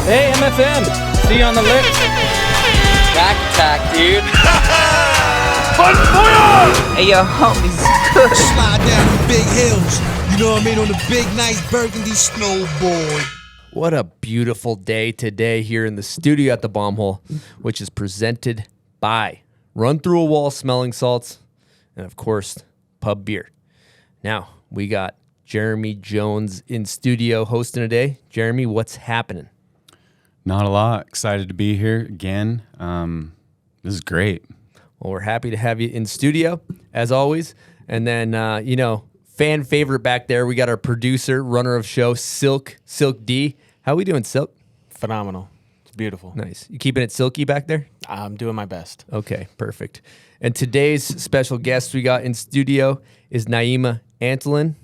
Hey, MFM. See you on the lips. Back attack, dude. Bon voyage! Hey, yo, homies. Slide down the big hills. You know what I mean? On the big, nice burgundy snowboard. What a beautiful day today here in the studio at the Bomb Hole, which is presented by Run Through a Wall Smelling Salts and, of course, Pub Beer. Now, we got Jeremy Jones in studio hosting today. Jeremy, what's happening? Not a lot. Excited to be here again. This is great. Well, we're happy to have you in studio, as always. And then, fan favorite back there, we got our producer, runner of show, Silk D. How we doing, Silk? Phenomenal. It's beautiful. Nice. You keeping it silky back there? I'm doing my best. Okay, perfect. And today's special guest we got in studio is Naima Antolin.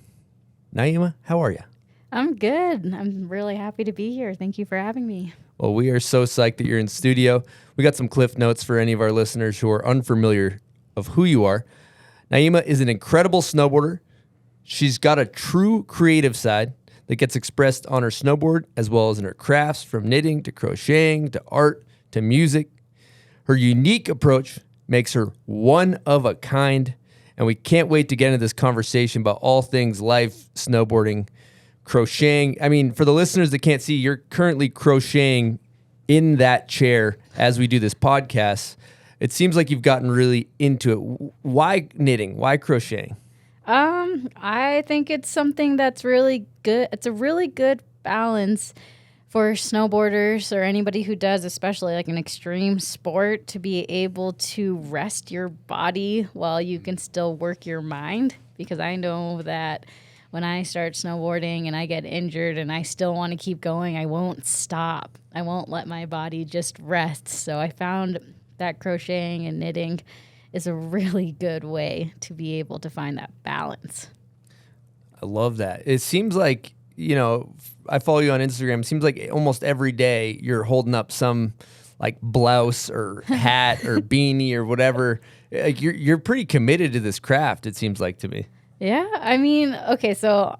Naima, how are you? I'm good. I'm really happy to be here. Thank you for having me. Well, we are so psyched that you're in studio. We got some cliff notes for any of our listeners who are unfamiliar of who you are. Naima is an incredible snowboarder. She's got a true creative side that gets expressed on her snowboard as well as in her crafts, from knitting to crocheting to art to music. Her unique approach makes her one of a kind, and we can't wait to get into this conversation about all things life, snowboarding, crocheting. I mean, for the listeners that can't see, you're currently crocheting in that chair as we do this podcast. It seems like you've gotten really into it. Why knitting? Why crocheting? I think it's something that's really good. It's a really good balance for snowboarders or anybody who does, especially like an extreme sport, to be able to rest your body while you can still work your mind. Because I know that when I start snowboarding and I get injured and I still want to keep going, I won't stop. I won't let my body just rest. So I found that crocheting and knitting is a really good way to be able to find that balance. I love that. It seems like, I follow you on Instagram. It seems like almost every day you're holding up some like blouse or hat or beanie or whatever. Like you're pretty committed to this craft, it seems like to me. Yeah, I mean, okay, so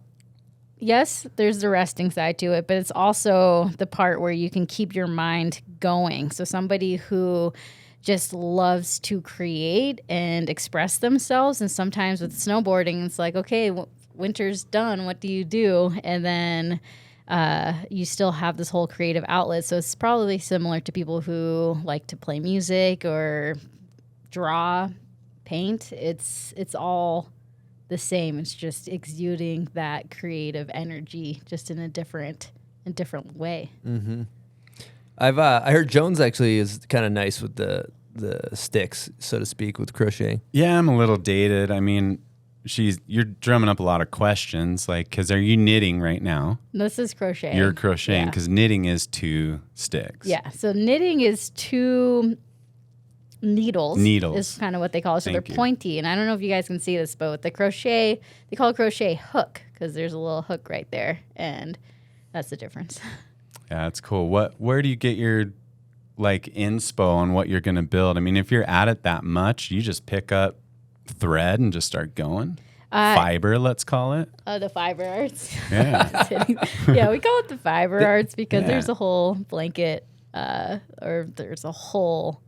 yes, there's the resting side to it, but it's also the part where you can keep your mind going. So somebody who just loves to create and express themselves, and sometimes with snowboarding, it's like, okay, winter's done, what do you do? And then you still have this whole creative outlet. So it's probably similar to people who like to play music or draw, paint. It's all the same. It's just exuding that creative energy just in a different way. Mm-hmm. I heard Jones actually is kind of nice with the sticks, so to speak, with crocheting. Yeah, I'm a little dated. I mean, you're drumming up a lot of questions, like, because are you knitting right now? This is crocheting. You're crocheting, because knitting is 2 sticks. Yeah, so knitting is 2 needles. Needles is kind of what they call it. So Thank they're you. pointy, and I don't know if you guys can see this, but with the crochet, they call it crochet hook because there's a little hook right there, and that's the difference. Yeah, that's cool. Where do you get your inspo on what you're going to build? I mean, if you're at it that much, you just pick up thread and just start going. Fiber, let's call it. The fiber arts. Yeah. Yeah, we call it the fiber arts because there's a whole blanket or there's a whole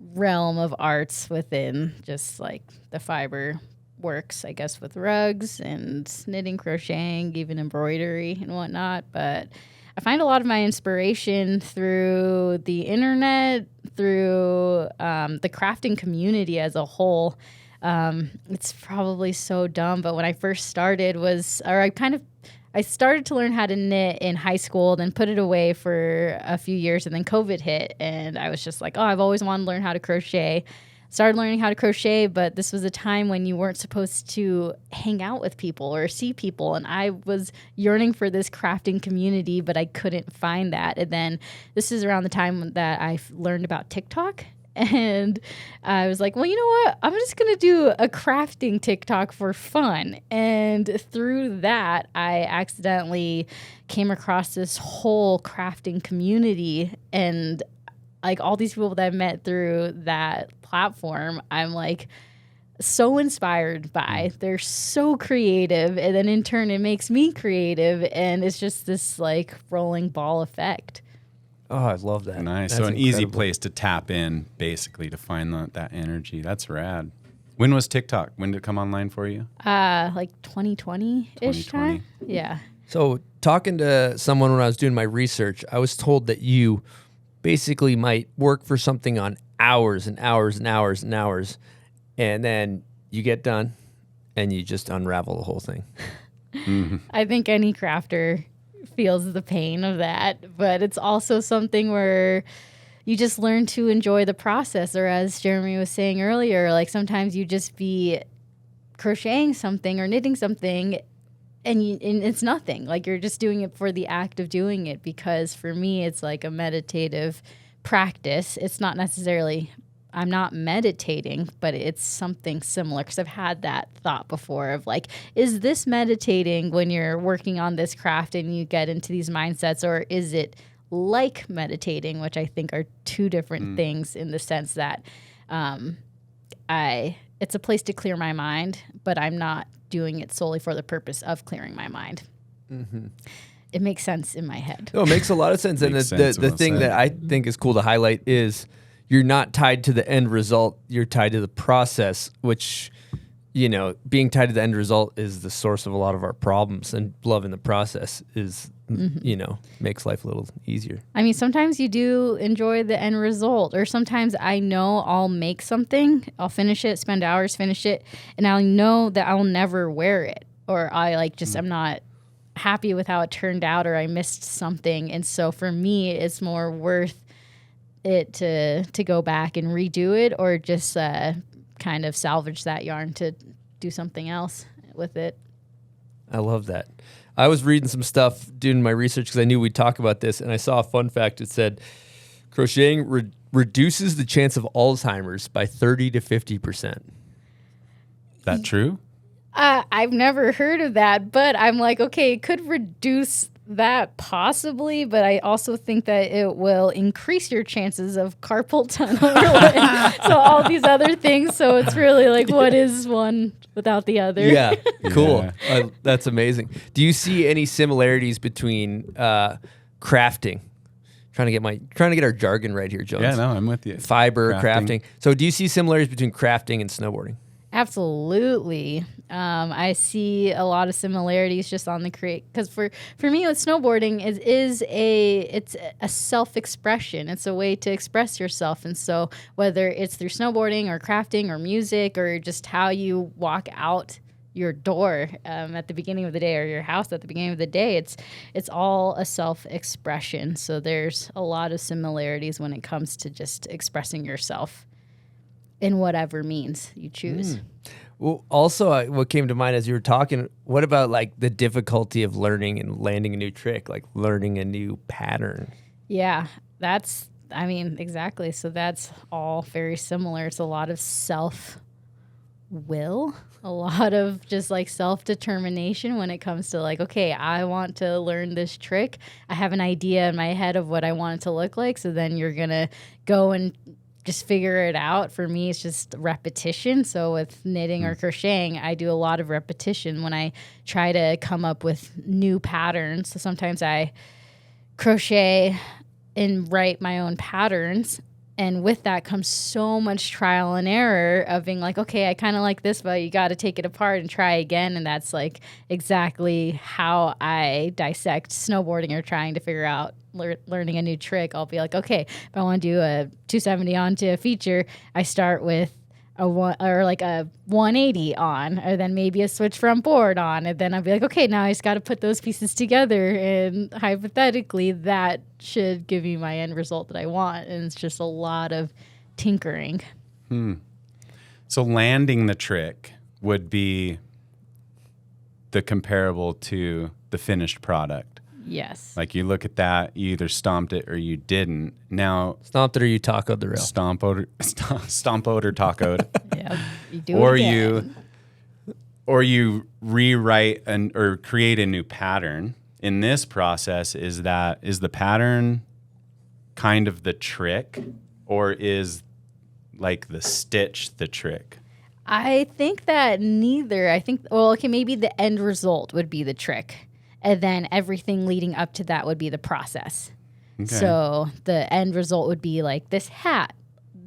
realm of arts within just like the fiber works, I guess, with rugs and knitting, crocheting, even embroidery and whatnot. But I find a lot of my inspiration through the internet, through the crafting community as a whole. It's probably so dumb, but when I first started I started to learn how to knit in high school, then put it away for a few years, and then COVID hit, and I was just like, I've always wanted to learn how to crochet. Started learning how to crochet, but this was a time when you weren't supposed to hang out with people or see people, and I was yearning for this crafting community, but I couldn't find that. And then this is around the time that I learned about TikTok, and I was like, well, you know what? I'm just going to do a crafting TikTok for fun. And through that, I accidentally came across this whole crafting community, and like all these people that I met through that platform, I'm like, so inspired by. They're so creative, and then in turn it makes me creative, and it's just this like rolling ball effect. Oh, I love that. Nice. That's So an easy incredible. place to tap in, basically, to find that energy. That's rad. When was TikTok? When did it come online for you? Like 2020-ish 2020. time. Yeah. So talking to someone when I was doing my research, I was told that you basically might work for something on hours and hours and hours and hours, and then you get done and you just unravel the whole thing. I think any crafter feels the pain of that, but it's also something where you just learn to enjoy the process. Or as Jeremy was saying earlier, like sometimes you just be crocheting something or knitting something and it's nothing. Like you're just doing it for the act of doing it, because for me, it's like a meditative practice. It's not necessarily, I'm not meditating, but it's something similar, because I've had that thought before of like, is this meditating when you're working on this craft and you get into these mindsets, or is it like meditating, which I think are two different things, in the sense that it's a place to clear my mind, but I'm not doing it solely for the purpose of clearing my mind. It makes sense in my head. No, it makes a lot of sense. And Makes the sense, well thing said. that I think is cool to highlight is you're not tied to the end result. You're tied to the process, which, you know, being tied to the end result is the source of a lot of our problems, and loving the process is, you know, makes life a little easier. I mean, sometimes you do enjoy the end result, or sometimes I know I'll make something, I'll finish it, spend hours, finish it, and I'll know that I'll never wear it, or I like just, I'm not happy with how it turned out, or I missed something. And so for me, it's more worth it to go back and redo it, or just kind of salvage that yarn to do something else with it. I love that. I was reading some stuff doing my research because I knew we'd talk about this, and I saw a fun fact. It said crocheting reduces the chance of Alzheimer's by 30 to 50%. That true? I've never heard of that, but I'm like, okay, it could reduce that possibly, but I also think that it will increase your chances of carpal tunnel. So all these other things. So it's really like, what is one without the other? Yeah, cool. Yeah. That's amazing. Do you see any similarities between crafting? Trying to get our jargon right here, Jones. Yeah, no, I'm with you. Fiber, crafting. So do you see similarities between crafting and snowboarding? Absolutely. I see a lot of similarities just on the create, because for me with snowboarding it's a self-expression. It's a way to express yourself. And so whether it's through snowboarding or crafting or music or just how you walk out your door at the beginning of the day, or your house at the beginning of the day, it's all a self-expression. So there's a lot of similarities when it comes to just expressing yourself in whatever means you choose. Well, also, what came to mind as you were talking, what about like the difficulty of learning and landing a new trick, like learning a new pattern? Yeah, exactly. So that's all very similar. It's a lot of self-will, a lot of just like self-determination when it comes to like, okay, I want to learn this trick. I have an idea in my head of what I want it to look like. So then you're going to go and just figure it out. For me, it's just repetition. So with knitting or crocheting, I do a lot of repetition when I try to come up with new patterns. So sometimes I crochet and write my own patterns. And with that comes so much trial and error of being like, okay, I kind of like this, but you got to take it apart and try again. And that's like exactly how I dissect snowboarding or trying to figure out learning a new trick. I'll be like, okay, if I want to do a 270 onto a feature, I start with a 180 on, or then maybe a switch front board on, and then I'll be like, okay, now I just got to put those pieces together, and hypothetically that should give me my end result that I want. And it's just a lot of tinkering. So landing the trick would be the comparable to the finished product. Yes. Like you look at that, you either stomped it or you didn't. Now, Stomped it or you tacoed the rail? stompoed or tacoed. Yeah. You do or it again. you rewrite or create a new pattern. In this process, is the pattern kind of the trick, or is like the stitch the trick? I think that neither. I think, well, okay, maybe the end result would be the trick. And then everything leading up to that would be the process. Okay. So the end result would be like this hat,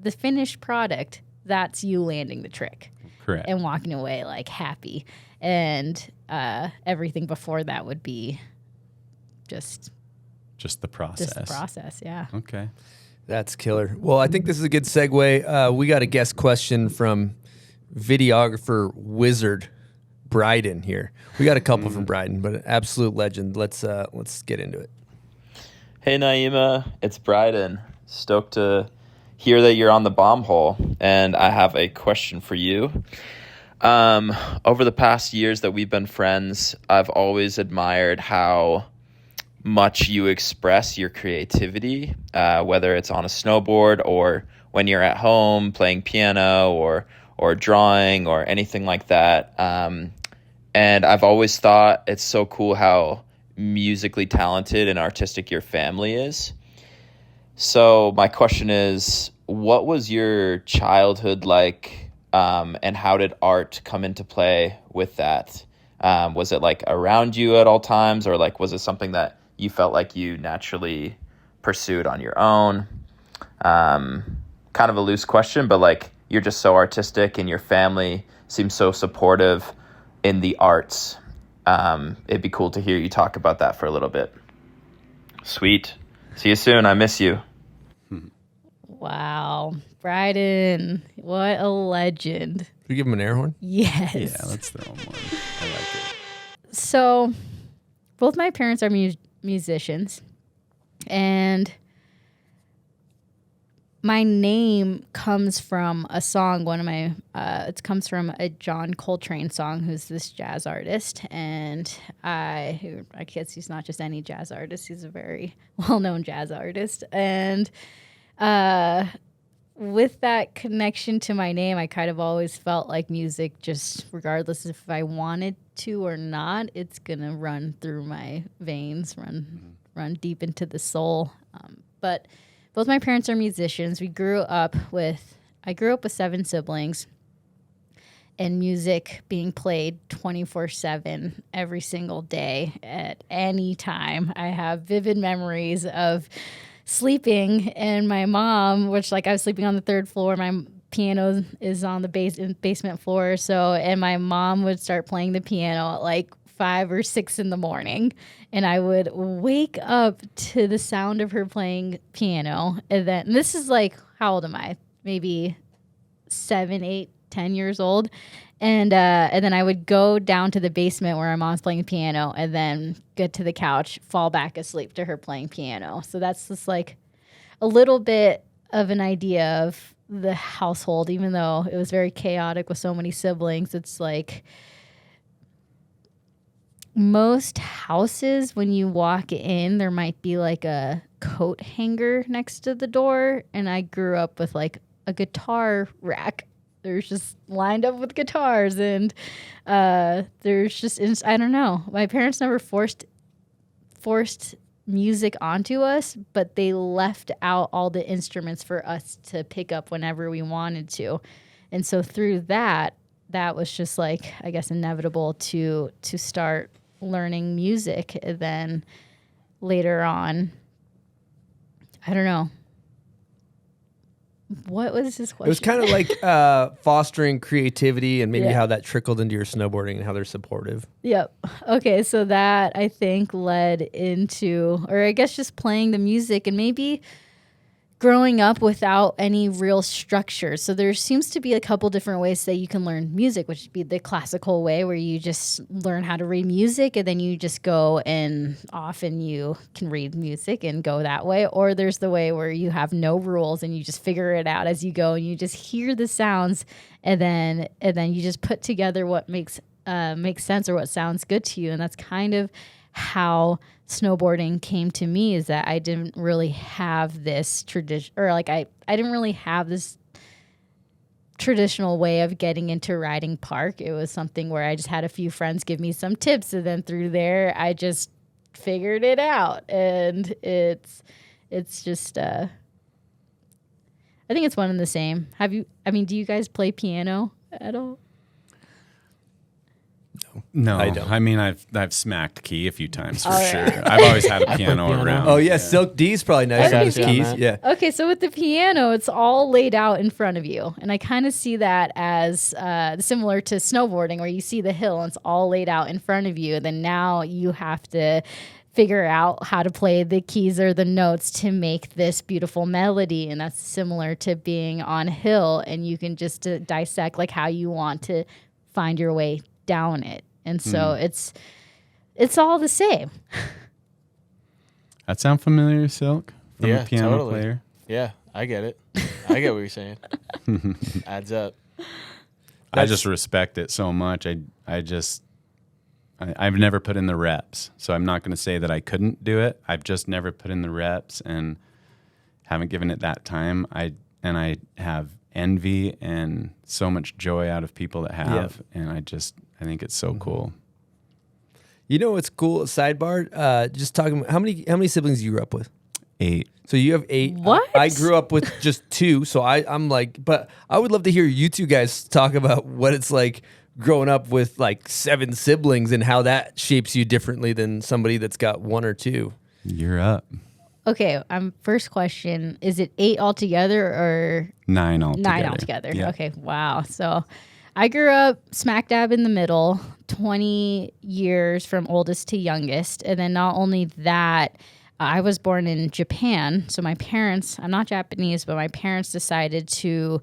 the finished product, that's you landing the trick. Correct. And walking away like happy. And everything before that would be just the process. Just the process, yeah. Okay. That's killer. Well, I think this is a good segue. We got a guest question from videographer Wizard Bryden here. We got a couple from Bryden, but an absolute legend. Let's get into it. Hey, Naima, it's Bryden. Stoked to hear that you're on the bomb hole, and I have a question for you. Over the past years that we've been friends, I've always admired how much you express your creativity, whether it's on a snowboard or when you're at home playing piano or drawing or anything like that. And I've always thought it's so cool how musically talented and artistic your family is. So my question is, what was your childhood like, and how did art come into play with that? Was it like around you at all times, or like was it something that you felt like you naturally pursued on your own? Kind of a loose question, but like you're just so artistic and your family seems so supportive in the arts. It'd be cool to hear you talk about that for a little bit. Sweet. See you soon. I miss you. Wow. Bryden, what a legend. Can we give him an air horn? Yes. Yeah, let's throw him one. I like it. So both my parents are musicians, and my name comes from a song. It comes from a John Coltrane song, who's this jazz artist. And I guess he's not just any jazz artist. He's a very well-known jazz artist. And with that connection to my name, I kind of always felt like music, just regardless if I wanted to or not, it's going to run through my veins, run deep into the soul. But both my parents are musicians. I grew up with 7 siblings, and music being played 24/7 every single day at any time. I have vivid memories of sleeping, and my mom, which like I was sleeping on the 3rd floor, my piano is on the basement floor, and my mom would start playing the piano at like 5 or 6 in the morning, and I would wake up to the sound of her playing piano. And this is like, how old am I? Maybe 7, 8, 10 years old. And then I would go down to the basement where my mom's playing the piano, and then get to the couch, fall back asleep to her playing piano. So that's just like a little bit of an idea of the household, even though it was very chaotic with so many siblings. It's like most houses, when you walk in, there might be like a coat hanger next to the door. And I grew up with like a guitar rack. There's just lined up with guitars, and there's just, I don't know. My parents never forced music onto us, but they left out all the instruments for us to pick up whenever we wanted to. And so through that was just like, I guess, inevitable to start learning music. And then later on, I don't know. What was his question? It was kind of like fostering creativity, and maybe how that trickled into your snowboarding and how they're supportive. Yep. Okay, so that I think led into, or I guess just playing the music and maybe growing up without any real structure. So there seems to be a couple different ways that you can learn music, which would be the classical way where you just learn how to read music and then you just go, and often you can read music and go that way. Or there's the way where you have no rules and you just figure it out as you go, and you just hear the sounds, and then you just put together what makes sense or what sounds good to you. And that's kind of how snowboarding came to me, is that I didn't really have this tradition, or like I didn't really have this traditional way of getting into riding park. It was something where I just had a few friends give me some tips, and then through there I just figured it out. And it's just I think it's one and the same. Do you guys play piano at all? No, I don't. I mean, I've smacked key a few times for Oh, sure. yeah. I've always had a piano piano. around. Oh yeah, Silk D's probably nice I on his think keys. so. Yeah. Okay, so with the piano, it's all laid out in front of you. And I kind of see that as similar to snowboarding, where you see the hill and it's all laid out in front of you. And then now you have to figure out how to play the keys or the notes to make this beautiful melody. And that's similar to being on a hill, and you can just dissect like how you want to find your way down it. And so it's all the same. That sound familiar, Silk? From a piano totally. player? Yeah, I get it. I get what you're saying. Adds up. I just respect it so much. I've never put in the reps, so I'm not going to say that I couldn't do it. I've just never put in the reps and haven't given it that time. I have envy and so much joy out of people that have, and I think it's so cool. You know what's cool? Sidebar. Just talking. How many siblings you grew up with? 8. So you have 8. What? I grew up with just 2. So I'm like, but I would love to hear you two guys talk about what it's like growing up with like 7 siblings and how that shapes you differently than somebody that's got 1 or 2. You're up. Okay, first question, is it 8 altogether or 9 altogether. 9 altogether? Yeah. Okay, wow. So I grew up smack dab in the middle, 20 years from oldest to youngest. And then not only that, I was born in Japan. So my parents, I'm not Japanese, but my parents decided to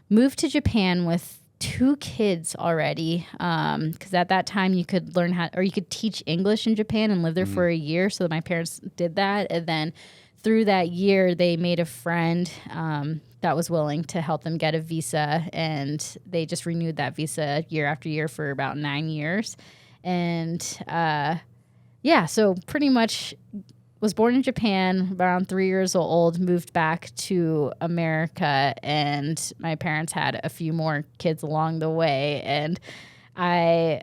move to Japan with 2 kids already. Because at that time you could learn you could teach English in Japan and live there for a year. So my parents did that. And then through that year, they made a friend that was willing to help them get a visa. And they just renewed that visa year after year for about 9 years. And so pretty much was born in Japan, around 3 years old, moved back to America, and my parents had a few more kids along the way. And I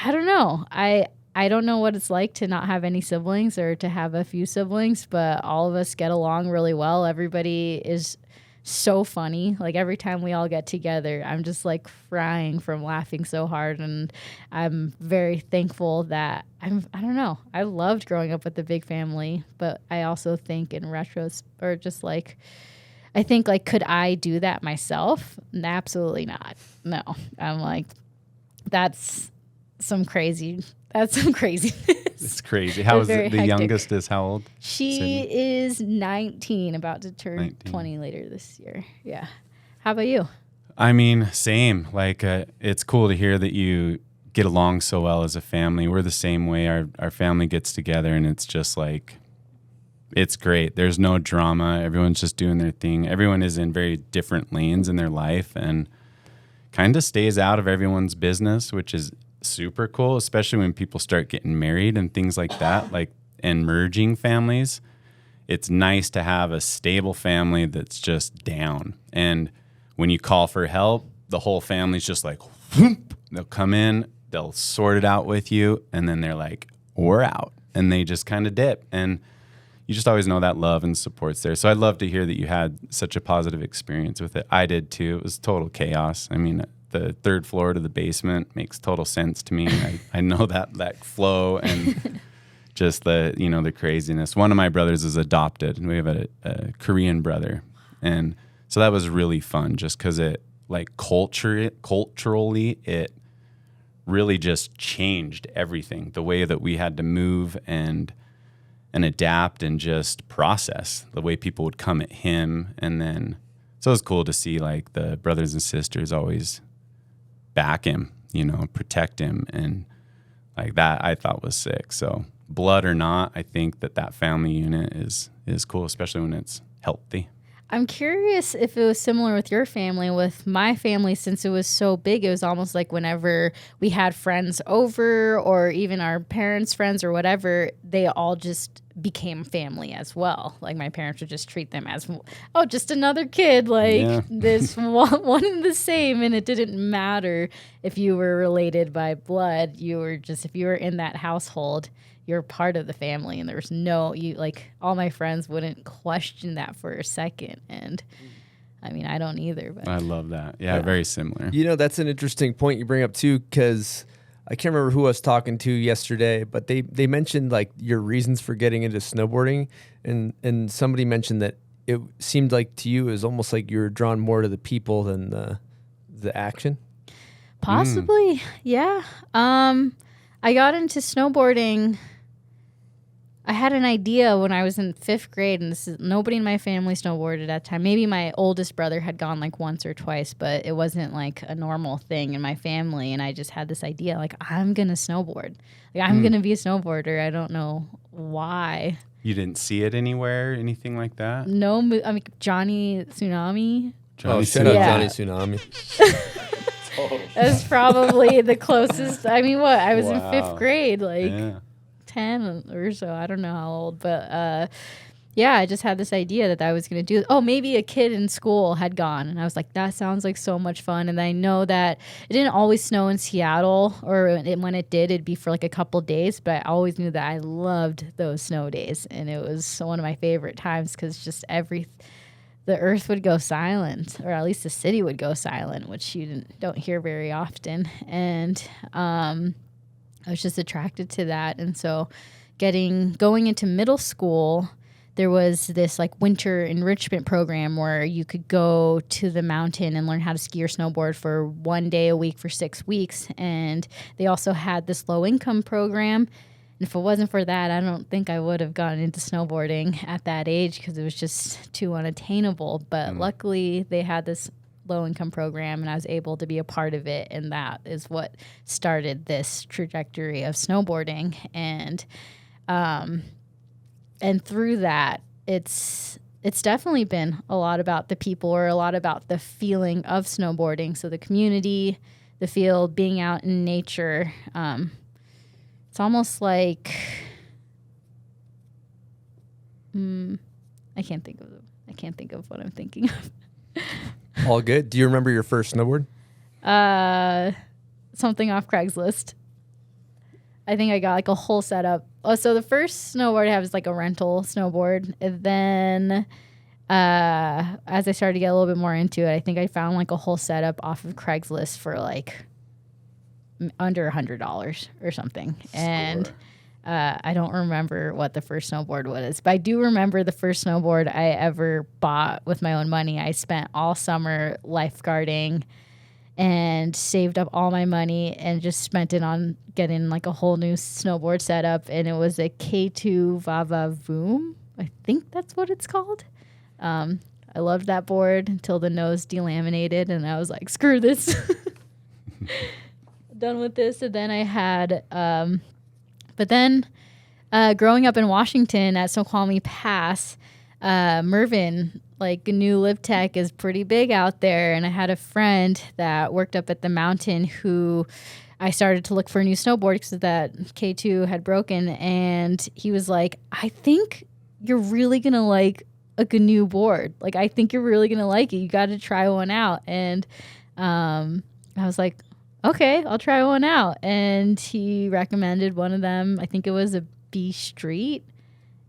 don't know. I don't know what it's like to not have any siblings or to have a few siblings, but all of us get along really well. Everybody is so funny. Like every time we all get together, I'm just like crying from laughing so hard. And I'm very thankful that I don't know. I loved growing up with a big family, but I also think in I think like, could I do that myself? Absolutely not. No, I'm like, that's some craziness. It's crazy. How is it? The hectic. youngest is how old? She is 19, about to turn 19. 20 later this year. Yeah. How about you? I mean, same. Like, it's cool to hear that you get along so well as a family. We're the same way. Our family gets together, and it's just like, it's great. There's no drama. Everyone's just doing their thing. Everyone is in very different lanes in their life and kind of stays out of everyone's business, which is super cool, especially when people start getting married and things like that, like, and merging families. It's nice to have a stable family that's just down. And when you call for help, the whole family's just like, whoop, they'll come in, they'll sort it out with you, and then they're like, we're out. And they just kind of dip. And you just always know that love and support's there. So I'd love to hear that you had such a positive experience with it. I did too. It was total chaos. I mean, the 3rd floor to the basement makes total sense to me. I know that flow and just the craziness. One of my brothers is adopted, and we have a Korean brother. And so that was really fun just because it, like, culturally, it really just changed everything. The way that we had to move and adapt and just process the way people would come at him. And then, so it was cool to see, like, the brothers and sisters always back him, protect him. And like that I thought was sick. So blood or not, I think that family unit is cool, especially when it's healthy. I'm curious if it was similar with your family. With my family, since it was so big, it was almost like whenever we had friends over or even our parents' friends or whatever, they all just became family as well. Like my parents would just treat them as, oh, just another kid, like this one and the same. And it didn't matter if you were related by blood. You were just, if you were in that household, you're part of the family, and there was all my friends wouldn't question that for a second. And I mean, I don't either. But I love that. Yeah, very similar. You know, that's an interesting point you bring up too, because I can't remember who I was talking to yesterday, but they mentioned like your reasons for getting into snowboarding, and somebody mentioned that it seemed like to you it was almost like you were drawn more to the people than the action. Possibly, yeah. I got into snowboarding. I had an idea when I was in 5th grade, and nobody in my family snowboarded at that time. Maybe my oldest brother had gone like once or twice, but it wasn't like a normal thing in my family. And I just had this idea, like, I'm gonna snowboard. Like, I'm gonna be a snowboarder. I don't know why. You didn't see it anywhere, anything like that? No, I mean Johnny Tsunami. Shout out Johnny Tsunami. That's probably the closest. I mean, what? I was in Wow. 5th grade, like. Yeah. 10 or so. I don't know how old, but yeah, I just had this idea that I was going to do. Oh, maybe a kid in school had gone, and I was like, that sounds like so much fun. And I know that it didn't always snow in Seattle, or when it did, it'd be for like a couple days, but I always knew that I loved those snow days, and it was one of my favorite times because just the earth would go silent, or at least the city would go silent, which you don't hear very often. And I was just attracted to that. And so going into middle school, there was this like winter enrichment program where you could go to the mountain and learn how to ski or snowboard for 1 day a week for 6 weeks. And they also had this low income program. And if it wasn't for that, I don't think I would have gotten into snowboarding at that age because it was just too unattainable. But luckily they had this low-income program, and I was able to be a part of it, and that is what started this trajectory of snowboarding. And through that, it's definitely been a lot about the people, or a lot about the feeling of snowboarding. So the community, the field, being out in nature. It's almost like I can't think of what I'm thinking of. All good. Do you remember your first snowboard? Something off Craigslist. I think I got like a whole setup. Oh, so the first snowboard I have is like a rental snowboard. And then as I started to get a little bit more into it, I think I found like a whole setup off of Craigslist for like under $100 or something. And I don't remember what the first snowboard was, but I do remember the first snowboard I ever bought with my own money. I spent all summer lifeguarding and saved up all my money and just spent it on getting like a whole new snowboard setup. And it was a K2 Vava Voom. I think that's what it's called. I loved that board until the nose delaminated, and I was like, screw this. Done with this. And then I had... But then growing up in Washington at Snoqualmie Pass, Mervyn, like New Live Tech is pretty big out there. And I had a friend that worked up at the mountain who I started to look for a new snowboard because that K2 had broken. And he was like, I think you're really going to like a GNU board. Like, I think you're really going to like it. You got to try one out. And I was like, okay, I'll try one out. And he recommended one of them. I think it was a B Street.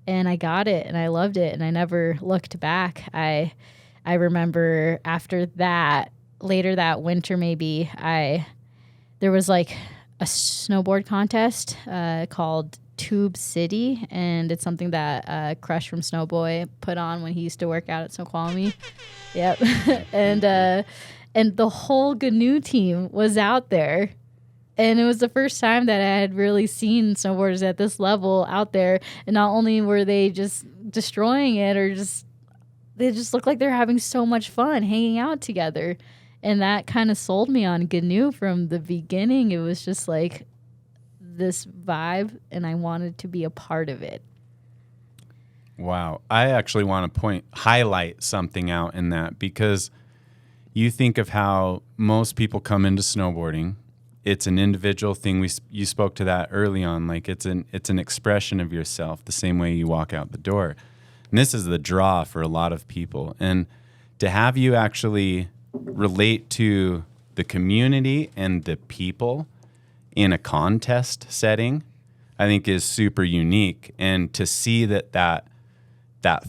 And I got it, and I loved it, and I never looked back. I remember after that, later that winter maybe, there was like a snowboard contest called Tube City, and it's something that Crush from Snowboy put on when he used to work out at Snoqualmie. Yep. And the whole GNU team was out there. And it was the first time that I had really seen snowboarders at this level out there. And not only were they just destroying it, they just looked like they're having so much fun hanging out together. And that kind of sold me on GNU from the beginning. It was just like this vibe, and I wanted to be a part of it. Wow. I actually want to highlight something out in that, because you think of how most people come into snowboarding. It's an individual thing. You spoke to that early on. Like it's an expression of yourself, the same way you walk out the door. And this is the draw for a lot of people. And to have you actually relate to the community and the people in a contest setting, I think is super unique. And to see that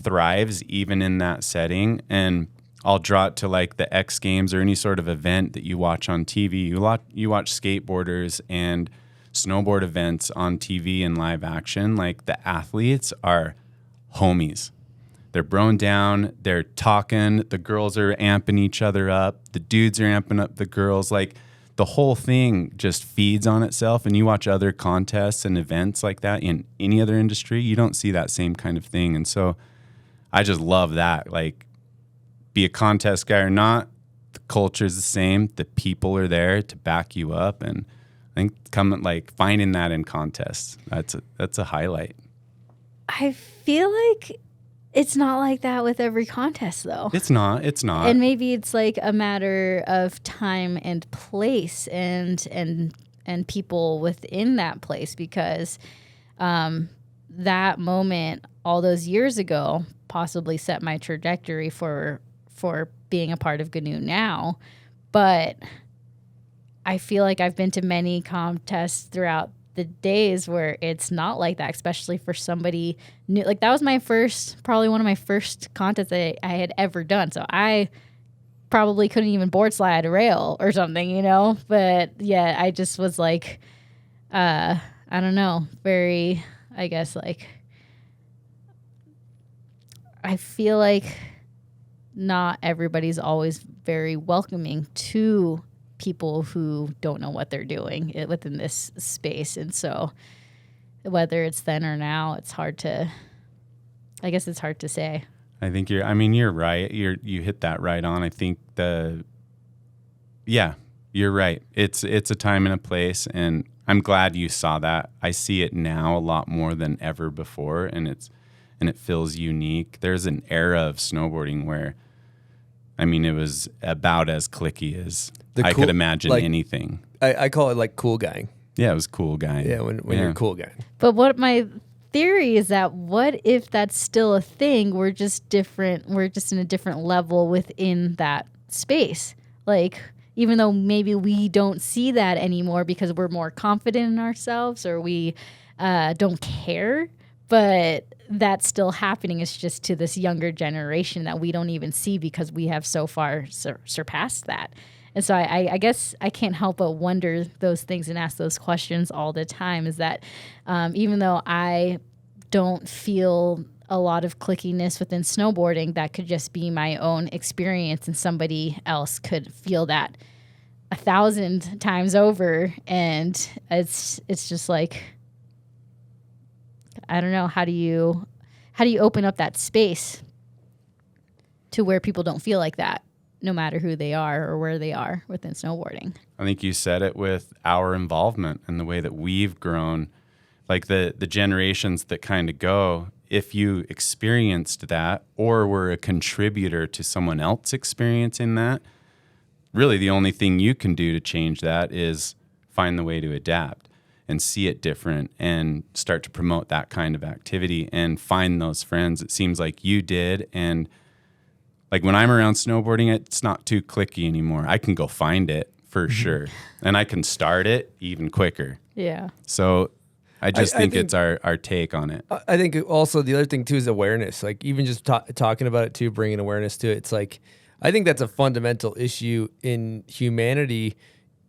thrives even in that setting. And I'll draw it to like the X Games or any sort of event that you watch on TV. You watch skateboarders and snowboard events on TV and live action. Like the athletes are homies. They're broing down. They're talking. The girls are amping each other up. The dudes are amping up the girls. Like the whole thing just feeds on itself. And you watch other contests and events like that in any other industry, you don't see that same kind of thing. And so I just love that. Like, be a contest guy or not, the culture is the same. The people are there to back you up. And I think finding that in contests, that's a highlight. I feel like it's not like that with every contest, though. It's not. And maybe it's like a matter of time and place and people within that place, because that moment all those years ago possibly set my trajectory for being a part of GNU now. But I feel like I've been to many contests throughout the days where it's not like that, especially for somebody new. Like, that was probably one of my first contests that I had ever done. So I probably couldn't even board slide a rail or something, you know? But yeah, I just was like, I don't know, very, I guess, like, I feel like not everybody's always very welcoming to people who don't know what they're doing within this space. And so whether it's then or now, it's hard to say. I think you're right. You hit that right on. I think you're right. It's a time and a place, and I'm glad you saw that. I see it now a lot more than ever before, and it feels unique. There's an era of snowboarding where, it was about as cliquey as I could imagine anything. I call it like cool guying. Yeah, it was cool guy. Yeah, when you're cool guy. But what my theory is that, what if that's still a thing? We're just different. We're just in a different level within that space. Like, even though maybe we don't see that anymore because we're more confident in ourselves, or we don't care, but that's still happening. It's just to this younger generation that we don't even see because we have so far surpassed that. And so I guess I can't help but wonder those things and ask those questions all the time, is that even though I don't feel a lot of clickiness within snowboarding, that could just be my own experience, and somebody else could feel that 1,000 times over. And it's just like, I don't know, how do you open up that space to where people don't feel like that, no matter who they are or where they are within snowboarding? I think you said it with our involvement and the way that we've grown, like the generations that kind of go. If you experienced that or were a contributor to someone else experiencing that, really the only thing you can do to change that is find the way to adapt and see it different and start to promote that kind of activity and find those friends. It seems like you did. And like, when I'm around snowboarding, it's not too cliquey anymore. I can go find it for sure. And I can start it even quicker. Yeah. So I think it's our take on it. I think also the other thing too is awareness. Like, even just talking about it too, bringing awareness to it. It's like, I think that's a fundamental issue in humanity,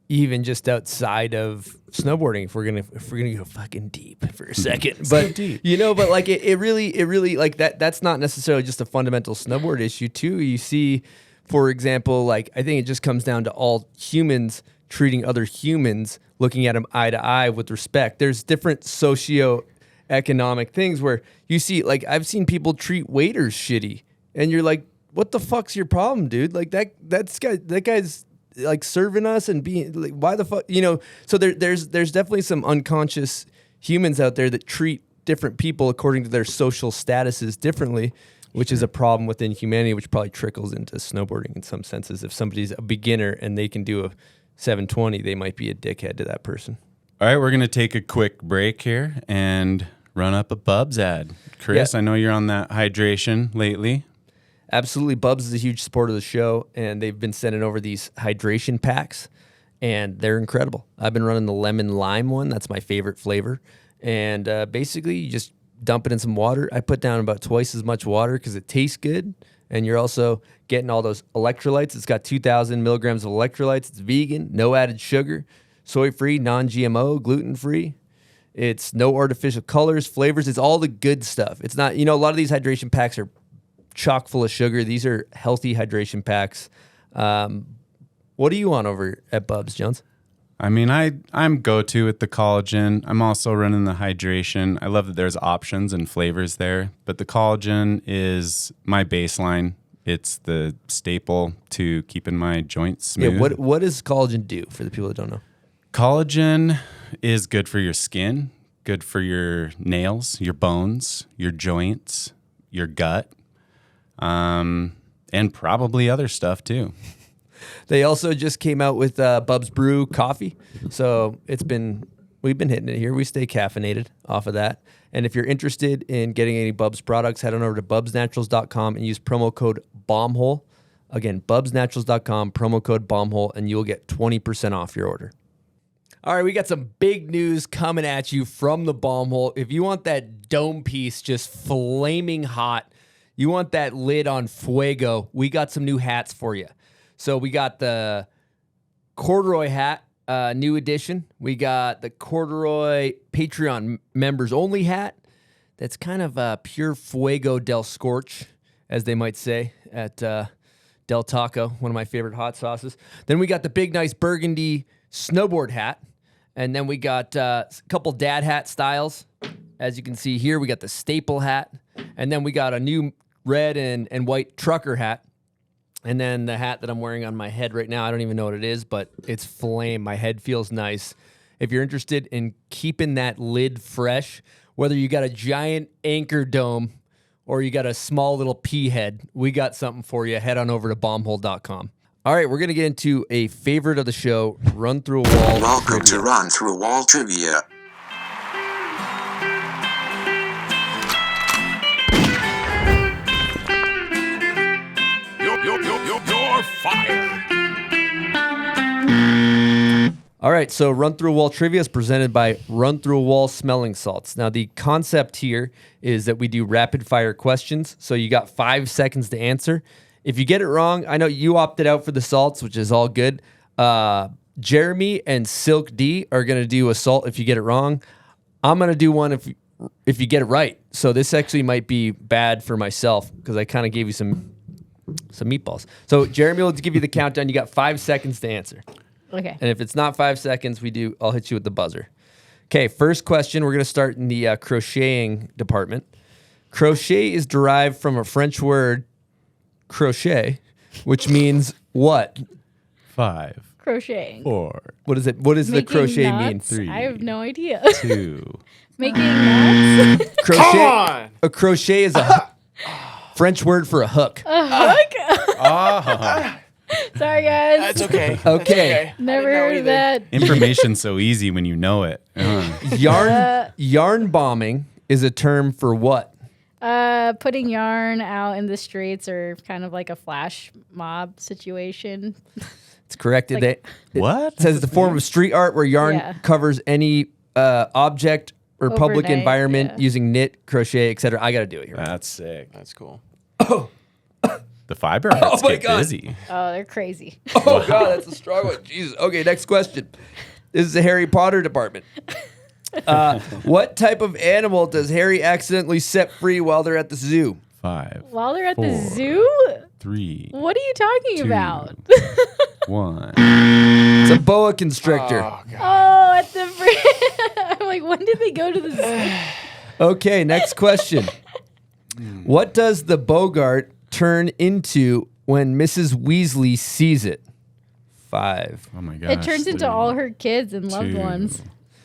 even just outside of snowboarding. If we're gonna go fucking deep for a second, but but like it really like that's not necessarily just a fundamental snowboard issue too. You see, for example, like, I think it just comes down to all humans treating other humans, looking at them eye to eye with respect. There's different socioeconomic things where you see, like, I've seen people treat waiters shitty, and you're like, what the fuck's your problem, dude? Like, that guy's like serving us and being like, why the fuck, So there's definitely some unconscious humans out there that treat different people according to their social statuses differently, which is a problem within humanity, which probably trickles into snowboarding in some senses. If somebody's a beginner and they can do a 720, they might be a dickhead to that person. All right, we're going to take a quick break here and run up a Bubs ad. Chris, I know you're on that hydration lately. Absolutely. Bubs is a huge supporter of the show, and they've been sending over these hydration packs, and they're incredible. I've been running the lemon lime one. That's my favorite flavor. And basically, you just dump it in some water. I put down about twice as much water because it tastes good, And you're also getting all those electrolytes. It's got 2,000 milligrams of electrolytes. It's vegan, no added sugar, soy-free, non-GMO, gluten-free. It's no artificial colors, flavors. It's all the good stuff. It's not, a lot of these hydration packs are chock full of sugar. These are healthy hydration packs. What are you on over at Bubs, Jones? I mean, I'm go-to with the collagen. I'm also running the hydration. I love that there's options and flavors there, but the collagen is my baseline. It's the staple to keeping my joints smooth. Yeah, what does collagen do for the people that don't know? Collagen is good for your skin, good for your nails, your bones, your joints, your gut, and probably other stuff too. They also just came out with Bubs Brew coffee. So we've been hitting it here. We stay caffeinated off of that. And if you're interested in getting any Bubs products, head on over to bubsnaturals.com and use promo code BOMBHOLE. Again, bubsnaturals.com, promo code BOMBHOLE, and you'll get 20% off your order. All right, we got some big news coming at you from the bomb hole. If you want that dome piece just flaming hot, you want that lid on fuego, we got some new hats for you. So we got the corduroy hat, new edition. We got the corduroy Patreon members only hat. That's kind of a pure fuego del scorch, as they might say at Del Taco, one of my favorite hot sauces. Then we got the big, nice burgundy snowboard hat. And then we got a couple dad hat styles. As you can see here, we got the staple hat. And then we got a new red and white trucker hat. And then the hat that I'm wearing on my head right now, I don't even know what it is, but it's flame. My head feels nice. If you're interested in keeping that lid fresh, whether you got a giant anchor dome or you got a small little pea head, we got something for you. Head on over to bombhole.com. All right, we're going to get into a favorite of the show, Run Through a Wall. Welcome to Run Through a Wall Trivia. You're fired. All right, so Run Through a Wall Trivia is presented by Run Through a Wall Smelling Salts. Now, the concept here is that we do rapid fire questions, so you got 5 seconds to answer. If you get it wrong, I know you opted out for the salts, which is all good. Jeremy and Silk D are going to do a salt if you get it wrong. I'm going to do one if you get it right. So this actually might be bad for myself because I kind of gave you some meatballs. So Jeremy will give you the countdown. You got 5 seconds to answer. Okay. And if it's not 5 seconds, I'll hit you with the buzzer. Okay, first question. We're going to start in the crocheting department. Crochet is derived from a French word, crochet, which means what? 5, Crocheting. 4, What is it? What does the Making crochet mean? knots? 3, I have no idea. 2. Making knots? Crochet. Come on! A crochet is a French word for a hook. A hook? Ah, Sorry, guys. That's okay. Okay. Never heard of that. information's so easy when you know it. Yarn bombing is a term for what? Putting yarn out in the streets or kind of like a flash mob situation. It's correct. Like- What? It says it's a form of street art where yarn Yeah. covers any object or public Overnight, environment yeah. using knit, crochet, etc. I got to do it here. That's sick. That's cool. The fiber huts my get God. busy. Oh, they're crazy. Oh, God, that's a strong one. Jesus. Okay, next question. This is the Harry Potter department. What type of animal does Harry accidentally set free while they're at the zoo? 5, While they're at the 4, zoo? 3, What are you talking 2, about? 1. It's a boa constrictor. Oh, at the I'm like, when did they go to the zoo? Okay, next question. What does the Bogart turn into when Mrs. Weasley sees it? 5. Oh my gosh. It turns into 3, all her kids and loved 2, ones.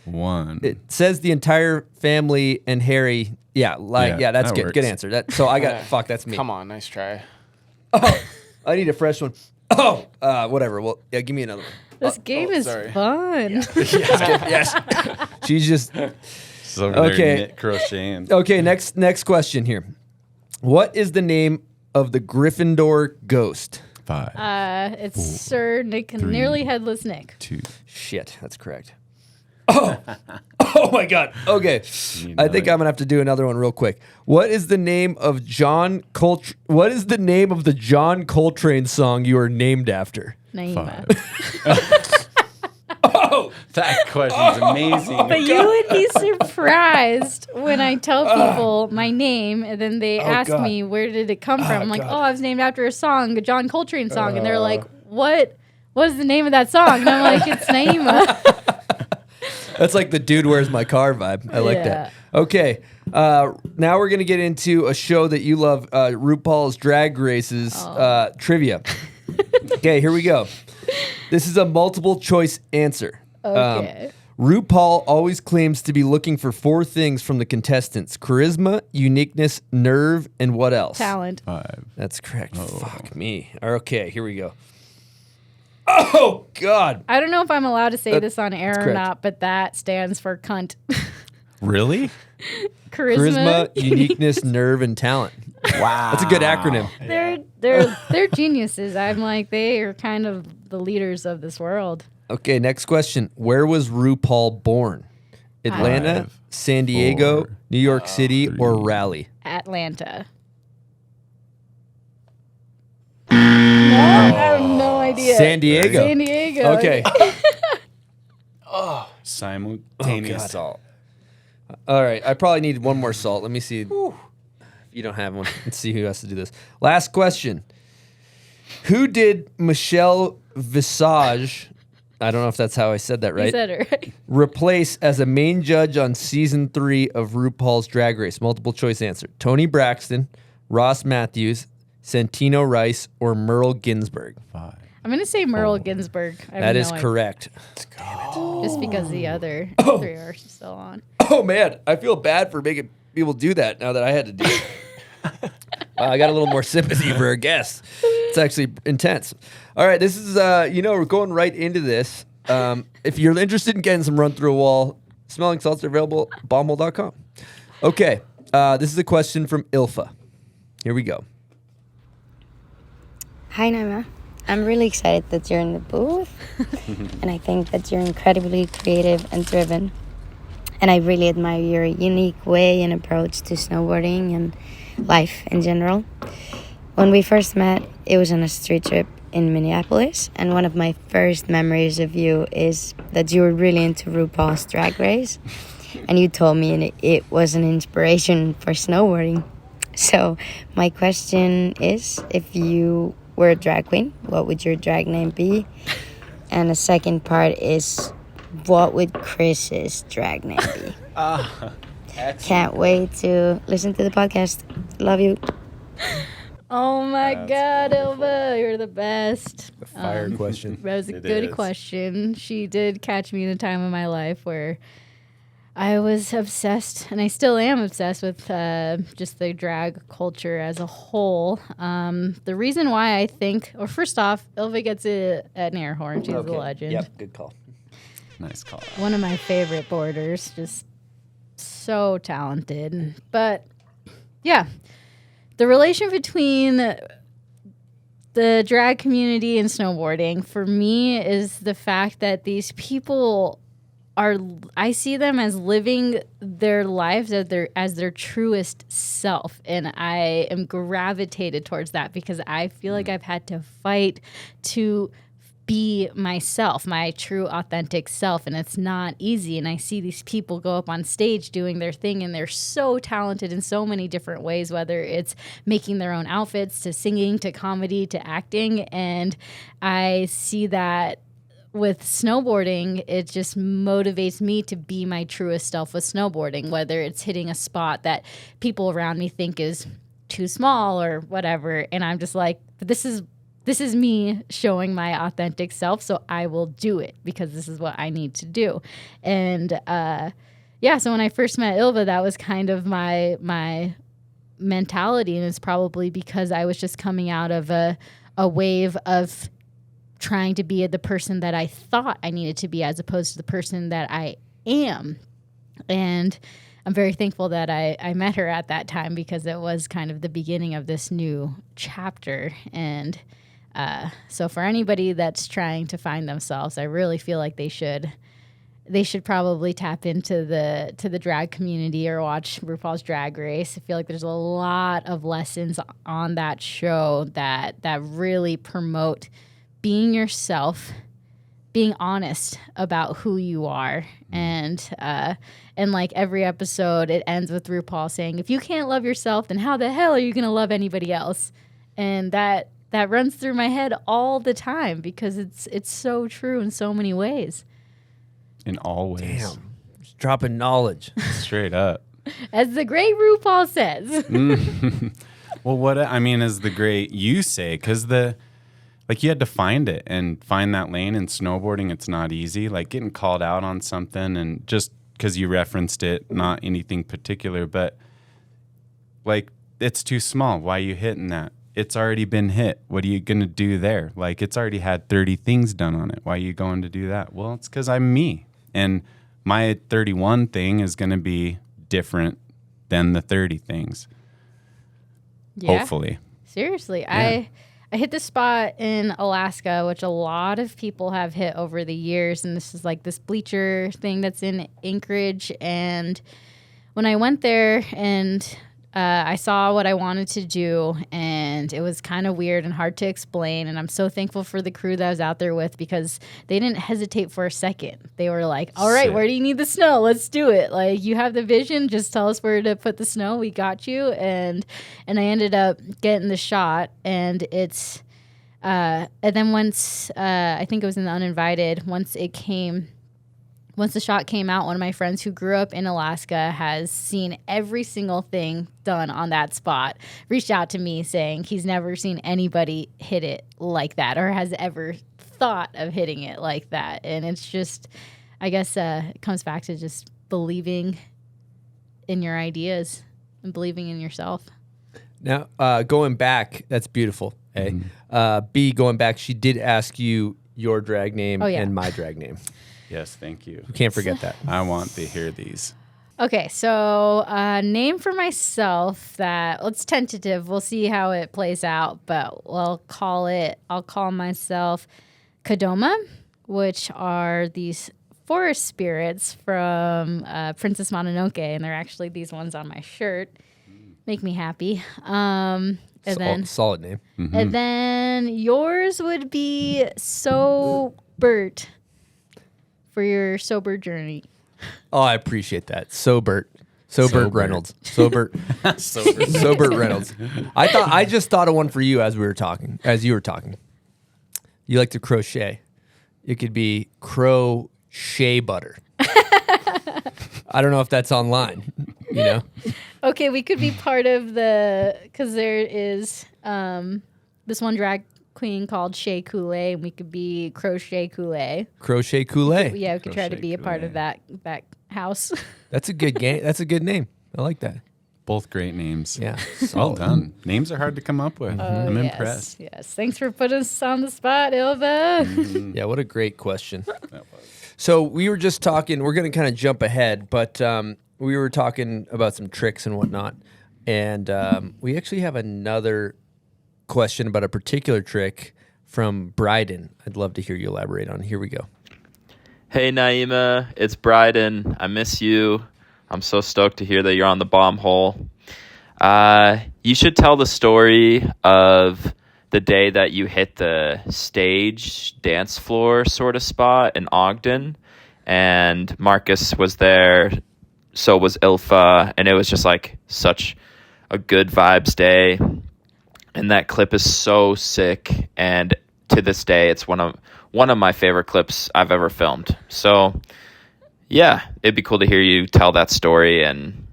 1. It says the entire family and Harry. Yeah, Yeah, that's that good. works. Good answer. So I got fuck. That's me. Come on, nice try. I need a fresh one. Oh, whatever. Well, yeah, give me another one. This game is sorry. fun. Yes. She's just So over there Okay. knit crocheting. okay. Next question here. What is the name of the Gryffindor ghost? 5, It's Sir Nick, nearly headless Nick. 2. Shit, that's correct. Oh my God. Okay. I think I'm gonna have to do another one real quick. What is the name of What is the name of the John Coltrane song you are named after? Naima. Oh, That question's amazing. But you would be surprised when I tell people my name and then they ask God. me where did it come from. I'm like, God. I was named after a song, a John Coltrane song, and they're like, what is the name of that song? And I'm like, it's Naima. that's like the dude where's my car vibe. I like that. Okay. Now we're gonna get into a show that you love, RuPaul's Drag Races trivia. Okay, here we go. This is a multiple choice answer. Okay. RuPaul always claims to be looking for 4 things from the contestants: charisma, uniqueness, nerve, and what else? Talent. 5. That's correct. Fuck me. Okay, here we go. Oh, God. I don't know if I'm allowed to say this on air or correct. not, but that stands for cunt. Really? Charisma, uniqueness, nerve, and talent. Wow. That's a good acronym. They're geniuses. I'm like, they are kind of the leaders of this world. Okay, next question. Where was RuPaul born? Atlanta, 5, San Diego, 4, New York City, or Raleigh? Atlanta. No, I have no idea. San Diego. San Diego. Okay. Simultaneous salt. All right. I probably need one more salt. Let me see. If you don't have one, let's see who has to do this. Last question. Who did Michelle Visage, I don't know if that's how I said that right, You said it right. replace as a main judge on season 3 of RuPaul's Drag Race? Multiple choice answer. Toni Braxton, Ross Matthews, Santino Rice, or Merle Ginsburg? 5. I'm going to say Merle Ginsburg. That is correct. Just because the other 3 are still on. Oh, man. I feel bad for making people do that now that I had to do it. I got a little more sympathy for our guests. It's actually intense. All right, this is, we're going right into this. If you're interested in getting some run through a wall, smelling salts are available at bombhole.com. Okay, this is a question from Ilfa. Here we go. Hi, Naima. I'm really excited that you're in the booth, and I think that you're incredibly creative and driven. And I really admire your unique way and approach to snowboarding and life in general. When we first met, it was on a street trip in Minneapolis, and one of my first memories of you is that you were really into RuPaul's Drag Race, and you told me it was an inspiration for snowboarding. So my question is, if you were a drag queen, what would your drag name be? And the second part is, what would Chris's drag name be? Can't wait to listen to the podcast. Love you. Oh my God, Ilva, you're the best. A fire question. That was a It good is. question. She did catch me in a time of my life where I was obsessed, and I still am obsessed with just the drag culture as a whole. The reason why I think, or first off, Ilva gets an air horn. She's a legend. Yep, good call. Nice call. One of my favorite boarders, just so talented. But yeah, the relation between the drag community and snowboarding for me is the fact that these people I see them as living their lives as their truest self, and I am gravitated towards that because I feel like I've had to fight to be myself, my true authentic self, and it's not easy. And I see these people go up on stage doing their thing, and they're so talented in so many different ways, whether it's making their own outfits to singing to comedy to acting. And I see that with snowboarding, it just motivates me to be my truest self with snowboarding, whether it's hitting a spot that people around me think is too small or whatever. And I'm just like, this is me showing my authentic self, so I will do it because this is what I need to do. And so when I first met Ilva, that was kind of my mentality, and it's probably because I was just coming out of a wave of trying to be the person that I thought I needed to be as opposed to the person that I am. And I'm very thankful that I met her at that time because it was kind of the beginning of this new chapter. And so for anybody that's trying to find themselves, I really feel like they should they should probably tap into the drag community or watch RuPaul's Drag Race. I feel like there's a lot of lessons on that show that really promote being yourself, being honest about who you are. And like every episode, it ends with RuPaul saying, if you can't love yourself, then how the hell are you going to love anybody else? And that runs through my head all the time because it's so true in so many ways. In all ways. Damn. Just dropping knowledge. Straight up. As the great RuPaul says. Well, what I mean is the great you say, because you had to find it and find that lane in snowboarding. It's not easy. Like getting called out on something, and just because you referenced it, not anything particular, but like it's too small. Why are you hitting that? It's already been hit. What are you going to do there? Like it's already had 30 things done on it. Why are you going to do that? Well, it's because I'm me. And my 31 thing is going to be different than the 30 things. Yeah. Hopefully. Seriously. Yeah. I hit this spot in Alaska, which a lot of people have hit over the years. And this is like this bleacher thing that's in Anchorage. And when I went there and I saw what I wanted to do, and it was kind of weird and hard to explain. And I'm so thankful for the crew that I was out there with because they didn't hesitate for a second. They were like, all right, where do you need the snow? Let's do it. Like, you have the vision. Just tell us where to put the snow. We got you. And I ended up getting the shot. And it's, and then once, I think it was in the Uninvited, once the shot came out, one of my friends who grew up in Alaska has seen every single thing done on that spot, reached out to me saying he's never seen anybody hit it like that or has ever thought of hitting it like that. And it's just, I guess it comes back to just believing in your ideas and believing in yourself. Now, going back, that's beautiful. A. B, going back, she did ask you your drag name and my drag name. Yes, thank you. You can't forget that. I want to hear these. Okay, so name for myself that, well, it's tentative. We'll see how it plays out, but I'll call myself Kadoma, which are these forest spirits from Princess Mononoke, and they're actually these ones on my shirt. Make me happy. And then solid name. Mm-hmm. And then yours would be Sobert for your sober journey. Oh, I appreciate that. Sobert Reynolds. Sobert Reynolds. I just thought of one for you as you were talking. You like to crochet. It could be crochet butter. I don't know if that's online, you know? Okay, we could be part of because there is this one drag queen called Shea Coulee, and we could be Crochet Coulee. Crochet Coulee. Yeah, we could try to be a part of that house. That's a good game. That's a good name. I like that. Both great names. Yeah. Well done. Names are hard to come up with. I'm impressed. Yes. Thanks for putting us on the spot, Ilva. Yeah, what a great question. So we were just talking, we're going to kind of jump ahead, but we were talking about some tricks and whatnot. And we actually have another question about a particular trick from Bryden. I'd love to hear you elaborate on. Here we go. Hey, Naima, it's Bryden. I miss you. I'm so stoked to hear that you're on the bomb hole. You should tell the story of the day that you hit the stage dance floor sort of spot in Ogden, and Marcus was there, so was Ilfa, and it was just like such a good vibes day. And that clip is so sick, and to this day, it's one of my favorite clips I've ever filmed. So, yeah, it'd be cool to hear you tell that story, and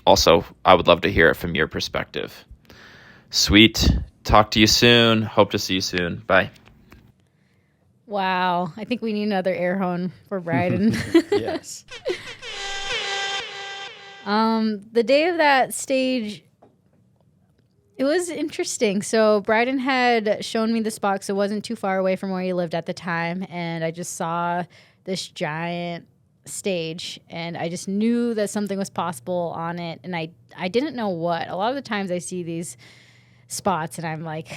also, I would love to hear it from your perspective. Sweet. Talk to you soon. Hope to see you soon. Bye. Wow. I think we need another air horn for Bryden. Yes. The day of that stage, it was interesting. So Bryden had shown me the spot, so it wasn't too far away from where he lived at the time, and I just saw this giant stage, and I just knew that something was possible on it, and I didn't know what. A lot of the times I see these spots, and I'm like,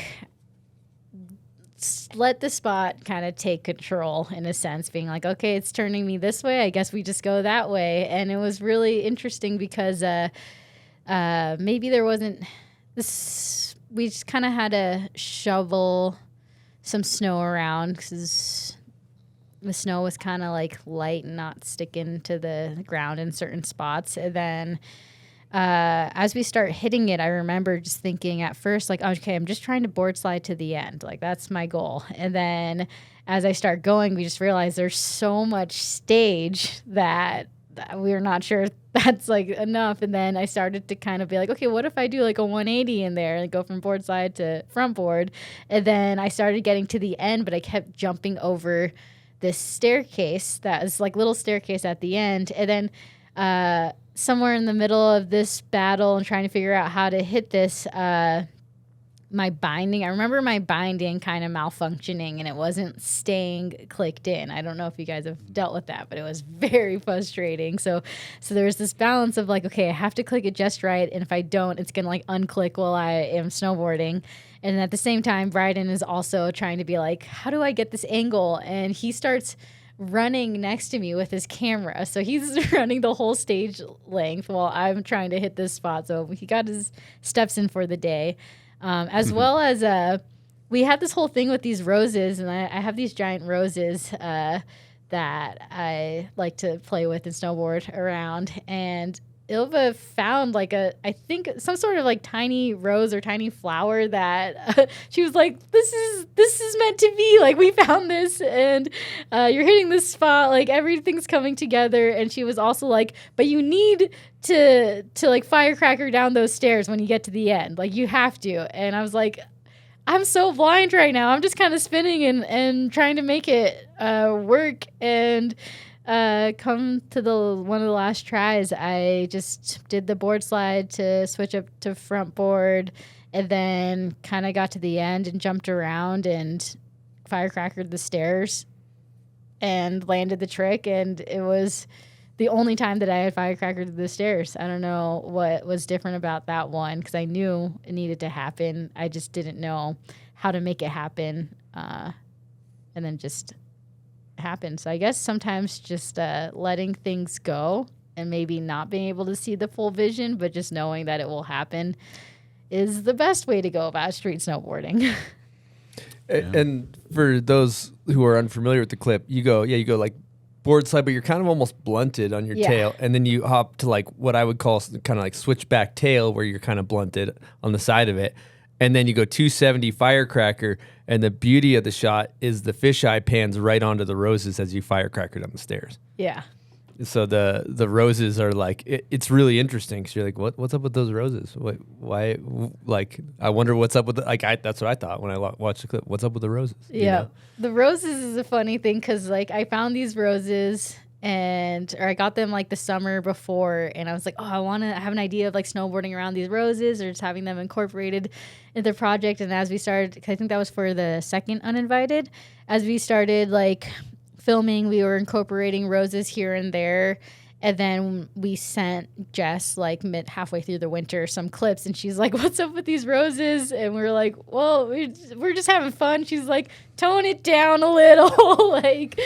let the spot kind of take control in a sense, being like, okay, it's turning me this way. I guess we just go that way. And it was really interesting because maybe there wasn't this. We just kind of had to shovel some snow around because the snow was kind of like light and not sticking to the ground in certain spots. And then as we start hitting it, I remember just thinking at first, like, okay, I'm just trying to board slide to the end. Like, that's my goal. And then as I start going, we just realized there's so much stage that we were not sure if that's like enough. And then I started to kind of be like, okay, what if I do like a 180 in there and go from board slide to front board? And then I started getting to the end, but I kept jumping over this staircase that was like little staircase at the end. And then somewhere in the middle of this battle and trying to figure out how to hit this, my binding, I remember my binding kind of malfunctioning and it wasn't staying clicked in. I don't know if you guys have dealt with that, but it was very frustrating. So there was this balance of like, okay, I have to click it just right. And if I don't, it's going to like unclick while I am snowboarding. And at the same time, Bryden is also trying to be like, how do I get this angle? And he starts running next to me with his camera. So he's running the whole stage length while I'm trying to hit this spot. So he got his steps in for the day. As well as we had this whole thing with these roses, and I have these giant roses that I like to play with and snowboard around. And Ilva found like I think some sort of like tiny rose or tiny flower that she was like, this is meant to be. Like, we found this, and you're hitting this spot. Like, everything's coming together. And she was also like, but you need to like firecracker down those stairs when you get to the end. Like, you have to. And I was like, I'm so blind right now. I'm just kind of spinning and trying to make it work. And come to one of the last tries, I just did the board slide to switch up to front board, and then kind of got to the end and jumped around and firecrackered the stairs and landed the trick. And it was the only time that I had firecrackered the stairs. I don't know what was different about that one because I knew it needed to happen. I just didn't know how to make it happen, and then just happened. So I guess sometimes just letting things go and maybe not being able to see the full vision, but just knowing that it will happen is the best way to go about street snowboarding. And for those who are unfamiliar with the clip, you go like board slide, but you're kind of almost blunted on your tail, and then you hop to like what I would call kind of like switchback tail, where you're kind of blunted on the side of it, and then you go 270 firecracker, and the beauty of the shot is the fisheye pans right onto the roses as you firecracker down the stairs. Yeah. So the roses are like, it's really interesting because you're like, what's up with those roses? Why? Like, I wonder what's up with that's what I thought when I watched the clip. What's up with the roses? Yeah. You know? The roses is a funny thing because like I found these roses or I got them like the summer before, and I was like, oh, I have an idea of like snowboarding around these roses or just having them incorporated in the project. And as we started, I think that was for the second Uninvited, as we started like filming, we were incorporating roses here and there. And then we sent Jess like halfway through the winter some clips, and she's like, what's up with these roses? And we were like, well, we're just having fun. She's like, tone it down a little. like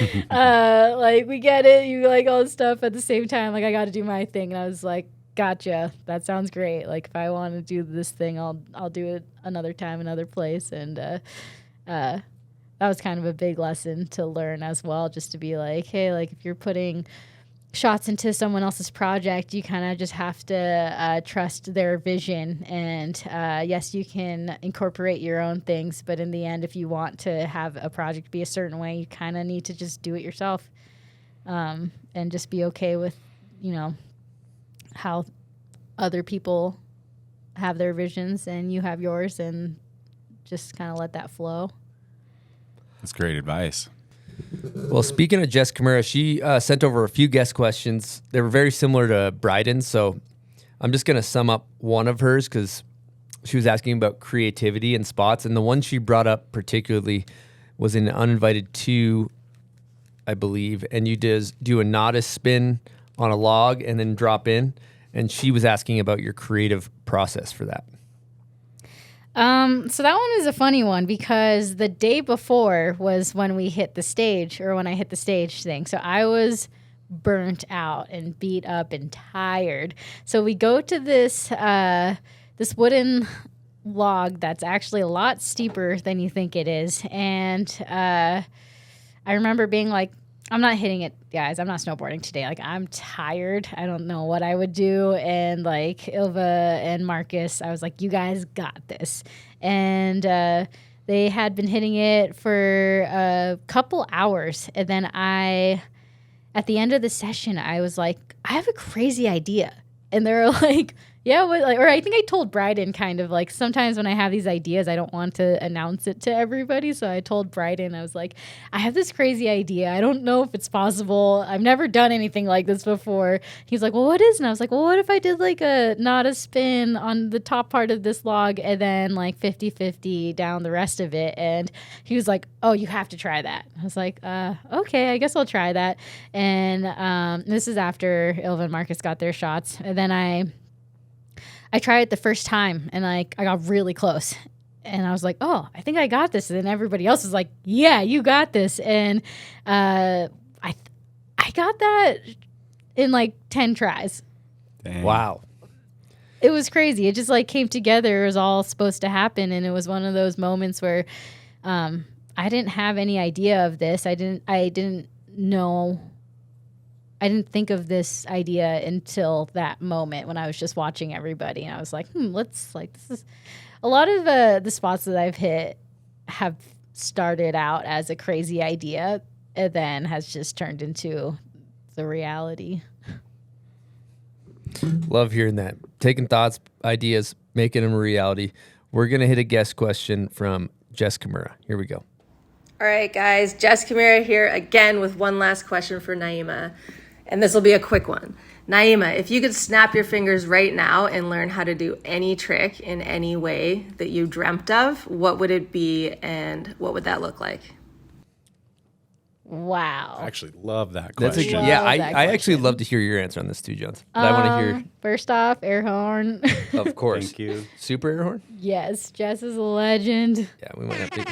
we get it. You like all this stuff at the same time. Like, I got to do my thing. And I was like, gotcha. That sounds great. Like, if I want to do this thing, I'll do it another time, another place. And that was kind of a big lesson to learn as well, just to be like, hey, like if you're putting shots into someone else's project, you kind of just have to trust their vision. And yes, you can incorporate your own things, but in the end, if you want to have a project be a certain way, you kind of need to just do it yourself, and just be okay with, how other people have their visions and you have yours, and just kind of let that flow. That's great advice. Well, speaking of Jess Kimura, she sent over a few guest questions. They were very similar to Bryden's, so I'm just going to sum up one of hers because she was asking about creativity and spots, and the one she brought up particularly was in Uninvited 2, I believe, and you do a novice spin on a log and then drop in, and she was asking about your creative process for that. So that one is a funny one because the day before was when we hit the stage, or when I hit the stage thing. So I was burnt out and beat up and tired. So we go to this this wooden log that's actually a lot steeper than you think it is. And I remember being like, I'm not hitting it, guys. I'm not snowboarding today. Like, I'm tired. I don't know what I would do. And like Ilva and Marcus, I was like, you guys got this. And they had been hitting it for a couple hours. And then at the end of the session, I was like, I have a crazy idea. And they were like, yeah, or I think I told Bryden kind of like, sometimes when I have these ideas, I don't want to announce it to everybody. So I told Bryden, I was like, I have this crazy idea. I don't know if it's possible. I've never done anything like this before. He's like, well, what is it? And I was like, well, what if I did like not a spin on the top part of this log and then like 50-50 down the rest of it? And he was like, oh, you have to try that. I was like, okay, I guess I'll try that. And this is after Ilva and Marcus got their shots. And then I tried it the first time and like I got really close and I was like, oh, I think I got this. And then everybody else was like, yeah, you got this. And I got that in like 10 tries. Dang. Wow. It was crazy. It just like came together. It was all supposed to happen. And it was one of those moments where I didn't have any idea of this. I didn't think of this idea until that moment when I was just watching everybody. And I was like, this is a lot of the spots that I've hit have started out as a crazy idea and then has just turned into the reality. Love hearing that. Taking thoughts, ideas, making them a reality. We're going to hit a guest question from Jess Kimura. Here we go. All right, guys. Jess Kimura here again with one last question for Naima. And this will be a quick one. Naima, if you could snap your fingers right now and learn how to do any trick in any way that you dreamt of, what would it be and what would that look like? Wow. I actually love that That's question. I actually love to hear your answer on this too, Jones. But I want to hear. First off, air horn. Of course. Thank you. Super air horn? Yes, Jess is a legend. Yeah, we might have to.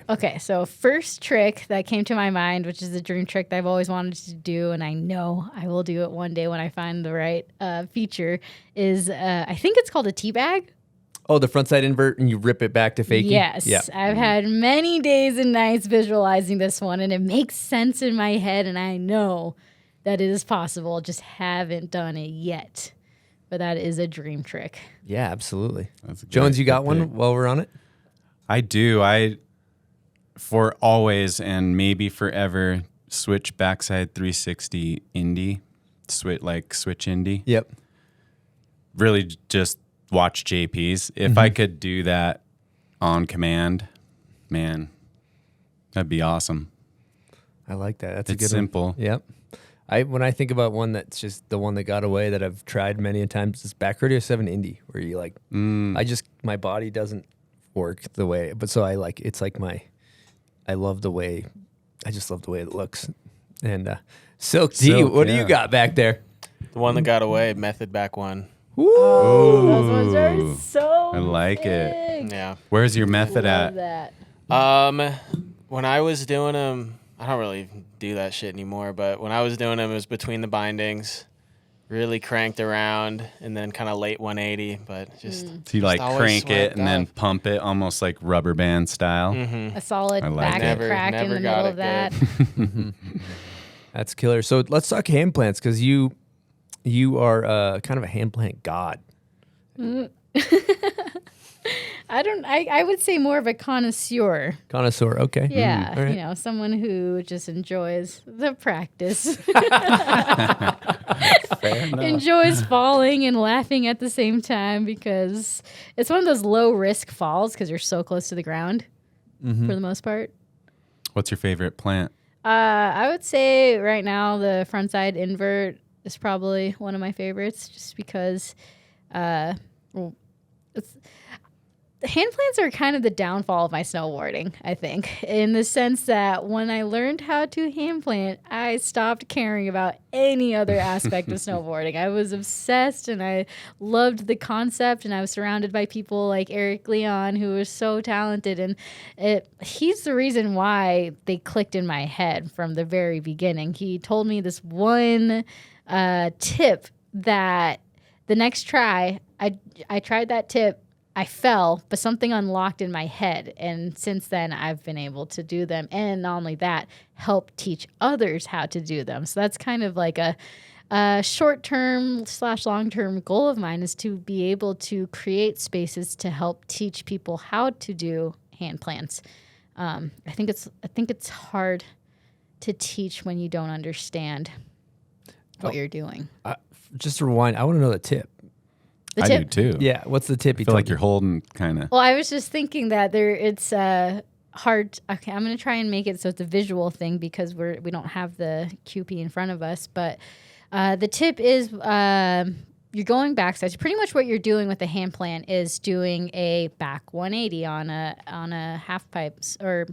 Okay, so first trick that came to my mind, which is a dream trick that I've always wanted to do, and I know I will do it one day when I find the right feature, is I think it's called a tea bag. Oh, the front side invert and you rip it back to fakie? Yes. Yeah. I've had many days and nights visualizing this one, and it makes sense in my head, and I know that it is possible. Just haven't done it yet. But that is a dream trick. Yeah, absolutely. Jones, Jones, you got one while we're on it? I do. For always and maybe forever, switch backside 360 indie, switch indie. Yep. Really just watch JP's. If I could do that on command, man, that'd be awesome. I like that. That's a It's good simple. one. Yep. When I think about one that's just the one that got away that I've tried many a times, is back rodeo 7 indie, where you like, my body doesn't work the way, but so I like, it's like I love the way it looks. And Silk D, what do you got back there? The one that got away, method back one. Those ones are so I like it. big. Yeah. Where's your method Love at? that. When I was doing them, I don't really do that shit anymore, but when I was doing them, it was between the bindings, really cranked around, and then kind of late 180, but just... So you like always crank it swept and then off. pump it almost like rubber band style. A solid I like back it. crack in Never the got middle it of that. good. That's killer. So let's talk hand plants, because you are kind of a hand plant god. I would say more of a connoisseur. Connoisseur, okay. Yeah, All right. Someone who just enjoys the practice. Enjoys falling and laughing at the same time, because it's one of those low risk falls because you're so close to the ground for the most part. What's your favorite plant? I would say right now the frontside invert is probably one of my favorites, just because hand plants are kind of the downfall of my snowboarding, I think, in the sense that when I learned how to hand plant, I stopped caring about any other aspect of snowboarding. I was obsessed and I loved the concept, and I was surrounded by people like Eric Leon, who was so talented, and he's the reason why they clicked in my head from the very beginning. He told me this one tip that the next try, I tried that tip, I fell, but something unlocked in my head. And since then, I've been able to do them. And not only that, help teach others how to do them. So that's kind of like a short-term / long-term goal of mine, is to be able to create spaces to help teach people how to do hand plants. I think it's hard to teach when you don't understand what you're doing. Just to rewind, I want to know the tip. The I tip? do too. Yeah, what's the tip? I feel like you're holding kind of. Well, I was just thinking that it's hard. Okay, I'm going to try and make it so it's a visual thing because we don't have the QP in front of us. But the tip is you're going backside. Pretty much what you're doing with the hand plant is doing a back 180 on a half pipe or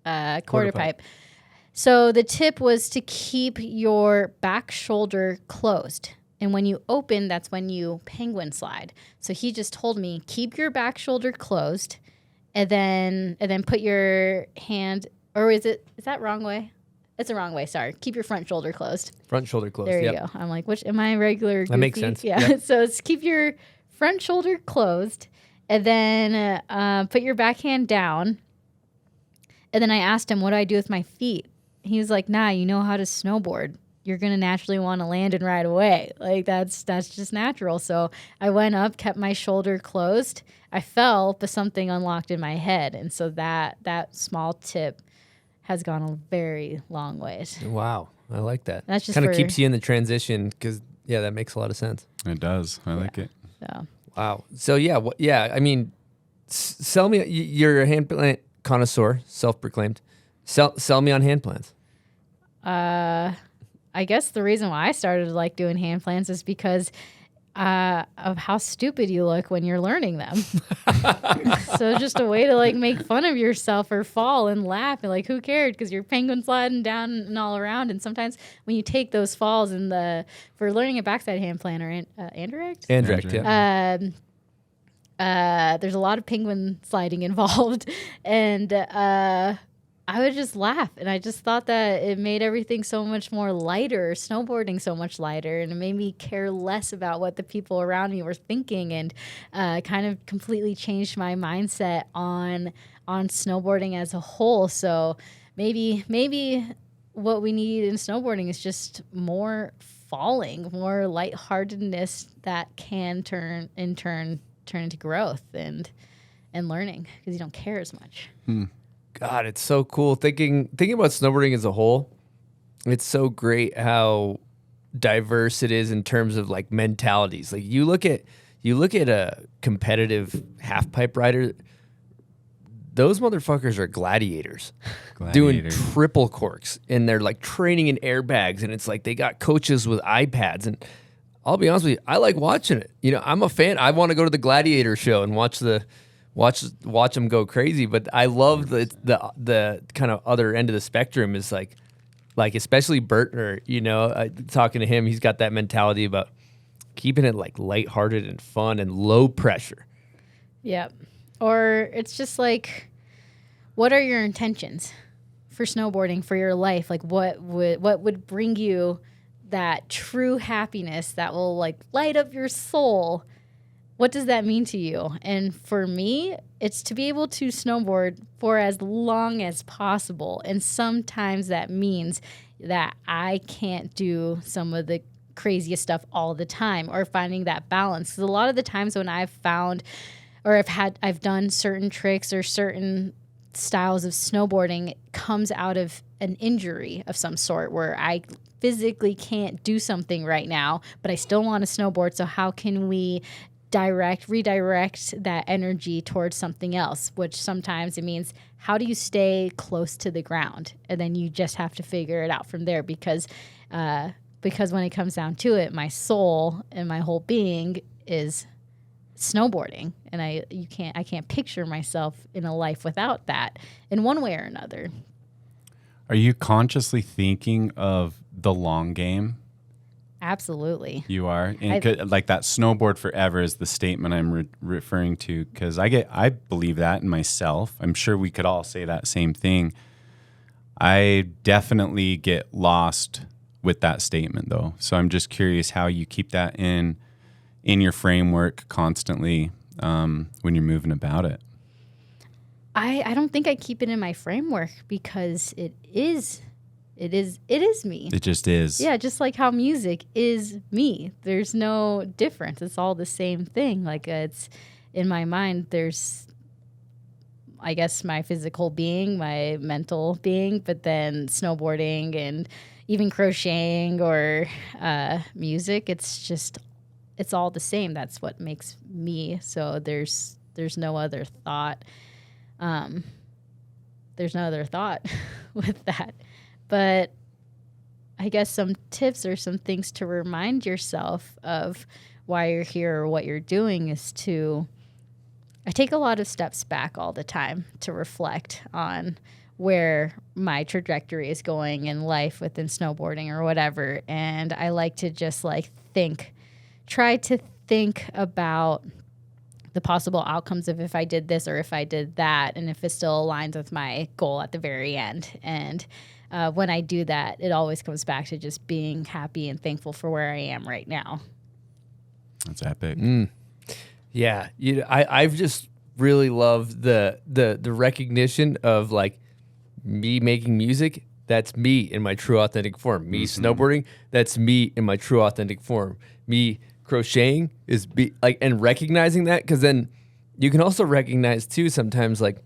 quarter pipe. So the tip was to keep your back shoulder closed. And when you open, that's when you penguin slide. So he just told me, keep your back shoulder closed and then put your hand, or is that wrong way? It's the wrong way, sorry. Keep your front shoulder closed. Front shoulder closed. There you go. I'm like, which am I regular? That makes goofy? sense. Yeah. Yep. So it's keep your front shoulder closed and then put your back hand down. And then I asked him, what do I do with my feet? He was like, nah, you know how to snowboard. You're going to naturally want to land and ride away. Like that's just natural. So I went up, kept my shoulder closed. I fell, but something unlocked in my head. And so that small tip has gone a very long ways. Wow. I like that. That's just kind of keeps you in the transition because, yeah, that makes a lot of sense. It does. I like it. So. Wow. So, I mean, sell me, you're a hand plant connoisseur, self-proclaimed. Sell me on hand plants. I guess the reason why I started like doing hand plants is because of how stupid you look when you're learning them. So just a way to like make fun of yourself or fall and laugh and like who cared because you're penguin sliding down and all around. And sometimes when you take those falls for learning a backside hand plant or Andirect? Andirect, yeah. There's a lot of penguin sliding involved, and I would just laugh, and I just thought that it made everything so much more lighter, snowboarding so much lighter, and it made me care less about what the people around me were thinking, and kind of completely changed my mindset on snowboarding as a whole. So maybe what we need in snowboarding is just more falling, more lightheartedness that can turn into growth and learning because you don't care as much. God, it's so cool. Thinking about snowboarding as a whole, it's so great how diverse it is in terms of like mentalities. Like you look at a competitive half pipe rider, those motherfuckers are gladiators. Doing triple corks, and they're like training in airbags, and it's like they got coaches with iPads. And I'll be honest with you, I like watching it. You know, I'm a fan. I want to go to the Gladiator show and watch them go crazy. But I love the kind of other end of the spectrum is like especially Bertner. You know, talking to him, he's got that mentality about keeping it like lighthearted and fun and low pressure. Yep. Or it's just like, what are your intentions for snowboarding for your life? Like, what would bring you that true happiness that will like light up your soul? What does that mean to you? And for me, it's to be able to snowboard for as long as possible. And sometimes that means that I can't do some of the craziest stuff all the time, or finding that balance. Because a lot of the times when I've found, or I've done certain tricks or certain styles of snowboarding, it comes out of an injury of some sort where I physically can't do something right now, but I still want to snowboard. So how can we redirect that energy towards something else, which sometimes it means how do you stay close to the ground? And then you just have to figure it out from there because when it comes down to it, my soul and my whole being is snowboarding, and I can't picture myself in a life without that in one way or another. Are you consciously thinking of the long game? Absolutely. You are? And like that snowboard forever is the statement I'm referring to, because I believe that in myself. I'm sure we could all say that same thing. I definitely get lost with that statement, though. So I'm just curious how you keep that in your framework constantly when you're moving about it. I don't think I keep it in my framework because it is me. It just is. Yeah, just like how music is me. There's no difference. It's all the same thing. Like it's in my mind, there's, I guess, my physical being, my mental being, but then snowboarding and even crocheting or music, it's all the same. That's what makes me. So there's no other thought. There's no other thought with that. But I guess some tips or some things to remind yourself of why you're here or what you're doing is I take a lot of steps back all the time to reflect on where my trajectory is going in life within snowboarding or whatever. And I like to just try to think about the possible outcomes of if I did this or if I did that, and if it still aligns with my goal at the very end. And when I do that, it always comes back to just being happy and thankful for where I am right now. That's epic. Yeah, I've just really loved the recognition of like me making music. That's me in my true authentic form. Me snowboarding. That's me in my true authentic form. Me crocheting is and recognizing that, because then you can also recognize too sometimes like,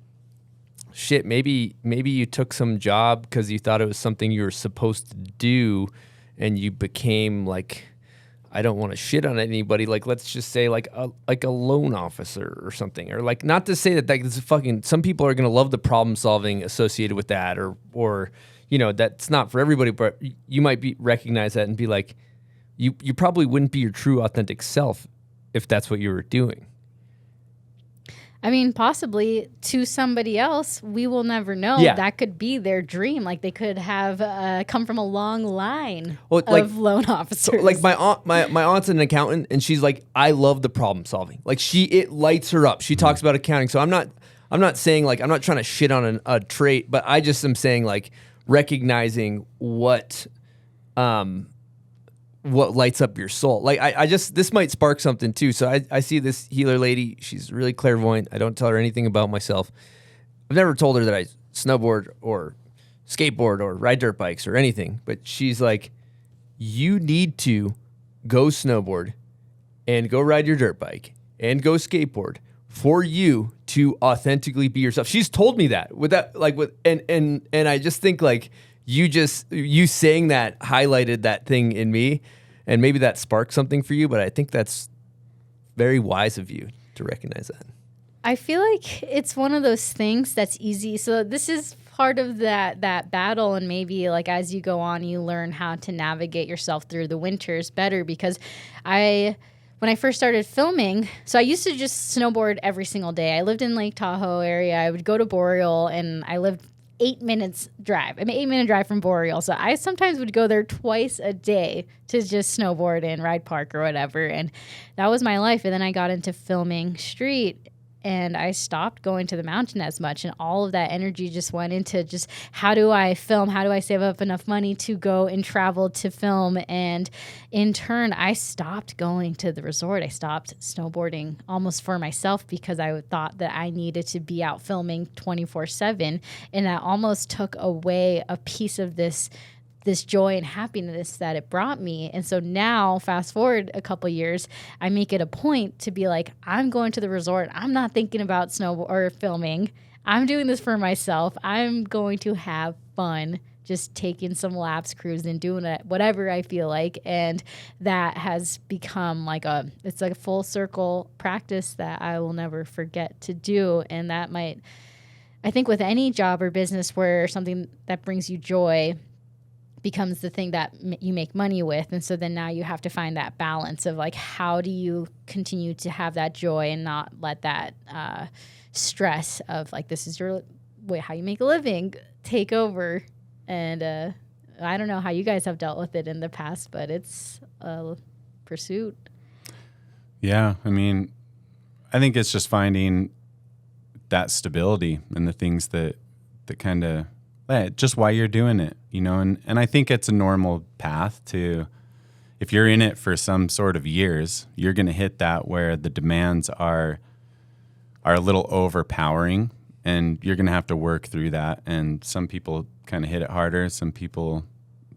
shit, maybe you took some job because you thought it was something you were supposed to do, and you became like, I don't want to shit on anybody, like let's just say like a loan officer or something, or like, not to say that this is fucking, some people are gonna love the problem solving associated with that, or that's not for everybody, but you might recognize that and be like, you probably wouldn't be your true authentic self if that's what you were doing. I mean, possibly to somebody else, we will never know. Yeah. That could be their dream. Like they could have come from a long line of loan officers. So, like my aunt's an accountant, and she's like, I love the problem solving. Like it lights her up. She talks about accounting. So I'm not saying like, I'm not trying to shit on a trait, but I just am saying like recognizing what lights up your soul. Like I just, this might spark something too. So I see this healer lady. She's really clairvoyant. I don't tell her anything about myself. I've never told her that I snowboard or skateboard or ride dirt bikes or anything, but she's like, you need to go snowboard and go ride your dirt bike and go skateboard for you to authentically be yourself. She's told me that and I just think like, you saying that highlighted that thing in me, and maybe that sparked something for you, but I think that's very wise of you to recognize that. I feel like it's one of those things that's easy. So this is part of that battle, and maybe like as you go on, you learn how to navigate yourself through the winters better, because when I first started filming, so I used to just snowboard every single day. I lived in Lake Tahoe area. I would go to Boreal, and I lived 8 minutes drive. 8-minute drive from Boreal. So I sometimes would go there twice a day to just snowboard and ride park or whatever. And that was my life. And then I got into filming street, and I stopped going to the mountain as much. And all of that energy just went into just, how do I film? How do I save up enough money to go and travel to film? And in turn, I stopped going to the resort. I stopped snowboarding almost for myself, because I thought that I needed to be out filming 24/7. And that almost took away a piece of this joy and happiness that it brought me. And so now, fast forward a couple years, I make it a point to be like, I'm going to the resort. I'm not thinking about snowboard or filming. I'm doing this for myself. I'm going to have fun just taking some laps, cruising, doing it, whatever I feel like. And that has become it's like a full circle practice that I will never forget to do. And that I think with any job or business where something that brings you joy, becomes the thing that you make money with. And so then now you have to find that balance of like, how do you continue to have that joy and not let that stress of like, this is your way, how you make a living, take over. And I don't know how you guys have dealt with it in the past, but it's a pursuit. Yeah. I mean, I think it's just finding that stability and the things that kind of, just why you're doing it, you know, and I think it's a normal path to, if you're in it for some sort of years, you're going to hit that where the demands are a little overpowering, and you're going to have to work through that. And some people kind of hit it harder. Some people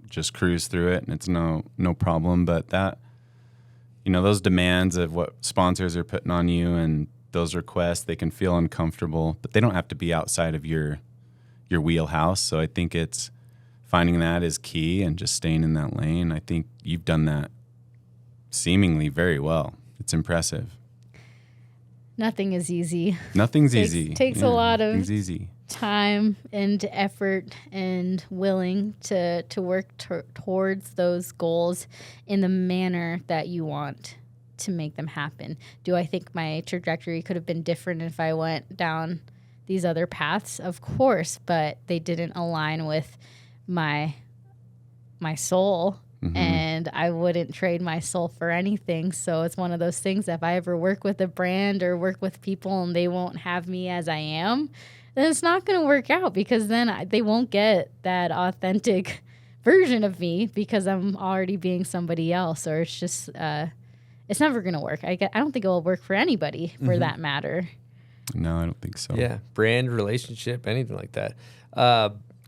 just cruise through it and it's no problem. But that, you know, those demands of what sponsors are putting on you and those requests, they can feel uncomfortable, but they don't have to be outside of your wheelhouse. So I think it's finding that is key and just staying in that lane. I think you've done that seemingly very well. It's impressive. Nothing is easy. Nothing's easy. Takes a lot of easy. time and effort and willing to work towards those goals in the manner that you want to make them happen. Do I think my trajectory could have been different if I went down these other paths? Of course, but they didn't align with my soul. Mm-hmm. And I wouldn't trade my soul for anything. So it's one of those things that if I ever work with a brand or work with people and they won't have me as I am, then it's not going to work out, because then they won't get that authentic version of me because I'm already being somebody else. Or it's just, it's never going to work. I don't think it will work for anybody for mm-hmm. that matter. No, I don't think so. Yeah, brand, relationship, anything like that.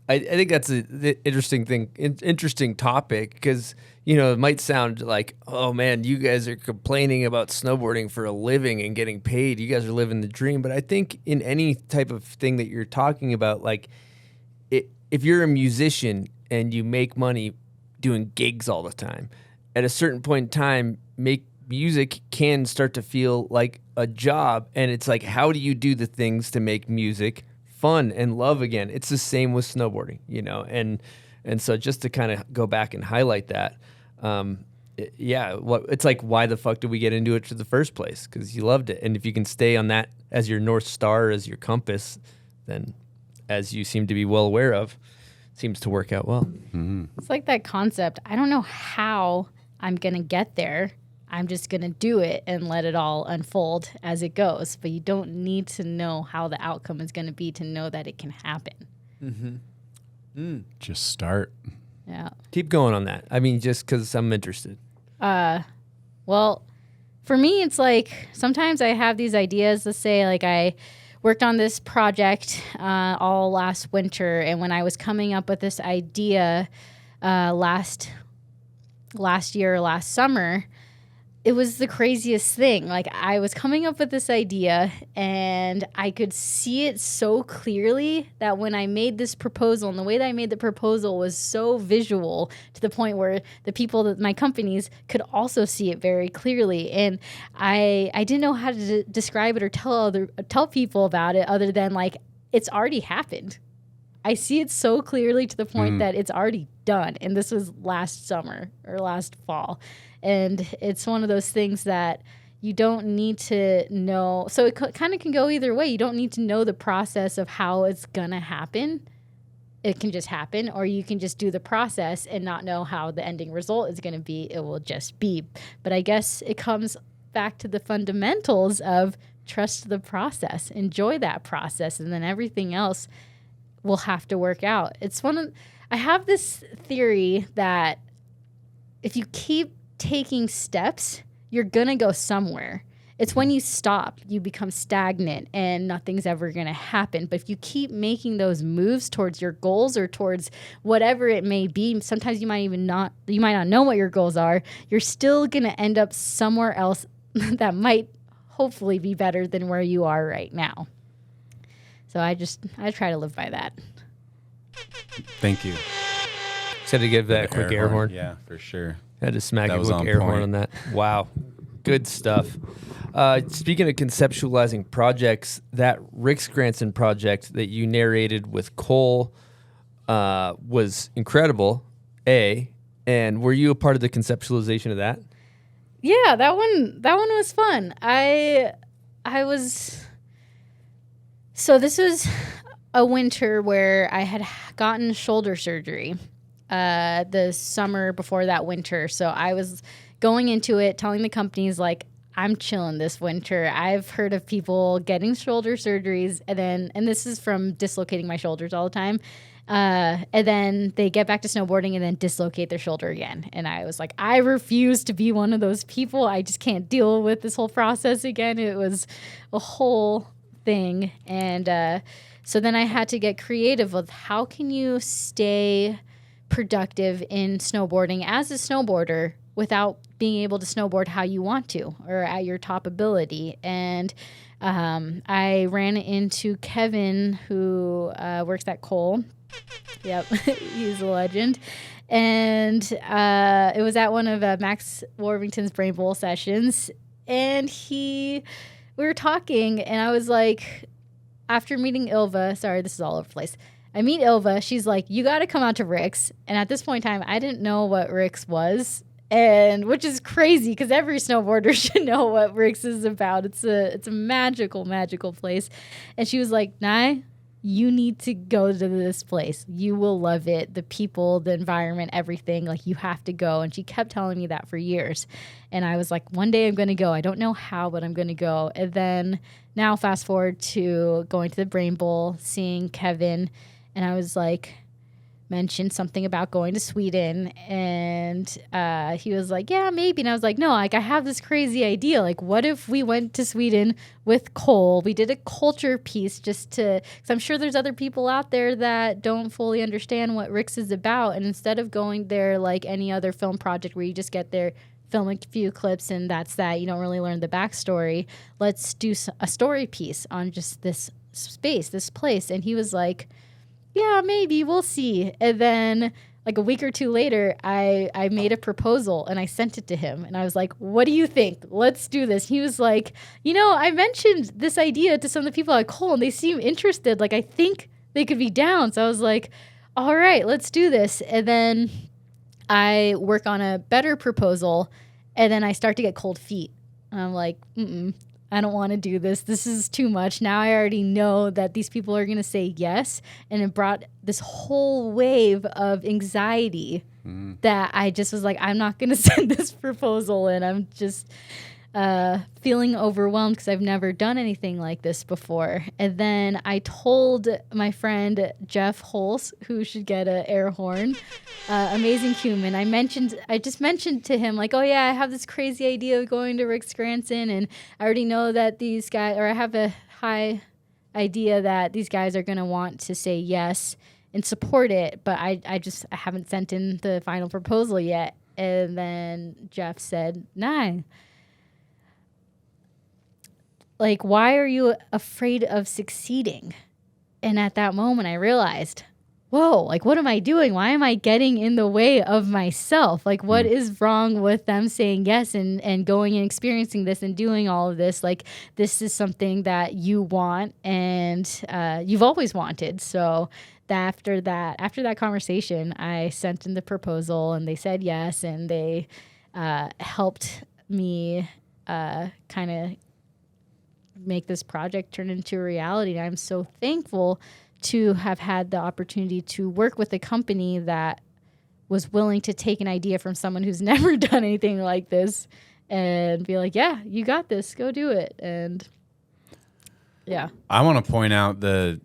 I think that's an interesting topic, because, you know, it might sound like, oh man, you guys are complaining about snowboarding for a living and getting paid. You guys are living the dream. But I think in any type of thing that you're talking about, like if you're a musician and you make money doing gigs all the time, at a certain point in time, music can start to feel like a job. And it's like, how do you do the things to make music fun and love again? It's the same with snowboarding, you know, and so just to kind of go back and highlight that, it's like, why the fuck did we get into it in the first place? Because you loved it, and if you can stay on that as your North Star, as your compass, then, as you seem to be well aware of, seems to work out well. Mm-hmm. It's like that concept. I don't know how I'm gonna get there. I'm just going to do it and let it all unfold as it goes. But you don't need to know how the outcome is going to be to know that it can happen. Mm-hmm. Just start. Yeah. Keep going on that. I mean, just because I'm interested. Well, for me, it's like sometimes I have these ideas. Let's say like I worked on this project all last winter. And when I was coming up with this idea last summer, it was the craziest thing. Like, I was coming up with this idea and I could see it so clearly that when I made this proposal, and the way that I made the proposal was so visual to the point where the people that my companies could also see it very clearly. And I didn't know how to describe it or tell people about it other than like, it's already happened. I see it so clearly to the point that it's already done. And this was last summer or last fall. And it's one of those things that you don't need to know. So it kind of can go either way. You don't need to know the process of how it's going to happen. It can just happen. Or you can just do the process and not know how the ending result is going to be. It will just be. But I guess it comes back to the fundamentals of trust the process. Enjoy that process. And then everything else will have to work out. I have this theory that if you keep taking steps, you're gonna go somewhere. It's when you stop, you become stagnant and nothing's ever gonna happen. But if you keep making those moves towards your goals or towards whatever it may be, sometimes you might not know what your goals are. You're still gonna end up somewhere else that might hopefully be better than where you are right now. So I try to live by that. Thank you. Just had to give that a quick air horn. Yeah, for sure. Had to smack a quick air horn on that. Wow. Good stuff. Speaking of conceptualizing projects, that Rick Scranton project that you narrated with Cole was incredible. And were you a part of the conceptualization of that? Yeah, that one was fun. I was. So this was a winter where I had gotten shoulder surgery the summer before that winter. So I was going into it telling the companies, like, I'm chilling this winter. I've heard of people getting shoulder surgeries and this is from dislocating my shoulders all the time. And then they get back to snowboarding and then dislocate their shoulder again. And I was like, I refuse to be one of those people. I just can't deal with this whole process again. It was a whole thing. And so then I had to get creative with how can you stay productive in snowboarding as a snowboarder without being able to snowboard how you want to or at your top ability. And I ran into Kevin, who works at Cole. Yep, he's a legend. And it was at one of Max Warvington's Brain Bowl sessions. And we were talking, and I was like, after meeting Ilva, sorry, this is all over the place. I meet Ilva. She's like, you got to come out to Rick's. And at this point in time, I didn't know what Rick's was. And which is crazy because every snowboarder should know what Rick's is about. It's a magical, magical place. And she was like, Nye, you need to go to this place. You will love it. The people, the environment, everything. Like, you have to go. And she kept telling me that for years. And I was like, one day I'm going to go. I don't know how, but I'm going to go. And then now fast forward to going to the Brain Bowl, seeing Kevin. And I was like, mentioned something about going to Sweden, and he was like, yeah, maybe. And I was like, no, like, I have this crazy idea. Like, what if we went to Sweden with Cole? We did a culture piece because I'm sure there's other people out there that don't fully understand what Rick's is about. And instead of going there like any other film project where you just get there, film a few clips, and that's that, you don't really learn the backstory. Let's do a story piece on just this space, this place. And he was like, yeah, maybe, we'll see. And then like a week or two later, I made a proposal and I sent it to him. And I was like, what do you think? Let's do this. He was like, I mentioned this idea to some of the people at Cole and they seem interested. Like, I think they could be down. So I was like, all right, let's do this. And then I work on a better proposal and then I start to get cold feet. And I'm like, I don't want to do this. This is too much. Now I already know that these people are going to say yes. And it brought this whole wave of anxiety that I just was like, I'm not going to send this proposal. And I'm just feeling overwhelmed because I've never done anything like this before. And then I told my friend Jeff Holz, who should get an air horn, amazing human. I just mentioned to him, like, oh yeah, I have this crazy idea of going to Rick Scranton, and I already know that these guys, or I have a high idea that these guys are going to want to say yes and support it, but I haven't sent in the final proposal yet. And then Jeff said, nah. Like, why are you afraid of succeeding? And at that moment, I realized, whoa, like, what am I doing? Why am I getting in the way of myself? Like, what is wrong with them saying yes and going and experiencing this and doing all of this? Like, this is something that you want and you've always wanted. So after that conversation, I sent in the proposal and they said yes. And they helped me kind of make this project turn into a reality. And I'm so thankful to have had the opportunity to work with a company that was willing to take an idea from someone who's never done anything like this and be like, yeah, you got this, go do it. And yeah. I want to point out the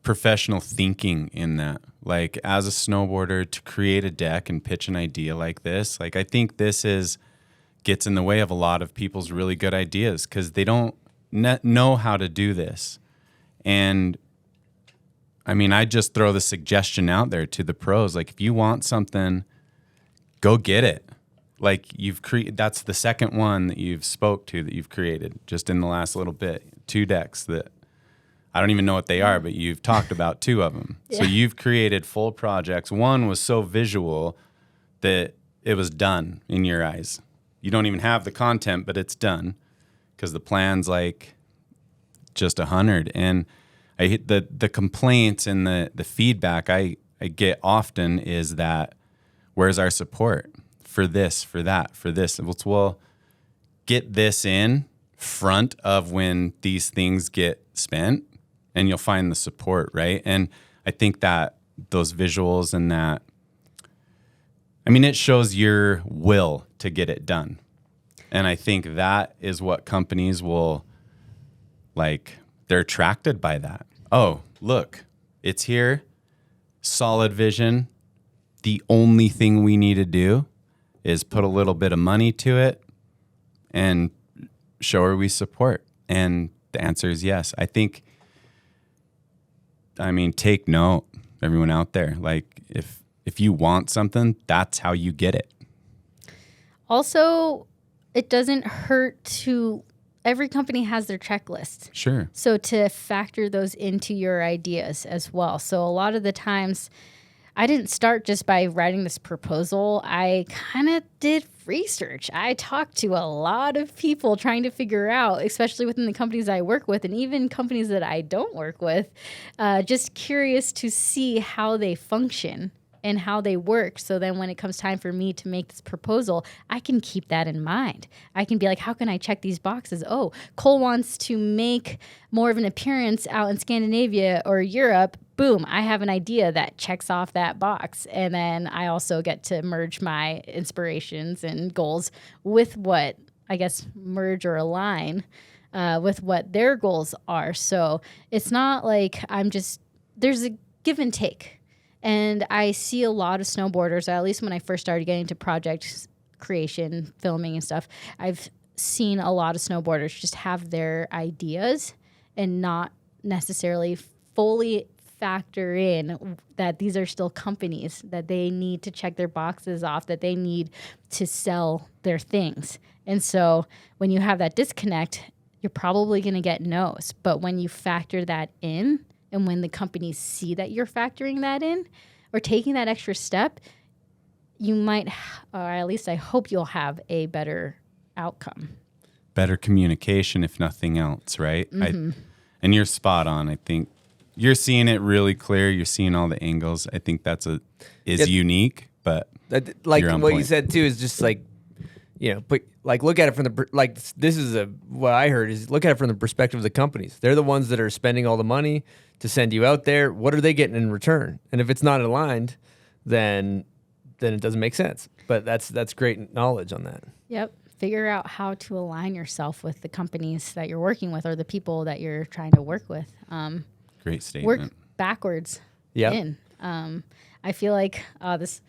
professional thinking in that. Like, as a snowboarder, to create a deck and pitch an idea like this, like, I think this gets in the way of a lot of people's really good ideas because they don't know how to do this. And I mean, I just throw the suggestion out there to the pros. Like, if you want something, go get it. Like, that's the second one that you've spoke to that you've created just in the last little bit. 2 decks that I don't even know what they are, but you've talked about 2 of them. Yeah. So you've created full projects. One was so visual that it was done in your eyes. You don't even have the content, but it's done because the plan's like just 100. And I hit the complaints and the feedback I I get often is that, where's our support for this, for that, for this? Well, get this in front of when these things get spent, and you'll find the support, right? And I think that those visuals and that, I mean, it shows your will to get it done. And I think that is what companies will, like, they're attracted by that. Oh, look, it's here, solid vision. The only thing we need to do is put a little bit of money to it and show her we support. And the answer is yes. I mean, take note, everyone out there. Like, if you want something, that's how you get it. Also, it doesn't hurt to, every company has their checklist. Sure. So to factor those into your ideas as well. So a lot of the times, I didn't start just by writing this proposal. I kind of did research. I talked to a lot of people trying to figure out, especially within the companies I work with and even companies that I don't work with, just curious to see how they function and how they work. So then when it comes time for me to make this proposal, I can keep that in mind. I can be like, how can I check these boxes? Oh, Cole wants to make more of an appearance out in Scandinavia or Europe. Boom, I have an idea that checks off that box. And then I also get to merge my inspirations and goals with what, I guess, merge or align with what their goals are. So it's not like there's a give and take. And I see a lot of snowboarders, at least when I first started getting into project creation, filming and stuff, I've seen a lot of snowboarders just have their ideas and not necessarily fully factor in that these are still companies, that they need to check their boxes off, that they need to sell their things. And so when you have that disconnect, you're probably going to get no's. But when you factor that in, and when the companies see that you're factoring that in or taking that extra step, you might, or at least I hope you'll have a better outcome. Better communication, if nothing else, right? Mm-hmm. And you're spot on. I think you're seeing it really clear. You're seeing all the angles. I think that's unique, but like you're on what point. you said too is just like, but like look at it from what I heard is look at it from the perspective of the companies. They're the ones that are spending all the money to send you out there. What are they getting in return? And if it's not aligned, then it doesn't make sense. But that's great knowledge on that. Yep. Figure out how to align yourself with the companies that you're working with or the people that you're trying to work with. Great statement. Work backwards. Yeah. I feel like this.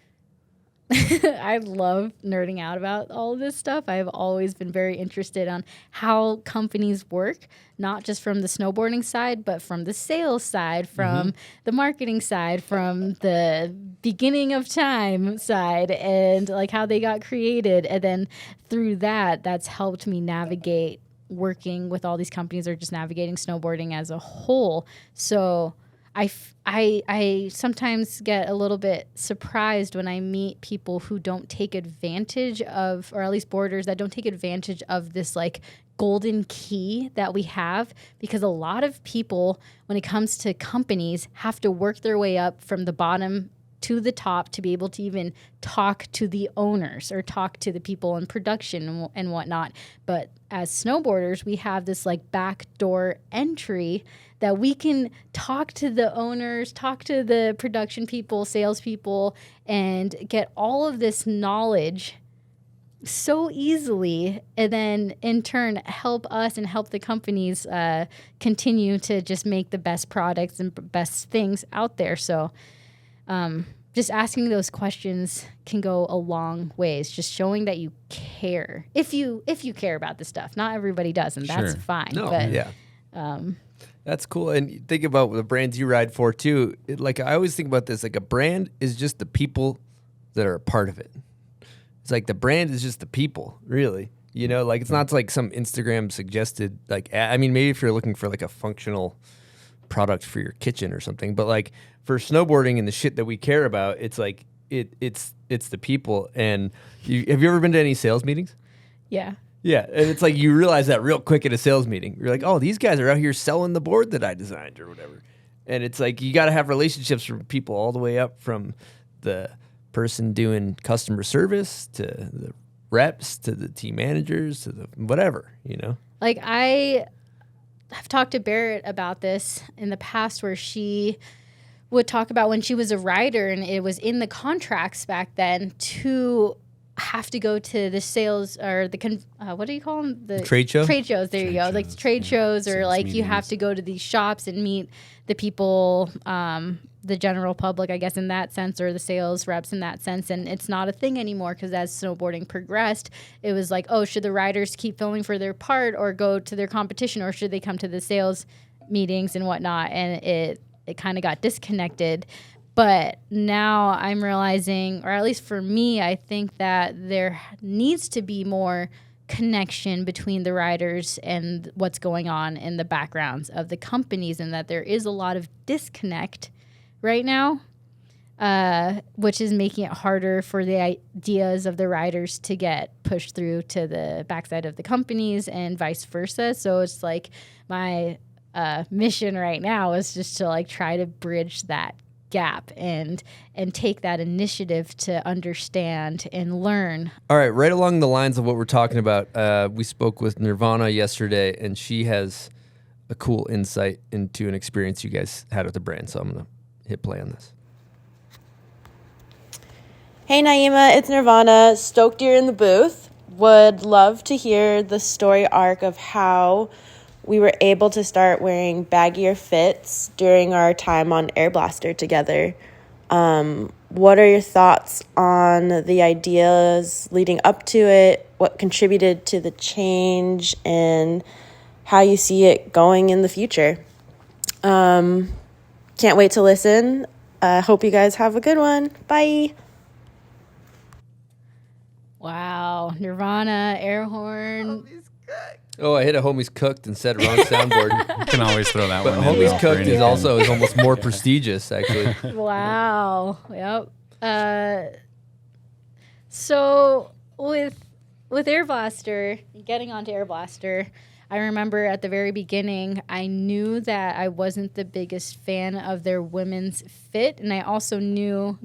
I love nerding out about all of this stuff. I've always been very interested on how companies work, not just from the snowboarding side, but from the sales side, from the marketing side, from the beginning of time side, and like how they got created. And then through that's helped me navigate working with all these companies or just navigating snowboarding as a whole. So I sometimes get a little bit surprised when I meet people who don't take advantage of, or at least boarders that don't take advantage of this like golden key that we have, because a lot of people, when it comes to companies, have to work their way up from the bottom to the top to be able to even talk to the owners or talk to the people in production and whatnot. But as snowboarders, we have this like backdoor entry that we can talk to the owners, talk to the production people, salespeople, and get all of this knowledge so easily, and then in turn help us and help the companies continue to just make the best products and best things out there. So just asking those questions can go a long ways, just showing that you care. If you care about this stuff. Not everybody does, and that's fine. No, but, yeah. That's cool. And think about the brands you ride for too. Like I always think about this, like a brand is just the people that are a part of it. It's like the brand is just the people, really. You know, like it's not like some Instagram suggested, like, I mean, maybe if you're looking for like a functional product for your kitchen or something, but like for snowboarding and the shit that we care about, it's like, it's the people. And have you ever been to any sales meetings? Yeah. Yeah, and it's like you realize that real quick at a sales meeting. You're like, oh, these guys are out here selling the board that I designed or whatever. And it's like you got to have relationships with people all the way up from the person doing customer service to the reps to the team managers to the whatever, you know? Like I've talked to Barrett about this in the past where she would talk about when she was a rider and it was in the contracts back then to have to go to the sales or the what do you call them? The trade show? Trade shows. There you go. Like trade shows or like you have to go to these shops and meet the people, the general public, I guess, in that sense, or the sales reps in that sense. And it's not a thing anymore because as snowboarding progressed, it was like, oh, should the riders keep filming for their part or go to their competition or should they come to the sales meetings and whatnot? And it kind of got disconnected. But now I'm realizing, or at least for me, I think that there needs to be more connection between the riders and what's going on in the backgrounds of the companies, and that there is a lot of disconnect right now, which is making it harder for the ideas of the riders to get pushed through to the backside of the companies and vice versa. So it's like my mission right now is just to like try to bridge that gap and take that initiative to understand and learn. All right, right along the lines of what we're talking about, we spoke with Nirvana yesterday, and she has a cool insight into an experience you guys had with the brand. So I'm going to hit play on this. Hey Naima, it's Nirvana. Stoked you're in the booth. Would love to hear the story arc of how we were able to start wearing baggier fits during our time on Airblaster together. What are your thoughts on the ideas leading up to it? What contributed to the change and how you see it going in the future? Can't wait to listen. Hope you guys have a good one. Bye. Wow. Nirvana, air horn. Oh, I hit a homie's cooked and said wrong soundboard. You can always throw that but one in. Homie's though, cooked is also is almost more prestigious, actually. Wow. Yep. So with Airblaster, getting onto Airblaster, I remember at the very beginning, I knew that I wasn't the biggest fan of their women's fit. And I also knew,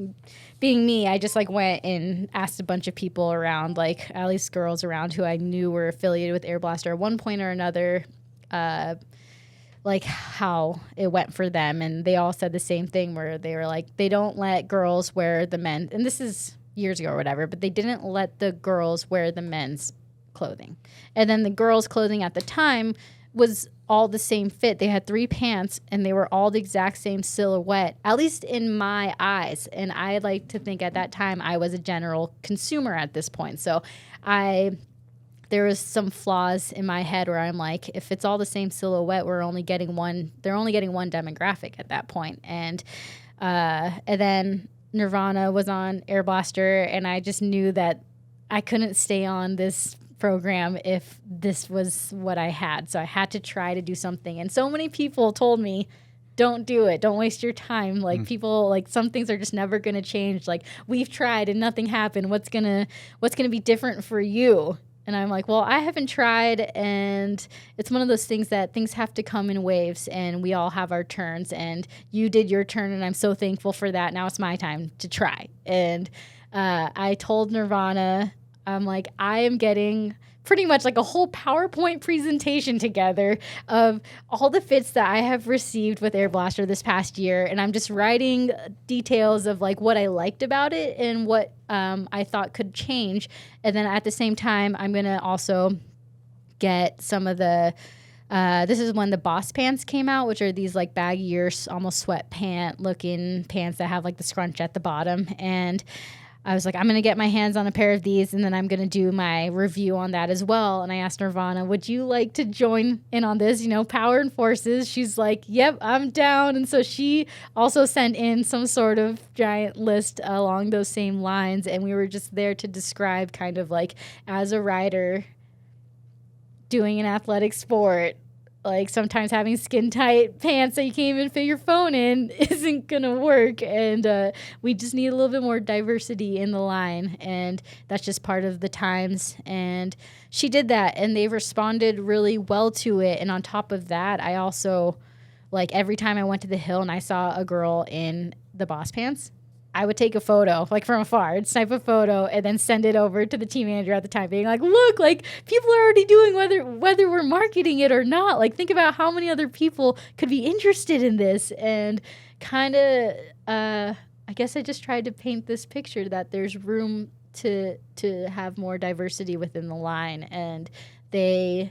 being me, I just like went and asked a bunch of people around, like at least girls around who I knew were affiliated with Airblaster at one point or another, like how it went for them. And they all said the same thing where they were like, they don't let girls wear the men. And this is years ago or whatever, but they didn't let the girls wear the men's clothing. And then the girls' clothing at the time was all the same fit. They had 3 pants and they were all the exact same silhouette, at least in my eyes. And I like to think at that time I was a general consumer at this point. So there was some flaws in my head where I'm like, if it's all the same silhouette, they're only getting one demographic at that point. And then Nirvana was on Airblaster, and I just knew that I couldn't stay on this program if this was what I had. So I had to try to do something. And so many people told me, don't do it. Don't waste your time. Like people, like some things are just never going to change. Like we've tried and nothing happened. What's going to be different for you? And I'm like, well, I haven't tried. And it's one of those things that things have to come in waves and we all have our turns, and you did your turn. And I'm so thankful for that. Now it's my time to try. And I told Nirvana, I'm like, I am getting pretty much like a whole PowerPoint presentation together of all the fits that I have received with Airblaster this past year. And I'm just writing details of like what I liked about it and what I thought could change. And then at the same time, I'm going to also get some of the, this is when the Boss pants came out, which are these like baggier, almost sweatpant looking pants that have like the scrunch at the bottom. And I was like, I'm going to get my hands on a pair of these, and then I'm going to do my review on that as well. And I asked Nirvana, would you like to join in on this? You know, power and forces. She's like, yep, I'm down. And so she also sent in some sort of giant list along those same lines. And we were just there to describe kind of like as a rider doing an athletic sport, like sometimes having skin tight pants that you can't even fit your phone in isn't going to work. And we just need a little bit more diversity in the line. And that's just part of the times. And she did that, and they responded really well to it. And on top of that, I also like every time I went to the hill and I saw a girl in the boss pants, I would take a photo, like from afar, I'd snipe a photo and then send it over to the team manager at the time, being like, look, like people are already doing whether we're marketing it or not. Like, think about how many other people could be interested in this. And kind of, I guess I just tried to paint this picture that there's room to have more diversity within the line. And they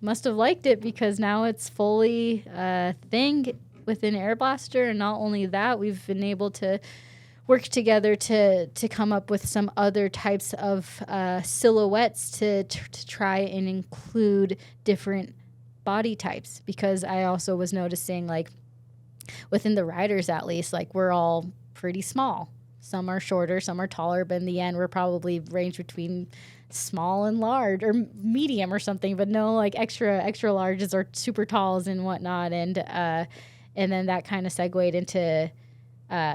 must have liked it, because now it's fully a thing within Airblaster. And not only that, we've been able to work together to come up with some other types of silhouettes to try and include different body types, because I also was noticing, like, within the riders at least, like, we're all pretty small. Some are shorter, some are taller, but in the end we're probably range between small and large, or medium or something, but no like extra larges or super talls and whatnot. And then that kind of segued into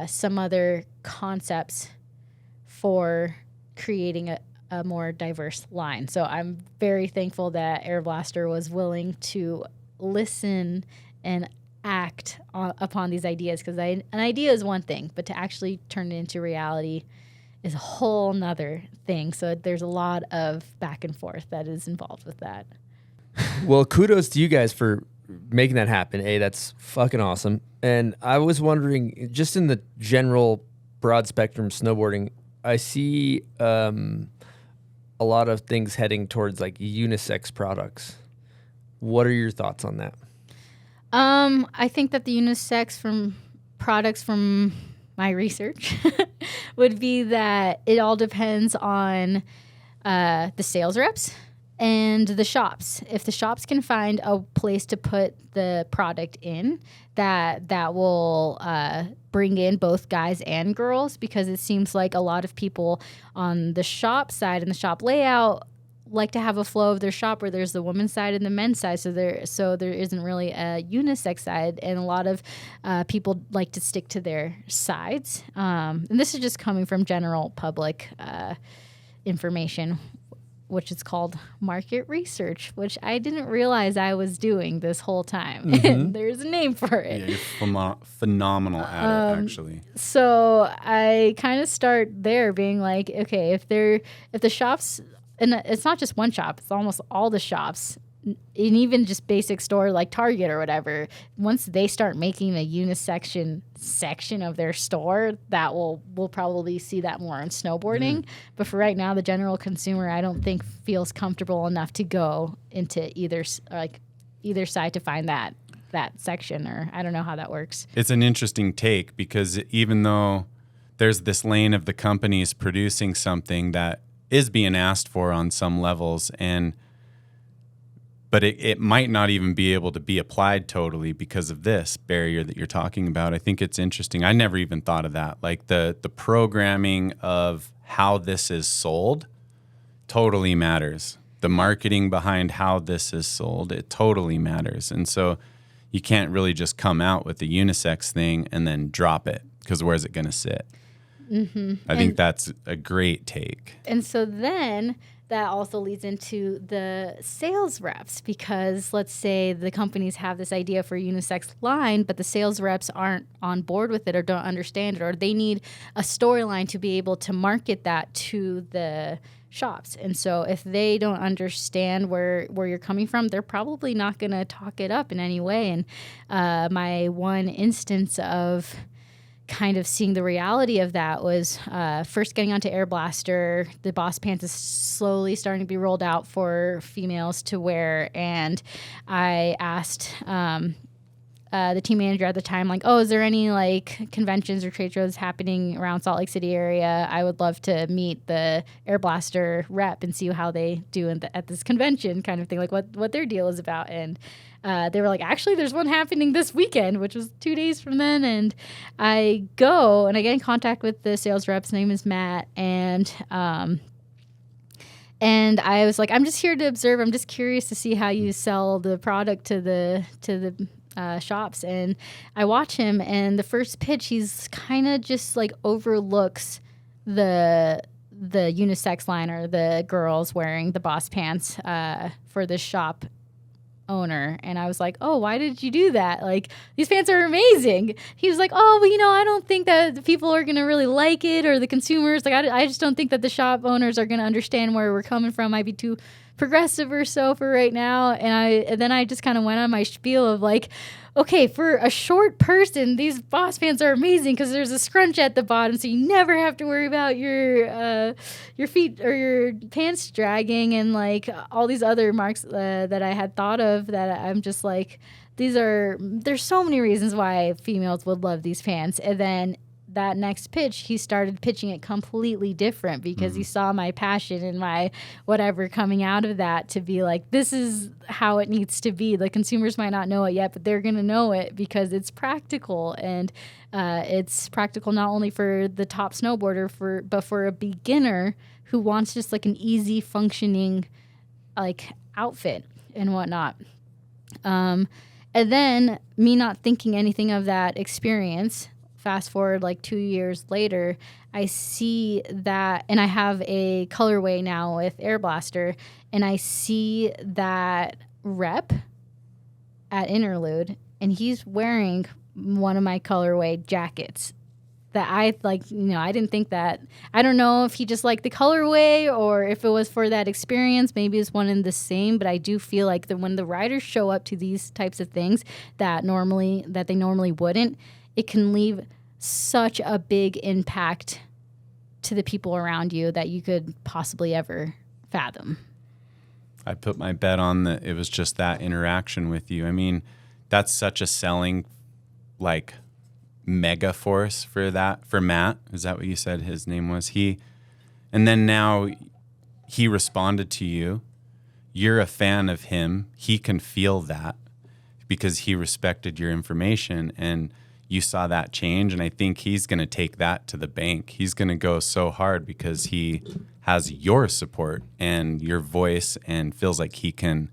some other concepts for creating a more diverse line. So I'm very thankful that Airblaster was willing to listen and act upon these ideas, because an idea is one thing, but to actually turn it into reality is a whole nother thing. So there's a lot of back and forth that is involved with that. Well, kudos to you guys for making that happen. That's fucking awesome. And I was wondering, just in the general broad spectrum snowboarding, I see a lot of things heading towards like unisex products. What are your thoughts on that? I think that the unisex from products from my research would be that it all depends on the sales reps and the shops. If the shops can find a place to put the product in, that will bring in both guys and girls, because it seems like a lot of people on the shop side and the shop layout like to have a flow of their shop where there's the women's side and the men's side, so there isn't really a unisex side, and a lot of people like to stick to their sides. And this is just coming from general public information, which is called market research, which I didn't realize I was doing this whole time. Mm-hmm. And there's a name for it. Yeah, you're phenomenal at it, actually. So I kind of start there, being like, okay, if the shops. And it's not just one shop, it's almost all the shops, and even just basic store like Target or whatever. Once they start making a unisection section of their store, that we'll probably see that more in snowboarding. But for right now, the general consumer, I don't think feels comfortable enough to go into either side to find that section, or I don't know how that works. It's an interesting take, because even though there's this lane of the companies producing something that is being asked for on some levels, but it might not even be able to be applied totally because of this barrier that you're talking about. I think it's interesting. I never even thought of that. Like the programming of how this is sold totally matters. The marketing behind how this is sold, it totally matters. And so you can't really just come out with the unisex thing and then drop it, because where's it going to sit? Mm-hmm. I think that's a great take. And so then that also leads into the sales reps, because let's say the companies have this idea for a unisex line, but the sales reps aren't on board with it or don't understand it, or they need a storyline to be able to market that to the shops. And so if they don't understand where you're coming from, they're probably not going to talk it up in any way. And my one instance of kind of seeing the reality of that was first getting onto Airblaster. The Boss Pants is slowly starting to be rolled out for females to wear, and I asked the team manager at the time, like, oh, is there any like conventions or trade shows happening around Salt Lake City area? I would love to meet the Airblaster rep and see how they do at this convention, kind of thing, like what their deal is about. And they were like, actually, there's one happening this weekend, which was 2 days from then. And I go and I get in contact with the sales rep. His name is Matt. And I was like, I'm just here to observe. I'm just curious to see how you sell the product to the shops. And I watch him, and the first pitch, he's kind of just like overlooks the unisex line, or the girls wearing the Boss Pants for this shop owner, and I was like, oh, why did you do that? Like, these pants are amazing. He was like, oh, well, I don't think that the people are gonna really like it, or the consumers. Like, I just don't think that the shop owners are gonna understand where we're coming from. Might be too progressive or so for right now. And then I just kind of went on my spiel of like, okay, for a short person, these Boss pants are amazing because there's a scrunch at the bottom, so you never have to worry about your feet or your pants dragging, and like all these other marks that I had thought of that I'm just like, there's so many reasons why females would love these pants. And then that next pitch, he started pitching it completely different because he saw my passion and my whatever coming out of that to be like, this is how it needs to be. The consumers might not know it yet, but they're going to know it because it's practical. And it's practical not only for the top snowboarder, but for a beginner who wants just like an easy functioning like outfit and whatnot. And then me not thinking anything of that experience. Fast forward like 2 years later, I see that, and I have a colorway now with Airblaster, and I see that rep at Interlude, and he's wearing one of my colorway jackets that I like, I didn't think that. I don't know if he just liked the colorway or if it was for that experience. Maybe it's one and the same, but I do feel like that when the riders show up to these types of things that they normally wouldn't, it can leave such a big impact to the people around you that you could possibly ever fathom. I put my bet on that it was just that interaction with you. I mean, that's such a selling, like, mega force for Matt. Is that what you said his name was? And then now he responded to you. You're a fan of him. He can feel that because he respected your information, and you saw that change. And I think he's going to take that to the bank. He's going to go so hard because he has your support and your voice, and feels like he can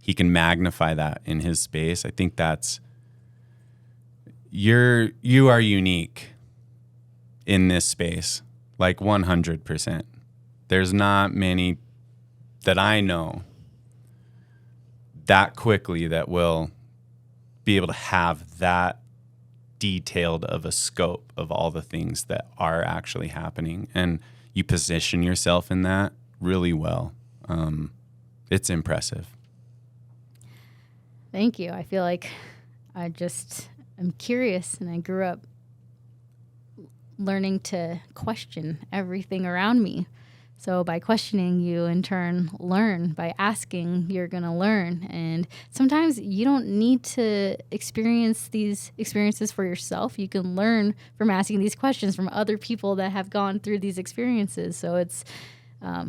magnify that in his space. I think that's you are unique in this space, like 100%. There's not many that I know that quickly that will be able to have that detailed of a scope of all the things that are actually happening. And you position yourself in that really well. It's impressive. Thank you. I feel like I'm curious, and I grew up learning to question everything around me. So by questioning, you in turn learn. By asking, you're going to learn. And sometimes you don't need to experience these experiences for yourself. You can learn from asking these questions from other people that have gone through these experiences. So it's a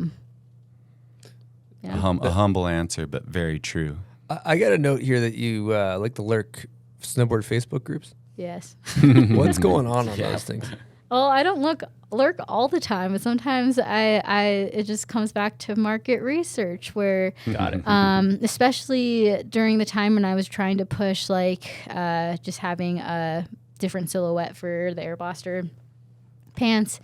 humble answer, but very true. I got a note here that you like to lurk snowboard Facebook groups. Yes. What's going on those things? Well, I don't lurk all the time, but sometimes it just comes back to market research where, got it. Especially during the time when I was trying to push just having a different silhouette for the Airblaster pants.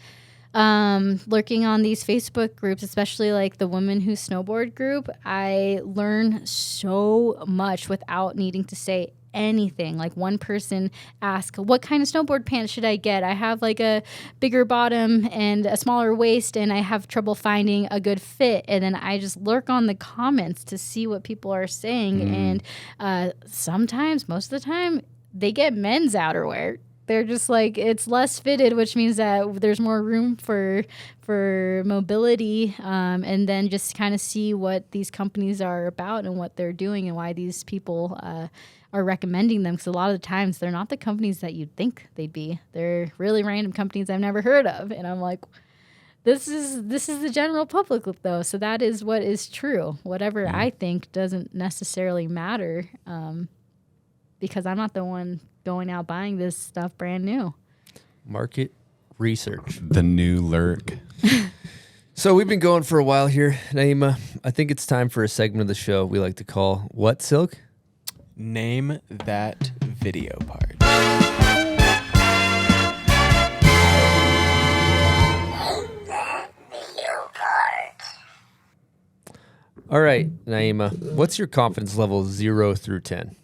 Lurking on these Facebook groups, especially like the Women Who Snowboard group, I learn so much without needing to say anything. Like one person asked, what kind of snowboard pants should I get? I have like a bigger bottom and a smaller waist, and I have trouble finding a good fit. And then I just lurk on the comments to see what people are saying. And sometimes, most of the time, they get men's outerwear. They're just like, it's less fitted, which means that there's more room for mobility, and then just kind of see what these companies are about and what they're doing and why these people are recommending them. Because a lot of the times they're not the companies that you'd think they'd be. They're really random companies I've never heard of. And I'm like, this is the general public though. So that is what is true. Whatever I think doesn't necessarily matter, because I'm not the one going out buying this stuff brand new. Market research. The new lurk. So we've been going for a while here, Naima. I think it's time for a segment of the show we like to call What, Silk? Name that video part. All right, Naima, what's your confidence level 0 through 10?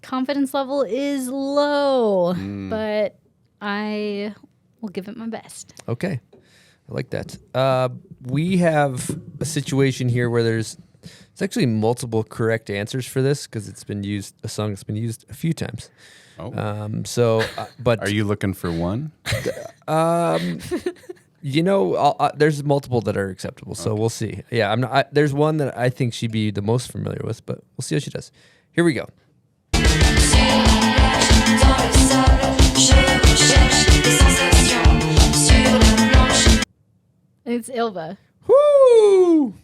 Confidence level is low, but I will give it my best. Okay. I like that. We have a situation here where there's actually multiple correct answers for this because it's been used, a song that's been used a few times. Oh. But Are you looking for one? There's multiple that are acceptable, so we'll see. Yeah, there's one that I think she'd be the most familiar with, but we'll see how she does. Here we go. It's Ilva. Woo!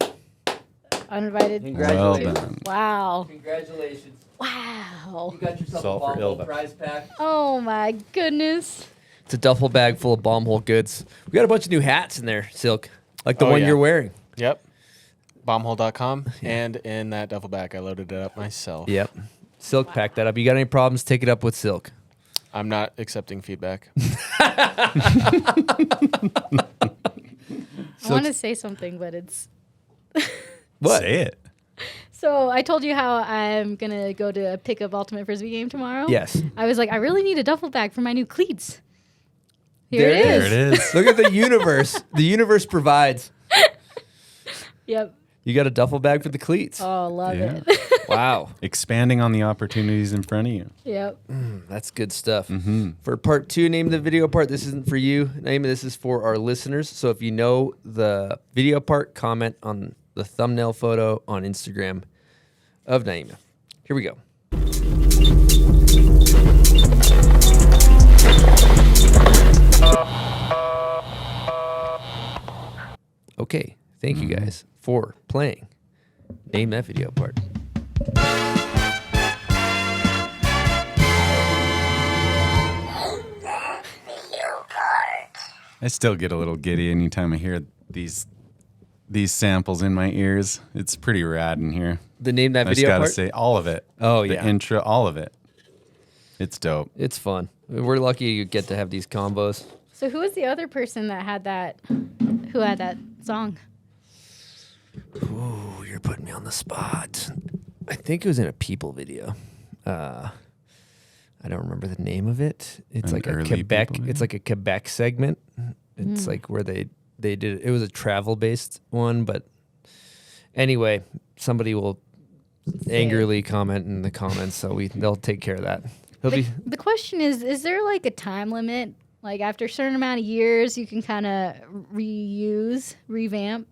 Uninvited. Well done. Wow. Congratulations. Wow. You got yourself Salt a for bomb hole Ilva. prize pack. Oh my goodness. It's a duffel bag full of bomb hole goods. We got a bunch of new hats in there, Silk, like the one yeah. you're wearing. Yep. Bombhole.com. And in that duffel bag, I loaded it up myself. Yep. Silk packed that up. You got any problems, take it up with Silk. I'm not accepting feedback. I want to say something, but it's... What? Say it. So I told you how I'm going to go to a pickup Ultimate Frisbee game tomorrow? Yes. I was like, I really need a duffel bag for my new cleats. There Here it is. There it is. Look at the universe. The universe provides. Yep. You got a duffel bag for the cleats. Oh, love Yeah. it. Wow. Expanding on the opportunities in front of you. Yep. That's good stuff. Mm-hmm. For part 2, name the video part. This isn't for you. Name this is for our listeners. So if you know the video part, comment on the thumbnail photo on Instagram of Naima. Here we go. Okay. Thank you guys for playing. Name that video part. I still get a little giddy anytime I hear these samples in my ears. It's pretty rad in here. The name that I just video gotta part? say all of it. Oh, the yeah. intro, all of it. It's dope. It's fun. We're lucky you get to have these combos. So who was the other person that had that, who had that song? Ooh, you're putting me on the spot. I think it was in a People video. I don't remember the name of it. It's An like a early Quebec. People It's like a Quebec segment. It's like where they did it. It was a travel based one, but anyway, somebody will angrily comment in the comments, so they'll take care of that. The question is there like a time limit? Like after a certain amount of years, you can kind of revamp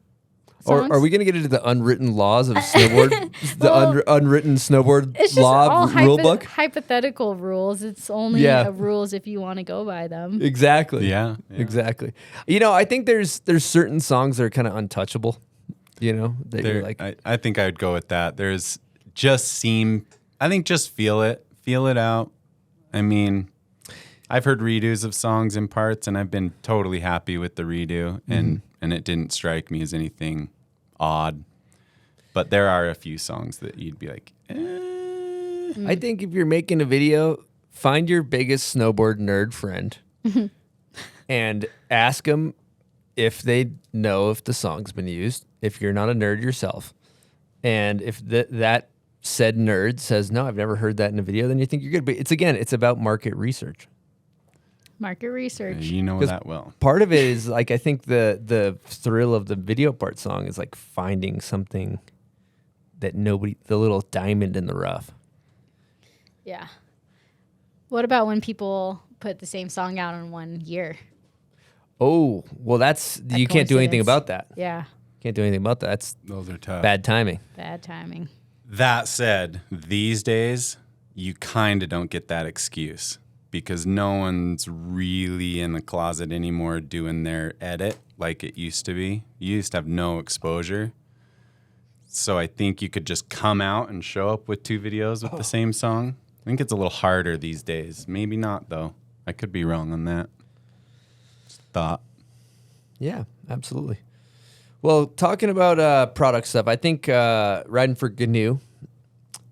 songs? Or are we going to get into the unwritten laws of snowboard? Unwritten snowboard It's just law all rule book? hypothetical rules. It's only rules if you want to go by them. Exactly. Yeah. Exactly. I think there's certain songs that are kind of untouchable. That you're like, I think I would go with that. There's just feel it out. I mean, I've heard redos of songs in parts, and I've been totally happy with the redo, and it didn't strike me as anything odd. But there are a few songs that you'd be like, I think if you're making a video, find your biggest snowboard nerd friend and ask them if they know if the song's been used, if you're not a nerd yourself. And if that said nerd says, no, I've never heard that in a video, then you think you're good. But it's about market research. Market research. you know that well. Part of it is like, I think the thrill of the video part song is like finding something that the little diamond in the rough. Yeah. What about when people put the same song out in 1 year? Oh, well, you can't do anything coincidence. about that. Yeah. Can't do anything about that. Those are tough. Bad timing. Bad timing. That said, these days, you kind of don't get that excuse because no one's really in the closet anymore doing their edit like it used to be. You used to have no exposure. So I think you could just come out and show up with 2 videos with the same song. I think it's a little harder these days. Maybe not, though. I could be wrong on that. Just thought. Yeah, absolutely. Well, talking about product stuff, I think riding for GNU,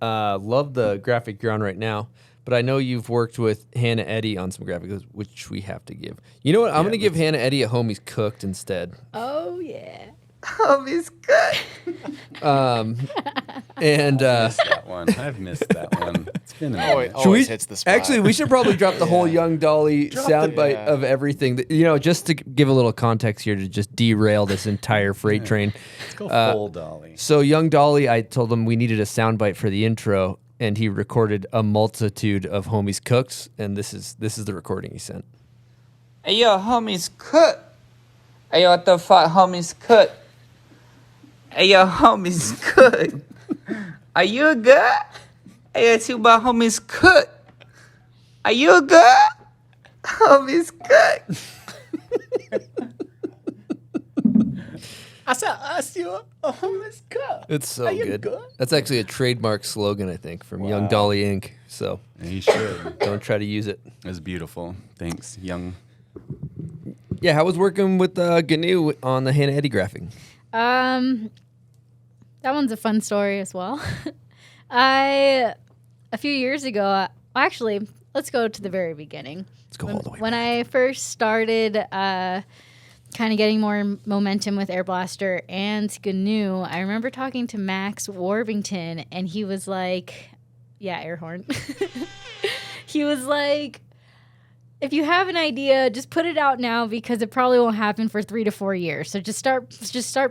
love the graphic you're on right now, but I know you've worked with Hannah Eddy on some graphics, which we have to give. You know what? I'm going to give Hannah Eddy a Homies Cooked instead. Oh, yeah. Homie's good. And Missed that one. I've missed that one. It's been a minute. Always hits the spot. Actually, we should probably drop the whole Young Dolly soundbite of everything. Just to give a little context here to just derail this entire freight train. Let's go full Dolly. So Young Dolly, I told him we needed a soundbite for the intro, and he recorded a multitude of homies cooks, and this is the recording he sent. Hey yo, homies cook. Hey yo, what the fuck, homies cook? Hey yo, homies cook. Are you good? Hey yo, two about homies cook. Are you good? Homies cook. I said, ask you a homies cook. It's so good. That's actually a trademark slogan, I think, from Young Dolly Inc. So You should. don't try to use it. It was beautiful. Thanks, Young. Yeah, how was working with GNU on the Hannah Eddy graphing? That one's a fun story as well. A few years ago, actually, let's go to the very beginning. Let's go all the way When back. I first started kind of getting more momentum with Airblaster and GNU, I remember talking to Max Warvington, and he was like, yeah, air horn. He was like, if you have an idea, just put it out now because it probably won't happen for 3 to 4 years. So just start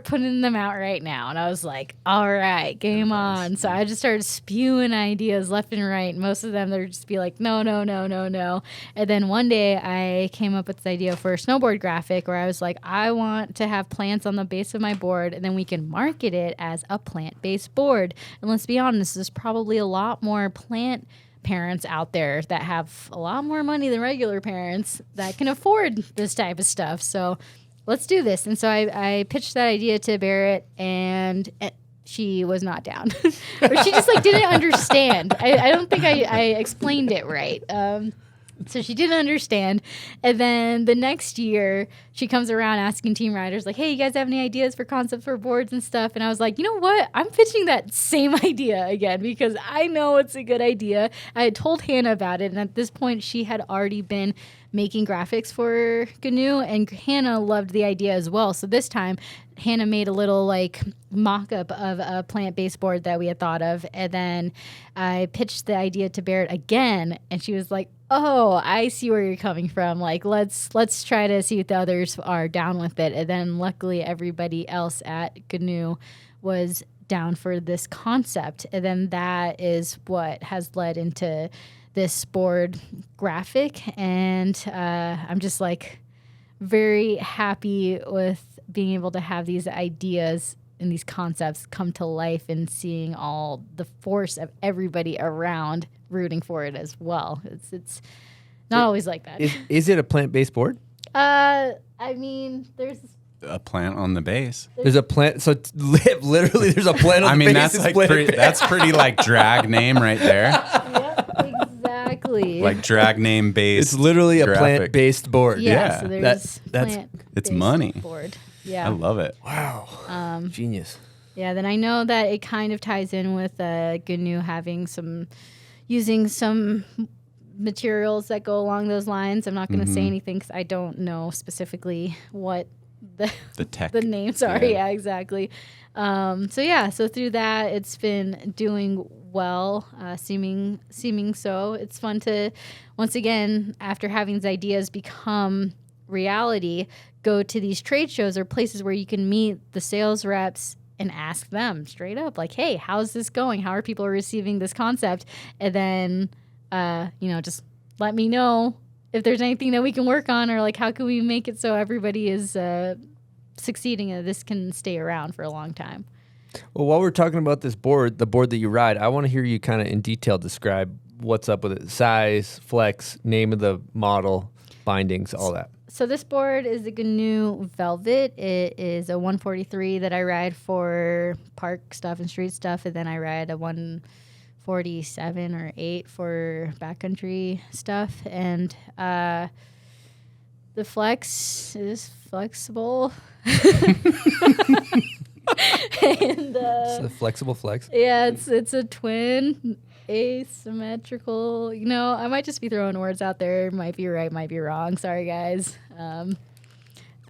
putting them out right now. And I was like, all right, game on. So I just started spewing ideas left and right. Most of them, they'd just be like, no. And then one day I came up with this idea for a snowboard graphic where I was like, I want to have plants on the base of my board, and then we can market it as a plant-based board. And let's be honest, there's probably a lot more plant parents out there that have a lot more money than regular parents that can afford this type of stuff. So let's do this. And so I pitched that idea to Barrett, and she was not down. Or she just didn't understand. I don't think I explained it right. So she didn't understand. And then the next year, she comes around asking team riders, like, hey, you guys have any ideas for concepts for boards and stuff? And I was like, you know what? I'm pitching that same idea again because I know it's a good idea. I had told Hannah about it. And at this point, she had already been making graphics for GNU, and Hannah loved the idea as well. So this time, Hannah made a little mock-up of a plant-based board that we had thought of. And then I pitched the idea to Barrett again, and she was like, oh, I see where you're coming from. Let's try to see if the others are down with it. And then luckily everybody else at GNU was down for this concept. And then that is what has led into this board graphic. And I'm just very happy with being able to have these ideas and these concepts come to life and seeing all the force of everybody around rooting for it as well. It's not always like that. Is it a plant-based board? I mean, there's A plant on the base. There's a plant. So literally, there's a plant on the base. That's pretty drag name right there. Yep, exactly. Drag name based. It's literally a graphic. plant-based board. Yeah, so there's that's it's money. Board. Yeah, I love it. Wow, genius. Yeah, then I know that it kind of ties in with GNU having using some materials that go along those lines. I'm not going to say anything because I don't know specifically what the tech, the names are. Yeah, exactly. So through that, it's been doing well, seeming so. It's fun to, once again, after having these ideas become reality, go to these trade shows or places where you can meet the sales reps and ask them straight up, like, hey, how's this going? How are people receiving this concept? And then, just let me know if there's anything that we can work on, or how can we make it so everybody is succeeding and this can stay around for a long time. Well, while we're talking about this board, the board that you ride, I want to hear you kind of in detail describe what's up with it. Size, flex, name of the model, bindings, all that. So this board is a GNU Velvet. It is a 143 that I ride for park stuff and street stuff, and then I ride a 147 or 8 for backcountry stuff. And the flex is flexible. And it's a flexible flex. Yeah, it's a twin asymmetrical. I might just be throwing words out there. Might be right, might be wrong. Sorry, guys.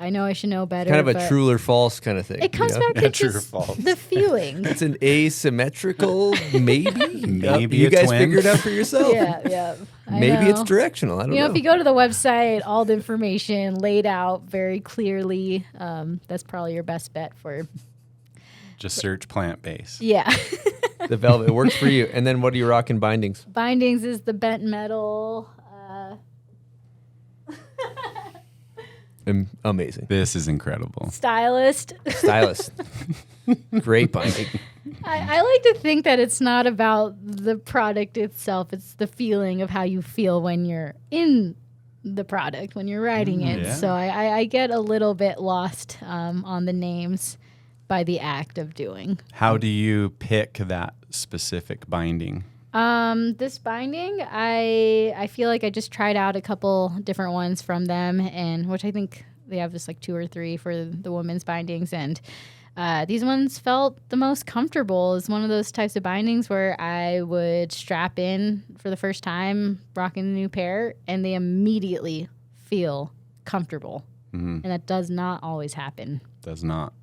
I know I should know better. Kind of a but true or false kind of thing. It comes back to just the feeling. It's an asymmetrical, maybe. Maybe you a guys twin. figure it out for yourself. Yeah. I Maybe know. it's directional. I don't know. If you go to the website, all the information laid out very clearly. That's probably your best bet for. Just search plant-based. Yeah. The velvet works for you. And then what are you rocking bindings? Bindings is the bent metal. Amazing. This is incredible. Stylist. Great binding. I like to think that it's not about the product itself. It's the feeling of how you feel when you're in the product, when you're writing it. Yeah. So I get a little bit lost on the names by the act of doing. How do you pick that specific binding? This binding, I feel like I just tried out a couple different ones from them, and which I think they have just like 2 or 3 for the women's bindings, and these ones felt the most comfortable. It's one of those types of bindings where I would strap in for the first time, rocking a new pair, and they immediately feel comfortable, and that does not always happen. Does not.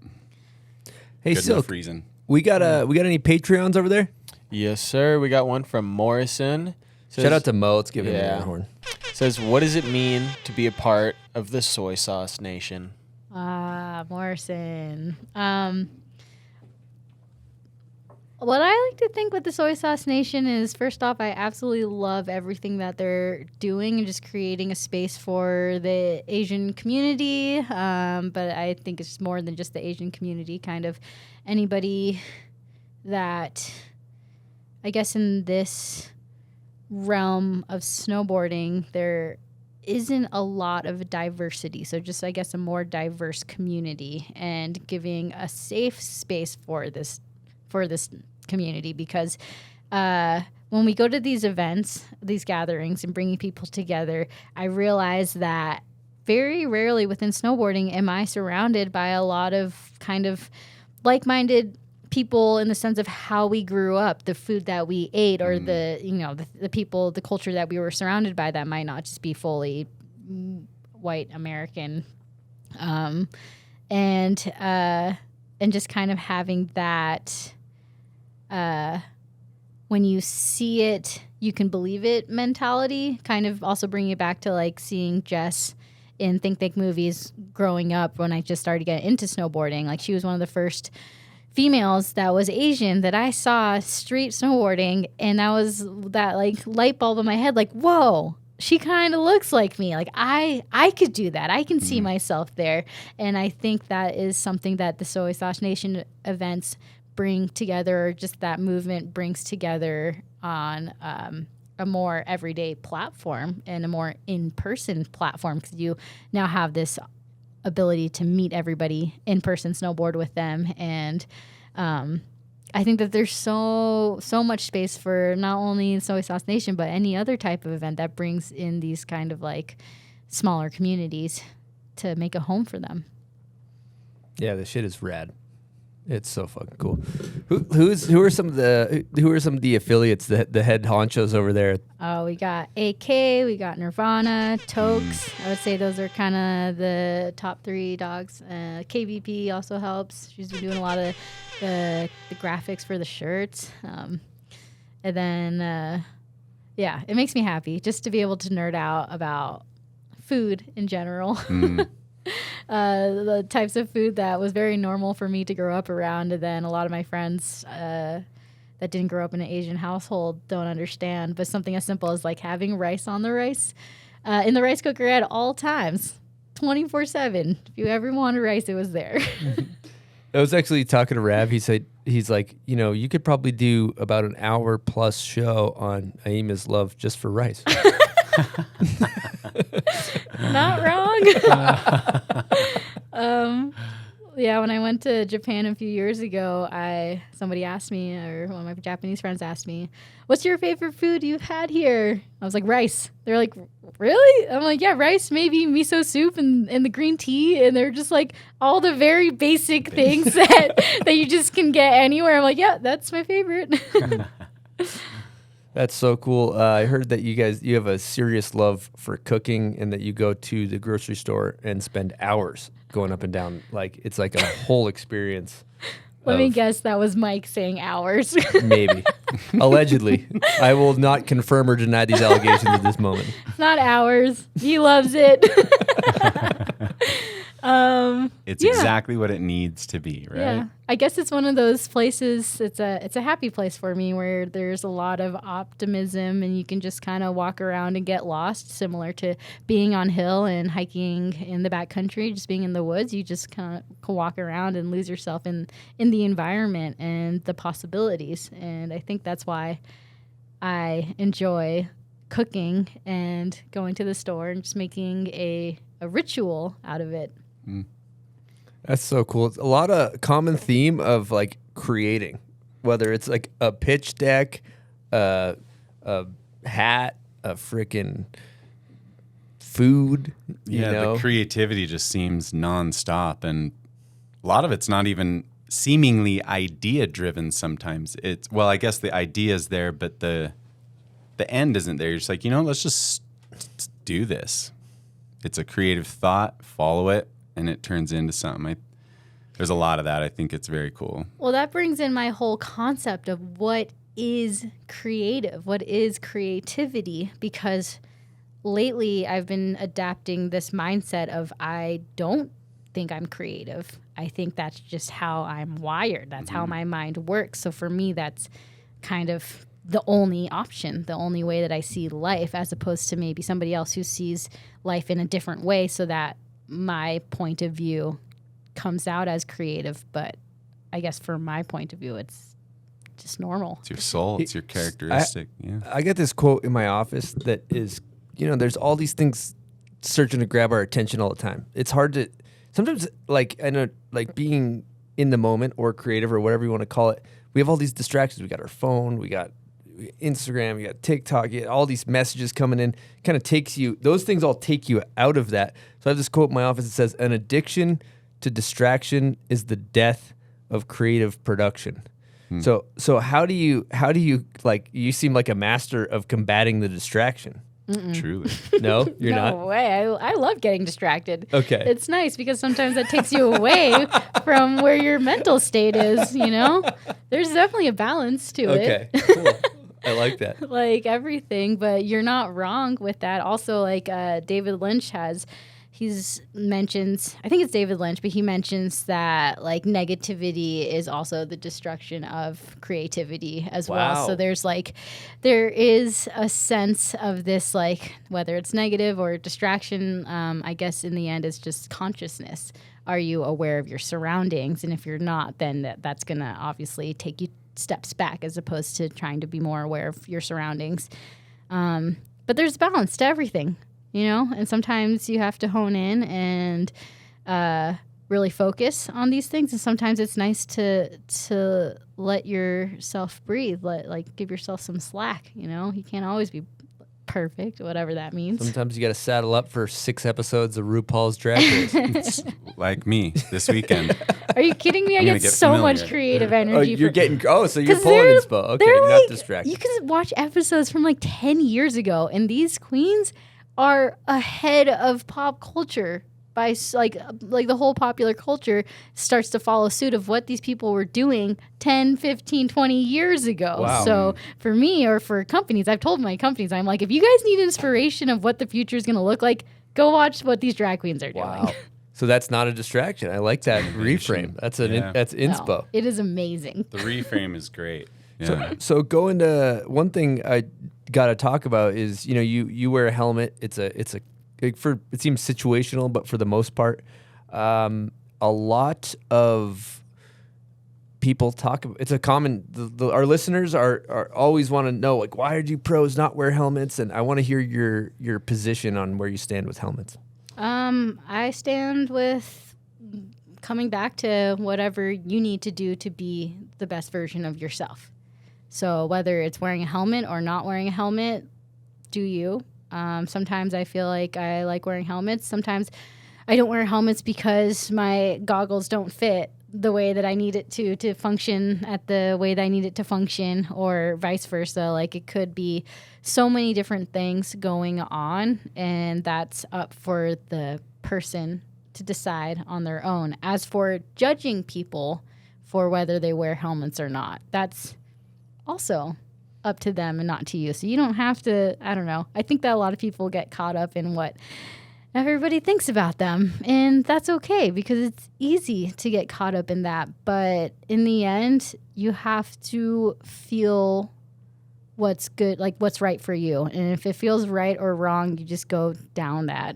Hey, Good Silk, enough reason. we got any Patreons over there? Yes, sir. We got one from Morrison. Shout out to Mo. Let's give him an air horn. Says, what does it mean to be a part of the Soy Sauce Nation? Morrison. What I like to think with the Soy Sauce Nation is, first off, I absolutely love everything that they're doing and just creating a space for the Asian community. But I think it's more than just the Asian community, kind of anybody that, I guess in this realm of snowboarding, there isn't a lot of diversity. So just, I guess, a more diverse community and giving a safe space for this community, because when we go to these events, these gatherings, and bringing people together, I realize that very rarely within snowboarding am I surrounded by a lot of kind of like-minded people in the sense of how we grew up, the food that we ate, or the people, the culture that we were surrounded by that might not just be fully white American, and just kind of having that when you see it, you can believe it mentality, kind of also bringing it back to like seeing Jess in Think Think movies growing up when I just started getting into snowboarding. Like, she was one of the first females that was Asian that I saw street snowboarding, and that was that like light bulb in my head, like, whoa, she kind of looks like me. Like, I could do that. I can see myself there. And I think that is something that the Soy Sauce Nation events bring together, or just that movement brings together on a more everyday platform and a more in-person platform, because you now have this ability to meet everybody in person, snowboard with them, and I think that there's so much space for not only Soy Sauce Nation but any other type of event that brings in these kind of like smaller communities to make a home for them. Yeah, this shit is rad. It's so fucking cool. Who are some of the affiliates, the head honchos over there? Oh, we got AK, we got Nirvana, Tokes. I would say those are kind of the top 3 dogs. KVP also helps. She's been doing a lot of the graphics for the shirts. And then, yeah, it makes me happy just to be able to nerd out about food in general. The types of food that was very normal for me to grow up around, and then a lot of my friends that didn't grow up in an Asian household don't understand. But something as simple as like having rice on the rice in the rice cooker at all times, 24/7. If you ever wanted rice, it was there. I was actually talking to Rav. He said, he's like, you could probably do about an hour plus show on Aima's love just for rice. Not wrong. Yeah, when I went to Japan a few years ago, somebody asked me, or one of my Japanese friends asked me, "What's your favorite food you've had here?" I was like, "Rice." They're like, "Really?" I'm like, "Yeah, rice, maybe miso soup and the green tea." And they're just like all the very basic things that you just can get anywhere. I'm like, "Yeah, that's my favorite." That's so cool. I heard that you have a serious love for cooking, and that you go to the grocery store and spend hours going up and down. Like it's like a whole experience. Let me guess, that was Mike saying hours. Maybe. Allegedly. I will not confirm or deny these allegations at this moment. It's not hours. He loves it. It's exactly what it needs to be, right? Yeah. I guess it's one of those places, it's a happy place for me where there's a lot of optimism and you can just kind of walk around and get lost, similar to being on hill and hiking in the backcountry, just being in the woods. You just kind of can walk around and lose yourself in the environment and the possibilities. And I think that's why I enjoy cooking and going to the store and just making a ritual out of it. That's so cool. It's a lot of common theme of like creating, whether it's like a pitch deck, a hat, a freaking food. You know? The creativity just seems nonstop, and a lot of it's not even seemingly idea driven. Sometimes it's I guess the idea is there, but the end isn't there. You're just like, let's just do this. It's a creative thought, follow it, and it turns into something. There's a lot of that. I think it's very cool. Well, that brings in my whole concept of what is creative, what is creativity, because lately I've been adapting this mindset of I don't think I'm creative. I think that's just how I'm wired. That's how my mind works. So for me, that's kind of the only option, the only way that I see life, as opposed to maybe somebody else who sees life in a different way, so that my point of view comes out as creative. But I guess from my point of view, it's just normal. It's your soul. It's your characteristic. I get this quote in my office that is, there's all these things searching to grab our attention all the time. It's hard to sometimes, like, I know, like being in the moment or creative or whatever you want to call it, we have all these distractions. We got our phone, we got Instagram, we got TikTok, all these messages coming in. Kind of takes you, those things all take you out of that. So I have this quote in my office that says, "An addiction to distraction is the death of creative production." So how do you like, you seem like a master of combating the distraction. Truly. No, you're not? No way. I love getting distracted. Okay. It's nice because sometimes that takes you away from where your mental state is, There's definitely a balance to it. Okay, cool. I like that. Like everything, but you're not wrong with that. Also, like David Lynch mentions, I think it's David Lynch, but he mentions that like negativity is also the destruction of creativity as well. So there is a sense of this, like, whether it's negative or distraction, I guess in the end it's just consciousness. Are you aware of your surroundings? And if you're not, then that's going to obviously take you steps back, as opposed to trying to be more aware of your surroundings. But there's balance to everything. And sometimes you have to hone in and really focus on these things. And sometimes it's nice to let yourself breathe, give yourself some slack. You can't always be perfect, whatever that means. Sometimes you got to saddle up for 6 episodes of RuPaul's Drag Race. Like me this weekend. Are you kidding me? I get so much creative energy. So you're pulling inspo. Okay, you're not distracted. You can watch episodes from like 10 years ago, and these queens are ahead of pop culture by like the whole popular culture starts to follow suit of what these people were doing 10, 15, 20 years ago. Wow. So for me, or for companies, I've told my companies, I'm like, if you guys need inspiration of what the future is going to look like, go watch what these drag queens are doing. So that's not a distraction. I like that reframe. That's that's inspo. No, it is amazing. The reframe is great. Yeah. So go into one thing I got to talk about is, you wear a helmet. It seems situational, but for the most part, a lot of people talk about, it's a common, our listeners are always want to know, like, why did you pros not wear helmets? And I want to hear your position on where you stand with helmets. I stand with coming back to whatever you need to do to be the best version of yourself. So whether it's wearing a helmet or not wearing a helmet, do you. Sometimes I feel like I like wearing helmets. Sometimes I don't wear helmets because my goggles don't fit the way that I need it to function at the way that I need it to function, or vice versa. Like, it could be so many different things going on, and that's up for the person to decide on their own. As for judging people for whether they wear helmets or not, that's also up to them and not to you. So you don't have to, I don't know. I think that a lot of people get caught up in what everybody thinks about them, and that's okay because it's easy to get caught up in that. But in the end, you have to feel what's good, like what's right for you. And if it feels right or wrong, you just go down that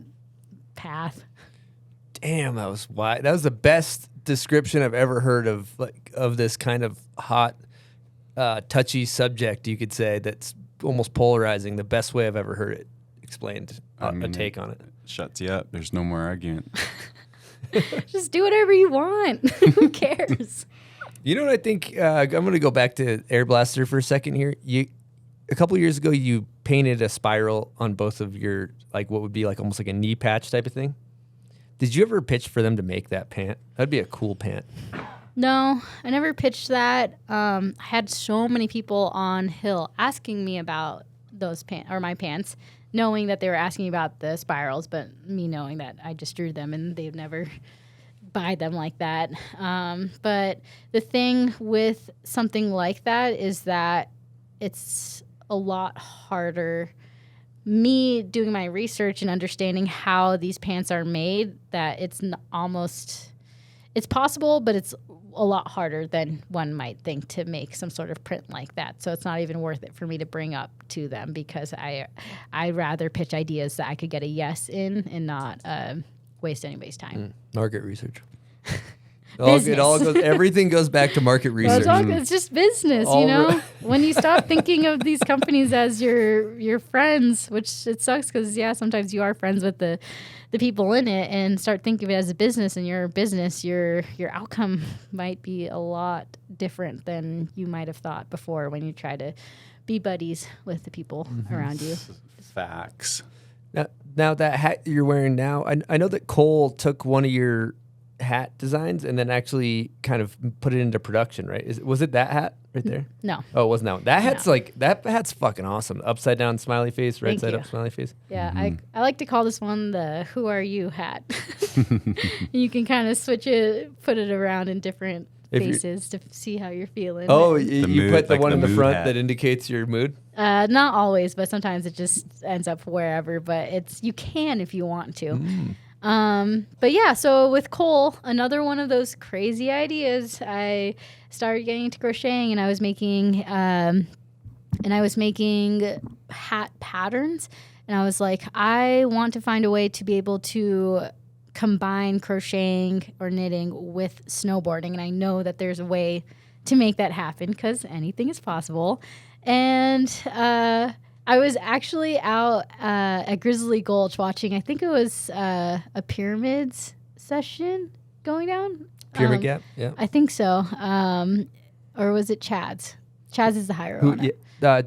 path. Damn, that was wide. That was the best description I've ever heard of this kind of hot, touchy subject, you could say, that's almost polarizing. The best way I've ever heard it explained, a take on it. Shuts you up. There's no more argument. Just do whatever you want. Who cares? You know what I think? I'm going to go back to Airblaster for a second here. A couple years ago, you painted a spiral on both of your, like what would be like almost like a knee patch type of thing. Did you ever pitch for them to make that pant? That'd be a cool pant. No, I never pitched that. I had so many people on Hill asking me about those pants or my pants, knowing that they were asking about the spirals, but me knowing that I just drew them and they'd never buy them like that. But the thing with something like that is that it's a lot harder. Me doing my research and understanding how these pants are made, that it's possible, but it's a lot harder than one might think to make some sort of print like that. So it's not even worth it for me to bring up to them because I'd rather pitch ideas that I could get a yes in and not waste anybody's time. Market research. Everything goes back to market research. It's just business, you know? When you stop thinking of these companies as your friends, which it sucks because, yeah, sometimes you are friends with the people in it, and start thinking of it as a business, and your business, your outcome might be a lot different than you might have thought before when you try to be buddies with the people around you. Facts. Now that hat you're wearing now, I know that Cole took one of your hat designs and then actually kind of put it into production, right? Was it that hat right there? No. Oh, it wasn't that one. That hat's fucking awesome. Upside down smiley face, right side up smiley face. Yeah, I like to call this one the "Who Are You" hat. You can kind of switch it, put it around in different faces to see how you're feeling. Oh, you put the one in the front hat that indicates your mood? Not always, but sometimes it just ends up wherever. But you can if you want to. But yeah, so with Cole, another one of those crazy ideas, I started getting into crocheting, and I was making hat patterns, and I was like, I want to find a way to be able to combine crocheting or knitting with snowboarding, and I know that there's a way to make that happen because anything is possible. And I was actually out at Grizzly Gulch watching, I think it was a pyramids session going down. Pyramid Gap, yeah. I think so. Or was it Chad's? Chad's is the higher one.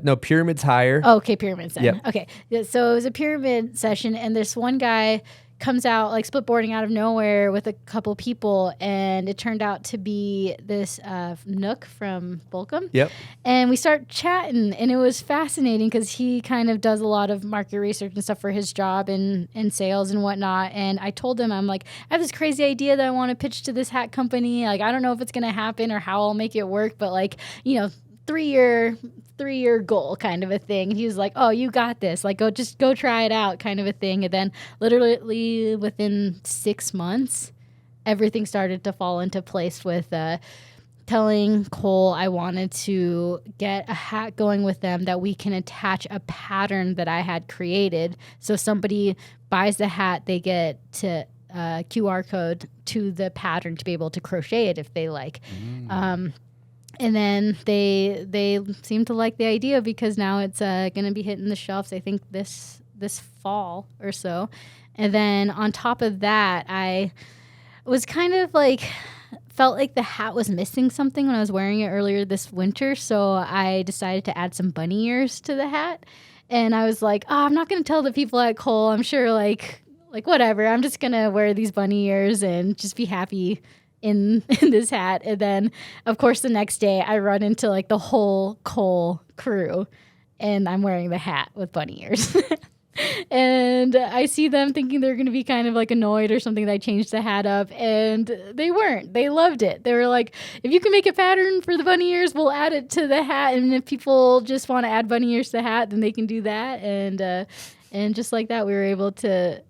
No, Pyramid's higher. Oh, okay, Pyramids then. Yep. Okay. Yeah, so it was a pyramid session, and this one guy comes out, like splitboarding out of nowhere with a couple people, and it turned out to be this Nook from Volcom. Yep. And we start chatting, and it was fascinating because he kind of does a lot of market research and stuff for his job and sales and whatnot. And I told him, I'm like, I have this crazy idea that I want to pitch to this hat company. Like, I don't know if it's going to happen or how I'll make it work, but like, you know, three-year goal kind of a thing. And he was like, oh, you got this. Like, go try it out kind of a thing. And then literally within 6 months, everything started to fall into place with telling Cole I wanted to get a hat going with them that we can attach a pattern that I had created. So somebody buys the hat, they get to QR code to the pattern to be able to crochet it if they like. And then they seem to like the idea because now it's going to be hitting the shelves, I think, this fall or so. And then on top of that, I was kind of like, felt like the hat was missing something when I was wearing it earlier this winter. So I decided to add some bunny ears to the hat. And I was like, oh, I'm not going to tell the people at Cole. I'm sure like whatever. I'm just going to wear these bunny ears and just be happy in this hat. And then of course the next day I run into like the whole Cole crew and I'm wearing the hat with bunny ears. And I see them thinking they're going to be kind of like annoyed or something that I changed the hat up, and they weren't. They loved it. They were like, if you can make a pattern for the bunny ears, we'll add it to the hat. And if people just want to add bunny ears to the hat, then they can do that. And just like that, we were able to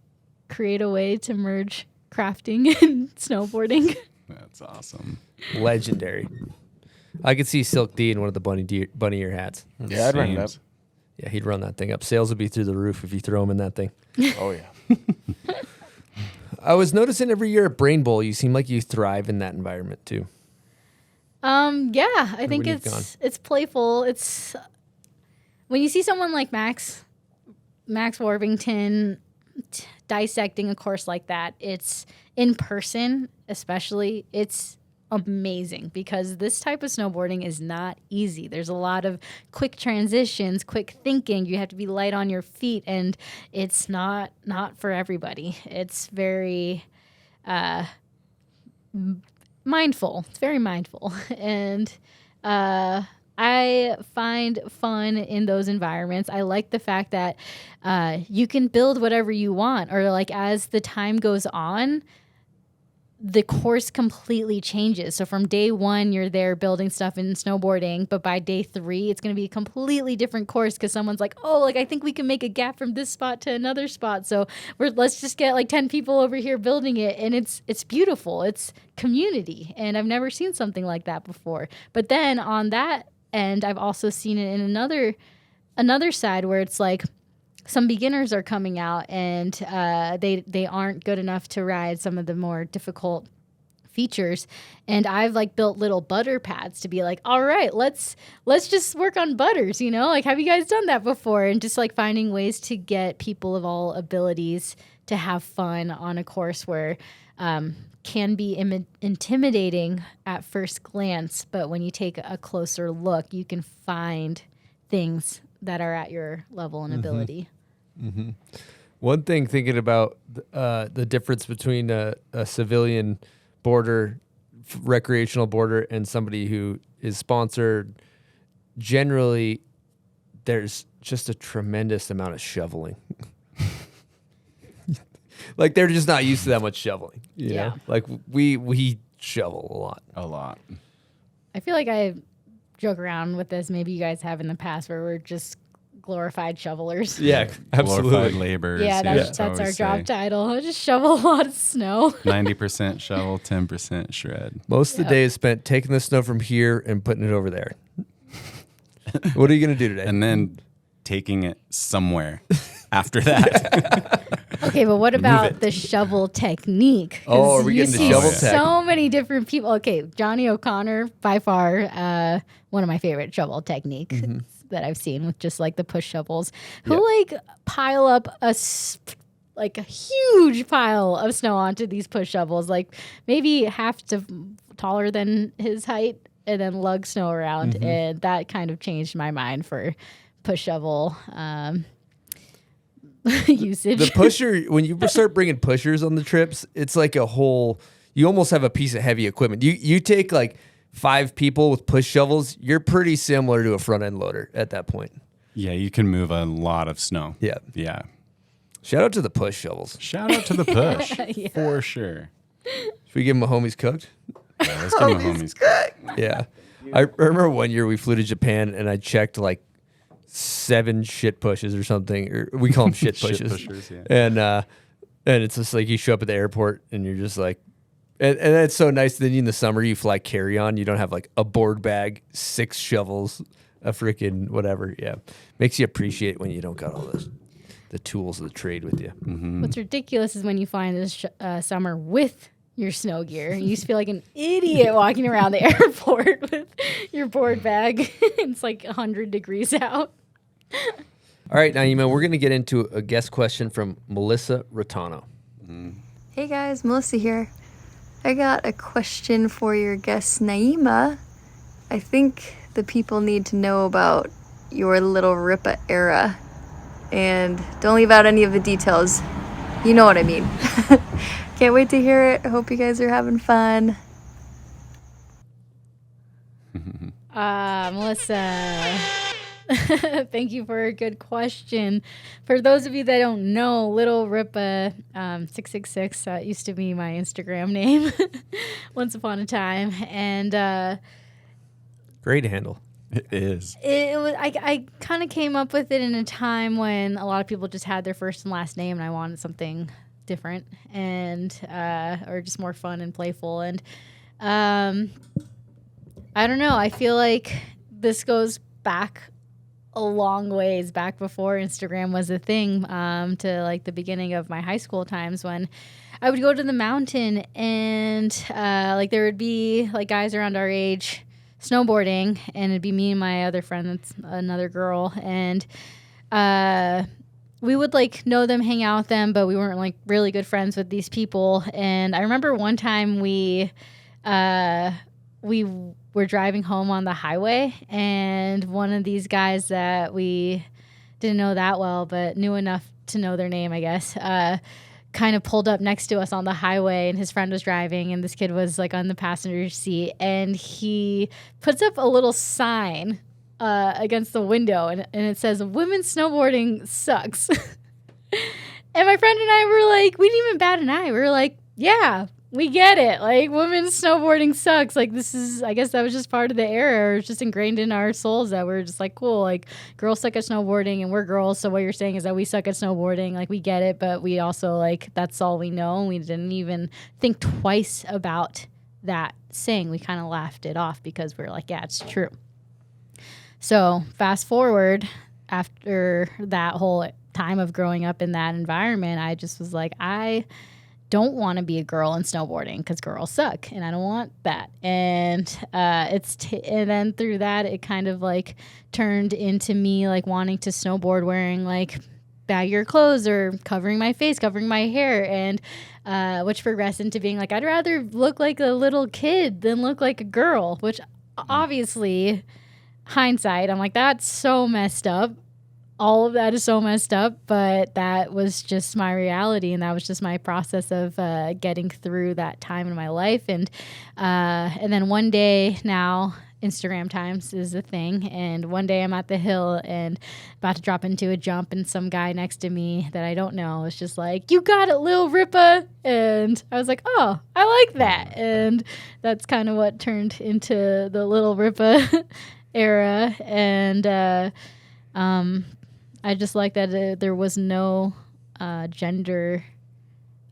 create a way to merge crafting and snowboarding. That's awesome. Legendary. I could see Silk D in one of the bunny ear hats. Yeah, I'd run it up. Yeah, he'd run that thing up. Sales would be through the roof if you throw him in that thing. Oh, yeah. I was noticing every year at Brain Bowl, you seem like you thrive in that environment too. Yeah, I think when you've it's playful. It's when you see someone like Max Worthington dissecting a course like that, it's in person, especially, it's amazing because this type of snowboarding is not easy. There's a lot of quick transitions, quick thinking. You have to be light on your feet, and it's not for everybody. It's very mindful. It's very mindful. And I find fun in those environments. I like the fact that you can build whatever you want, or like as the time goes on, the course completely changes. So from day one, you're there building stuff in snowboarding, but by day 3, it's going to be a completely different course because someone's like, oh, like I think we can make a gap from this spot to another spot. So let's just get like 10 people over here building it. And it's beautiful. It's community. And I've never seen something like that before. But then on that end, I've also seen it in another side where it's like, some beginners are coming out and they aren't good enough to ride some of the more difficult features. And I've like built little butter pads to be like, all right, let's just work on butters, you know, like, have you guys done that before? And just like finding ways to get people of all abilities to have fun on a course where can be intimidating at first glance, but when you take a closer look, you can find things that are at your level and ability. Mm-hmm. One thing, thinking about the difference between a civilian boarder, recreational boarder, and somebody who is sponsored, generally there's just a tremendous amount of shoveling. Like they're just not used to that much shoveling. You know? Like we shovel a lot. I feel like I joke around with this. Maybe you guys have in the past where we're just glorified shovelers. Yeah, absolutely. Glorified laborers. Yeah, that's our job title. I just shovel a lot of snow. 90% shovel, 10% shred. Most of the day is spent taking the snow from here and putting it over there. What are you going to do today? And then taking it somewhere after that. Okay, but what about the shovel technique? Oh, are we getting the shovel tech? So many different people. Okay, Johnny O'Connor, by far one of my favorite shovel techniques that I've seen, with just like the push shovels, who like pile up like a huge pile of snow onto these push shovels, like maybe half taller than his height, and then lug snow around. And that kind of changed my mind for push shovel usage. The pusher, when you start bringing pushers on the trips, it's like a whole, you almost have a piece of heavy equipment. You take like 5 people with push shovels, you're pretty similar to a front end loader at that point. Yeah, you can move a lot of snow. Yeah. Shout out to the push shovels. Shout out to the push, for sure. Should we give them a homies cooked? Yeah, let's give them a homies cooked. Yeah. I remember one year we flew to Japan and I checked like 7 shit pushes or something, or we call them shit pushes. Shit pushers, yeah. And it's just like you show up at the airport and you're just like, and it's so nice that in the summer you fly carry on. You don't have like a board bag, 6 shovels, a freaking whatever. Yeah. Makes you appreciate when you don't got all the tools of the trade with you. What's ridiculous is when you find this summer with your snow gear. You used to feel like an idiot walking around the airport with your board bag. It's like 100 degrees out. All right, Naima, we're going to get into a guest question from Melissa Rotano. Hey guys, Melissa here. I got a question for your guest, Naima. I think the people need to know about your Little Ripa era. And don't leave out any of the details. You know what I mean. Can't wait to hear it. Hope you guys are having fun. Melissa, Thank you for a good question. For those of you that don't know, Little Ripa 666 used to be my Instagram name once upon a time, and Great handle. It is. it was I kind of came up with it in a time when a lot of people just had their first and last name, and I wanted something different and or just more fun and playful. And I don't know. I feel like this goes back a long ways, back before Instagram was a thing, to like the beginning of my high school times when I would go to the mountain and like there would be like guys around our age snowboarding, and it'd be me and my other friend that's another girl, and we would like know them, hang out with them, but we weren't like really good friends with these people. And I remember one time we were driving home on the highway, and one of these guys that we didn't know that well but knew enough to know their name, I guess, kind of pulled up next to us on the highway, and his friend was driving, and this kid was like on the passenger seat, and he puts up a little sign against the window, and it says, "Women snowboarding sucks." And my friend and I were like, we didn't even bat an eye. We were like, yeah, we get it. Like, women's snowboarding sucks. Like, this is, I guess that was just part of the era. It was just ingrained in our souls that we're just like, cool, like, girls suck at snowboarding and we're girls. So what you're saying is that we suck at snowboarding. Like, we get it, but we also, like, that's all we know. And we didn't even think twice about that saying. We kind of laughed it off because we were like, yeah, it's true. So fast forward, after that whole time of growing up in that environment, I just was like, I don't want to be a girl in snowboarding because girls suck, and I don't want that. And and then through that, it kind of like turned into me like wanting to snowboard wearing like baggier clothes or covering my face, covering my hair, and which progressed into being like, I'd rather look like a little kid than look like a girl, which obviously, hindsight, I'm like, that's so messed up. All of that is so messed up, but that was just my reality, and that was just my process of getting through that time in my life. And then one day now, Instagram times is a thing, and one day I'm at the hill and about to drop into a jump, and some guy next to me that I don't know is just like, "You got it, Lil Ripa," and I was like, "Oh, I like that," and that's kind of what turned into the Lil Ripa era. And I just like that there was no gender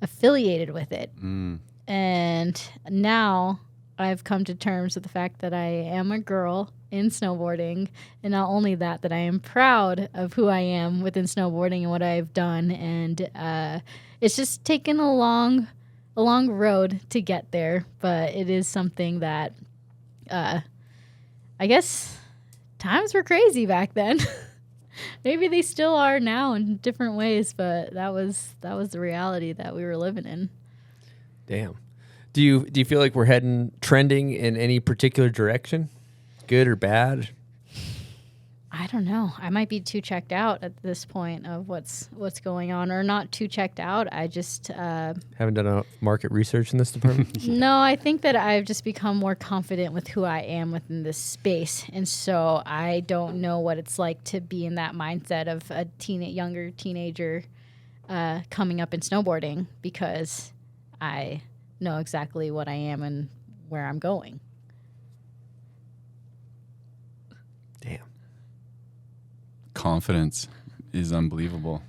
affiliated with it. And now I've come to terms with the fact that I am a girl in snowboarding, and not only that, that I am proud of who I am within snowboarding and what I've done. And it's just taken a long road to get there, but it is something that I guess times were crazy back then. Maybe they still are now in different ways, but that was the reality that we were living in. Damn. Do you feel like we're trending in any particular direction, good or bad? I don't know. I might be too checked out at this point of what's going on, or not too checked out. I just haven't done enough market research in this department. No, I think that I've just become more confident with who I am within this space, and so I don't know what it's like to be in that mindset of a younger teenager coming up in snowboarding, because I know exactly what I am and where I'm going. Damn. Confidence is unbelievable.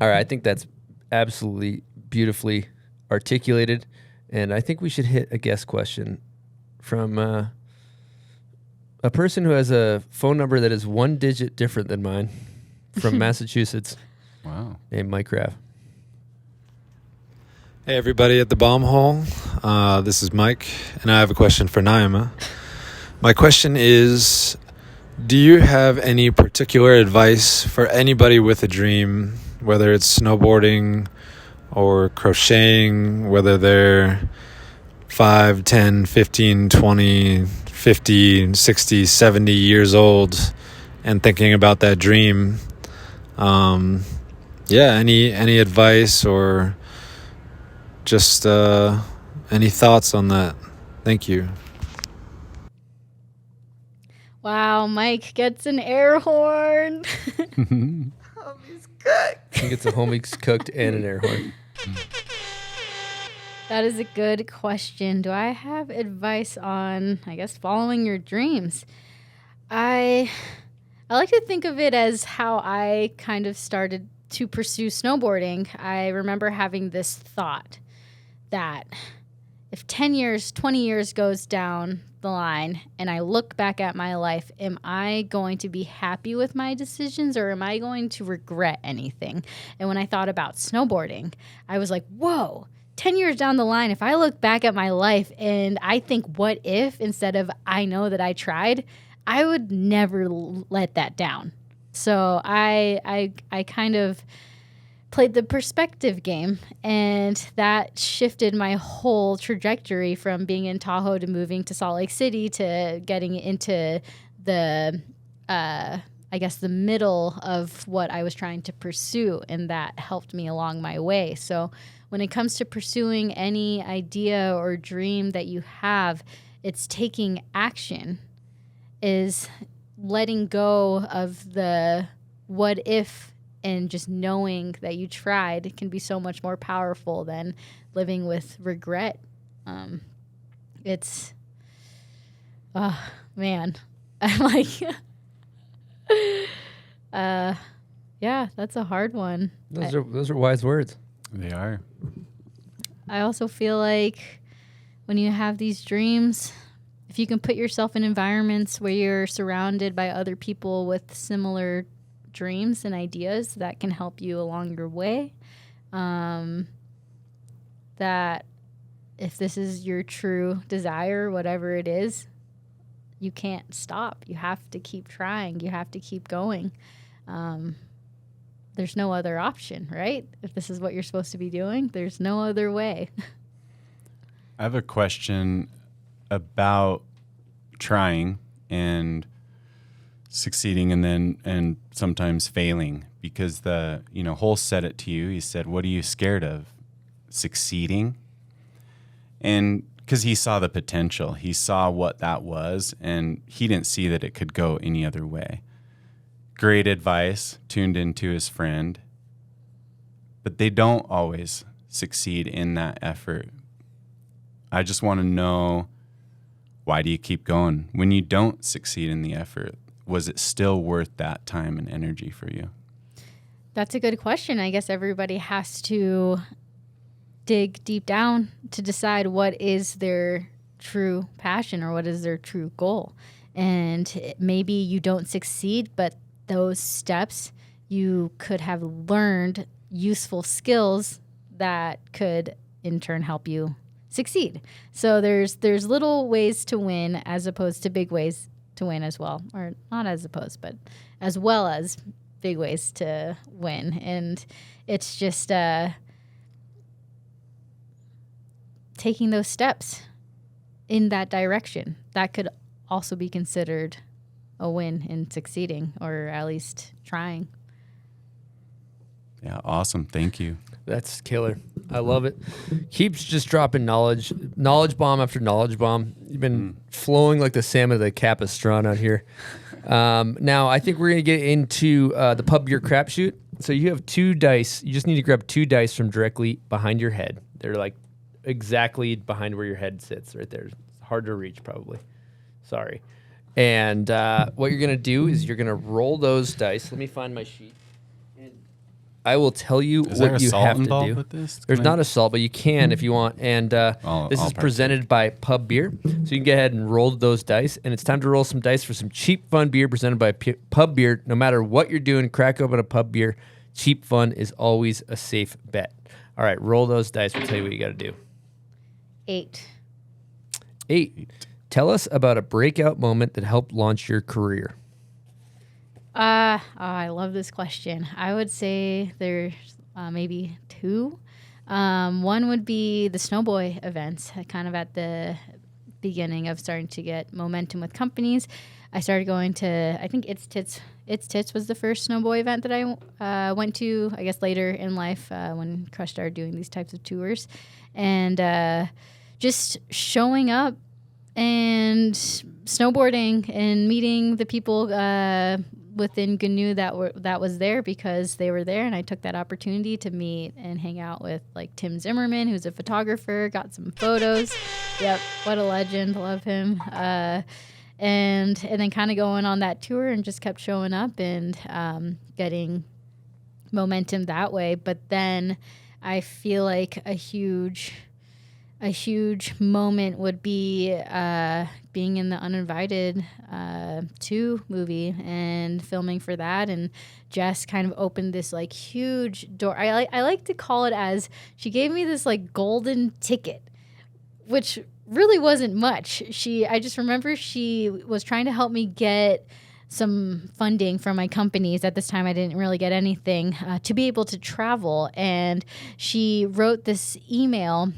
All right, I think that's absolutely beautifully articulated, and I think we should hit a guest question from a person who has a phone number that is one digit different than mine, from Massachusetts. Wow. Named Mike Raff. Hey, everybody at the Bomb Hole. This is Mike, and I have a question for Naima. My question is, do you have any particular advice for anybody with a dream, whether it's snowboarding or crocheting, whether they're 5, 10, 15, 20, 50, 60, 70 years old and thinking about that dream? Any advice or just any thoughts on that? Thank you. Wow, Mike gets an air horn. Homie's cooked. He gets a homie's cooked and an air horn. That is a good question. Do I have advice on, I guess, following your dreams? I like to think of it as how I kind of started to pursue snowboarding. I remember having this thought that if 10 years, 20 years goes down the line and I look back at my life, am I going to be happy with my decisions or am I going to regret anything? And when I thought about snowboarding, I was like, whoa, 10 years down the line, if I look back at my life and I think what if instead of I know that I tried, I would never let that down. So I kind of played the perspective game, and that shifted my whole trajectory from being in Tahoe to moving to Salt Lake City to getting into the, I guess, the middle of what I was trying to pursue, and that helped me along my way. So when it comes to pursuing any idea or dream that you have, it's taking action, is letting go of the what if and just knowing that you tried can be so much more powerful than living with regret. It's, man, I'm like, yeah, that's a hard one. Those are wise words. They are. I also feel like when you have these dreams, if you can put yourself in environments where you're surrounded by other people with similar dreams and ideas, that can help you along your way. That if this is your true desire, whatever it is, you can't stop. You have to keep trying. You have to keep going. There's no other option, right? If this is what you're supposed to be doing, there's no other way. I have a question about trying and succeeding and sometimes failing, because the Hole said it to you. He said, what are you scared of? Succeeding? And because he saw the potential, he saw what that was, and he didn't see that it could go any other way. Great advice, tuned into his friend, but they don't always succeed in that effort. I just want to know, why do you keep going? When you don't succeed in the effort, was it still worth that time and energy for you? That's a good question. I guess everybody has to dig deep down to decide what is their true passion or what is their true goal. And maybe you don't succeed, but those steps, you could have learned useful skills that could in turn help you succeed. So there's little ways to win as opposed to big ways to win as well, or not as opposed, but as well as big ways to win. And it's just taking those steps in that direction. That could also be considered a win in succeeding, or at least trying. Yeah, awesome. Thank you. That's killer. I love it. Keeps just dropping knowledge bomb after knowledge bomb. You've been flowing like the salmon of the Capistrano out here. Now, I think we're going to get into the pub beer crapshoot. So you have 2 dice. You just need to grab 2 dice from directly behind your head. They're like exactly behind where your head sits right there. It's hard to reach, probably. Sorry. And what you're going to do is you're going to roll those dice. Let me find my sheet. I will tell you what you have to do. With this? There's not a salt, but you can if you want. And this is presented by Pub Beer. So you can go ahead and roll those dice. And it's time to roll some dice for some cheap, fun beer presented by Pub Beer. No matter what you're doing, crack open a Pub Beer. Cheap fun is always a safe bet. All right, roll those dice. We'll tell you what you got to do. 8. 8. Tell us about a breakout moment that helped launch your career. I love this question. I would say there's maybe 2. One would be the Snowboy events, kind of at the beginning of starting to get momentum with companies. I started going to, I think It's Tits was the first Snowboy event that I went to, I guess, later in life when Crush started doing these types of tours. And just showing up and snowboarding and meeting the people within GNU that was there because they were there, and I took that opportunity to meet and hang out with like Tim Zimmerman, who's a photographer, got some photos. Yep, what a legend, love him. And then kind of going on that tour and just kept showing up and getting momentum that way. But then I feel like a huge moment would be being in the Uninvited 2 movie and filming for that, and Jess kind of opened this like huge door. I like to call it as she gave me this like golden ticket, which really wasn't much. I just remember she was trying to help me get some funding from my companies. At this time, I didn't really get anything to be able to travel, and she wrote this email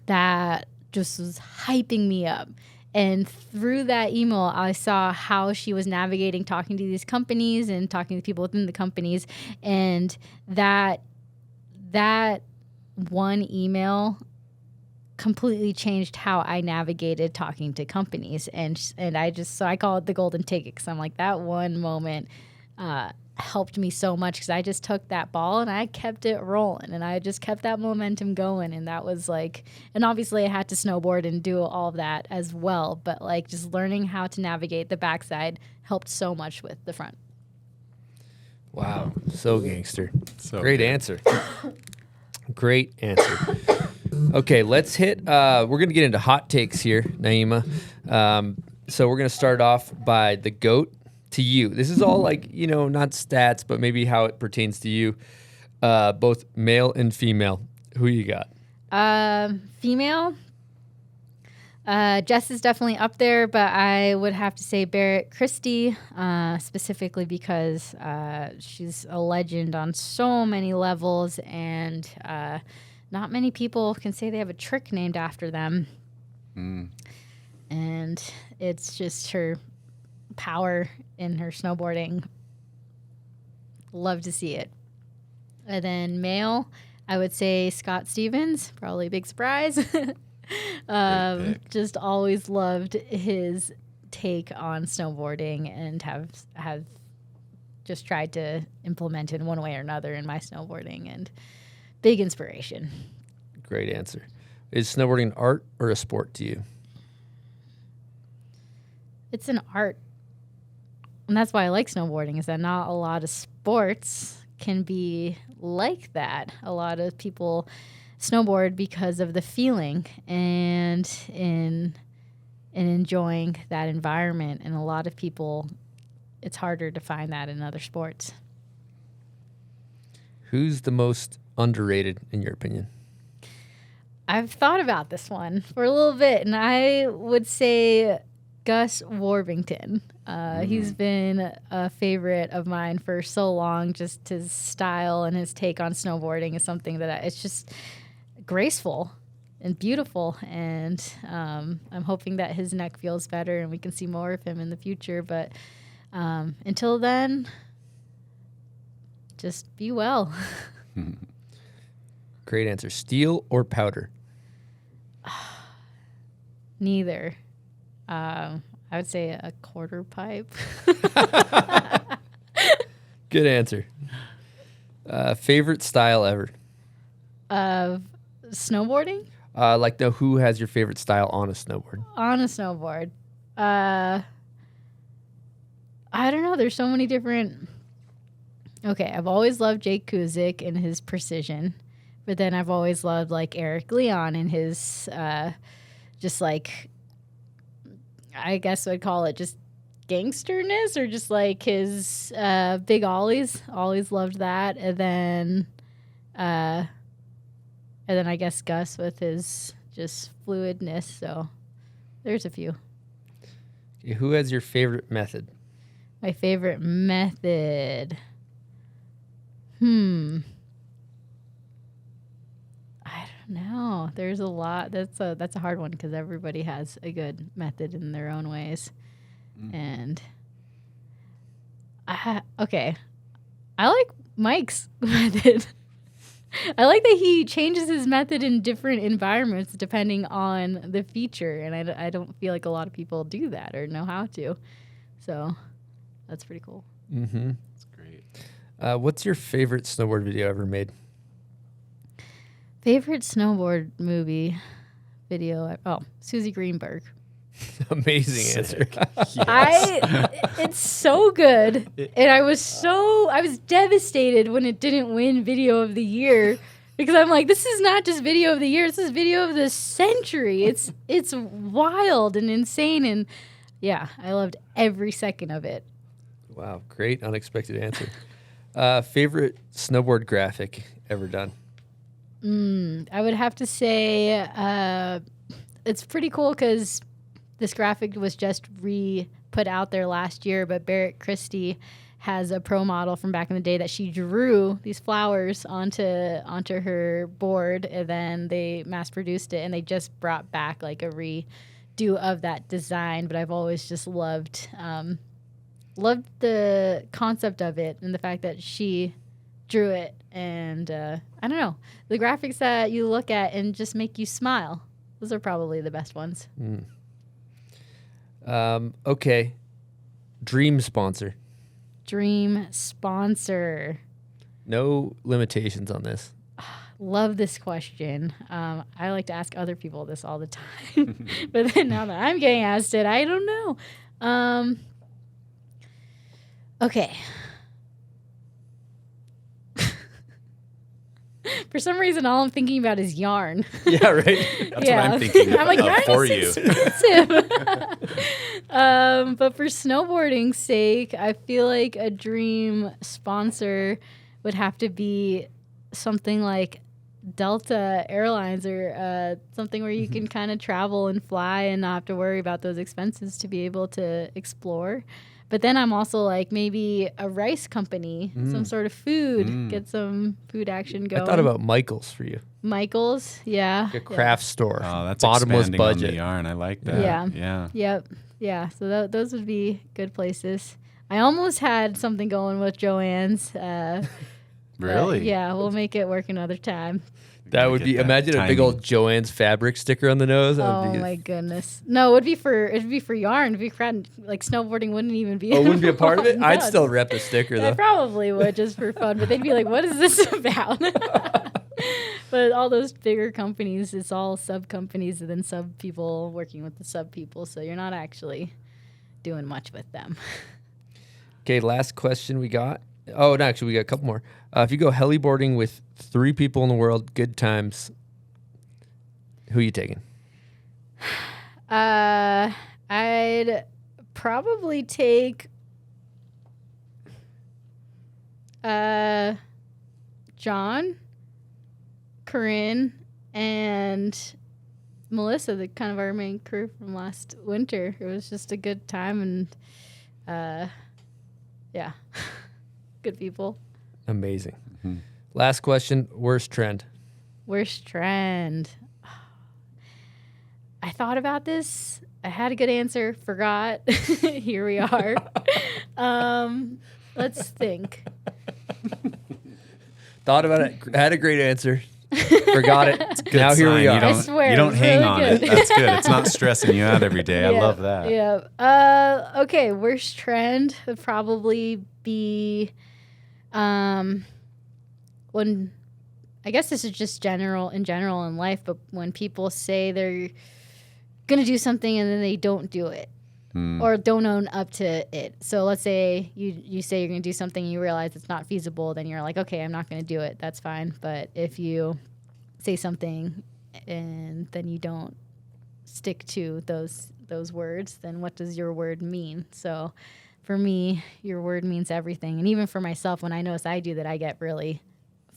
that just was hyping me up. And through that email, I saw how she was navigating talking to these companies and talking to people within the companies. And that one email completely changed how I navigated talking to companies. And I call it the golden ticket, because I'm like, that one moment helped me so much, because I just took that ball and I kept it rolling, and I just kept that momentum going. And that was like, and obviously I had to snowboard and do all of that as well, but like just learning how to navigate the backside helped so much with the front. Wow, so gangster. So great good. answer. Great answer. Okay, let's hit we're going to get into hot takes here, Naima. So we're going to start off by the GOAT to you. This is all like, not stats, but maybe how it pertains to you, both male and female. Who you got? Female. Jess is definitely up there, but I would have to say Barrett Christie, specifically because she's a legend on so many levels, and not many people can say they have a trick named after them. And it's just her power in her snowboarding. Love to see it. And then male, I would say Scott Stevens, probably a big surprise. Just always loved his take on snowboarding, and have just tried to implement it in one way or another in my snowboarding, and big inspiration. Great answer. Is snowboarding an art or a sport to you? It's an art. And that's why I like snowboarding, is that not a lot of sports can be like that. A lot of people snowboard because of the feeling and in enjoying that environment. And a lot of people, it's harder to find that in other sports. Who's the most underrated in your opinion? I've thought about this one for a little bit, and I would say Gus Warvington. He's been a favorite of mine for so long. Just his style and his take on snowboarding is something that it's just graceful and beautiful. And I'm hoping that his neck feels better and we can see more of him in the future. But until then, just be well. Great answer. Steel or powder? Neither. I would say a quarter pipe. Good answer. Favorite style ever? Of snowboarding? Who has your favorite style on a snowboard? On a snowboard. I don't know. There's so many different. Okay, I've always loved Jake Kuzik and his precision, but then I've always loved like Eric Leon and his just like, I guess I'd call it just gangsterness, or just like his big ollies. Always loved that. And then I guess Gus with his just fluidness. So there's a few. Okay, who has your favorite method? My favorite method. I don't know. There's a lot. That's a hard one, because everybody has a good method in their own ways. And I like Mike's method. I like that he changes his method in different environments depending on the feature, and I don't feel like a lot of people do that or know how to. So that's pretty cool. Mm-hmm. That's great. What's your favorite snowboard video ever made? Favorite snowboard movie video? Oh, Susie Greenberg. Amazing answer. It's so good, and I was devastated when it didn't win Video of the Year, because I'm like, this is not just Video of the Year, this is Video of the Century. It's wild and insane, and yeah, I loved every second of it. Wow, great unexpected answer. Favorite snowboard graphic ever done? I would have to say it's pretty cool because this graphic was just put out there last year, but Barrett Christie has a pro model from back in the day that she drew these flowers onto her board, and then they mass produced it, and they just brought back like a redo of that design. But I've always just loved the concept of it and the fact that she drew it, and I don't know, the graphics that you look at and just make you smile. Those are probably the best ones. Okay. Dream sponsor. Dream sponsor. No limitations on this. Love this question. I like to ask other people this all the time. But then now that I'm getting asked it, I don't know. Okay. For some reason, all I'm thinking about is yarn. Yeah, right. That's what I'm thinking I'm like, yarn for is you. expensive. But for snowboarding's sake, I feel like a dream sponsor would have to be something like Delta Airlines, or something where you can kind of travel and fly and not have to worry about those expenses to be able to explore. But then I'm also like, maybe a rice company, some sort of food, get some food action going. I thought about Michael's for you. Michael's, yeah. Like a craft store. Oh, that's bottomless expanding budget. on the yarn. I like that. Yeah. Yep. Yeah. So those would be good places. I almost had something going with Joann's. Really? Yeah. We'll make it work another time. That would be, imagine a big old Joann's fabric sticker on the nose. That Oh would be my goodness. No, it'd be for yarn. It'd be like snowboarding wouldn't even be. Oh, wouldn't be a part of it? I'd No, still rep the sticker I though. probably would, just for fun, but they'd be like, what is this about? But all those bigger companies, it's all sub companies and then sub people working with the sub people. So you're not actually doing much with them. Okay, last question we got. Oh, no, actually, we got a couple more. If you go heliboarding with 3 people in the world, good times, who are you taking? I'd probably take John, Corinne, and Melissa, the kind of our main crew from last winter. It was just a good time, and yeah, good people. Amazing. Last question, worst trend. Worst trend. I thought about this. I had a good answer, forgot. Here we are. Let's think. Thought about it, had a great answer, forgot it. Now here we are. You don't, I swear, you don't it's hang really on good. it. That's good. It's not stressing you out every day. I love that. Yeah. Okay, worst trend would probably be when, I guess this is just in general in life, but when people say they're going to do something and then they don't do it. Or don't own up to it. So let's say you say you're going to do something and you realize it's not feasible, then you're like, okay, I'm not going to do it. That's fine. But if you say something and then you don't stick to those words, then what does your word mean? So for me, your word means everything. And even for myself, when I notice I do that, I get really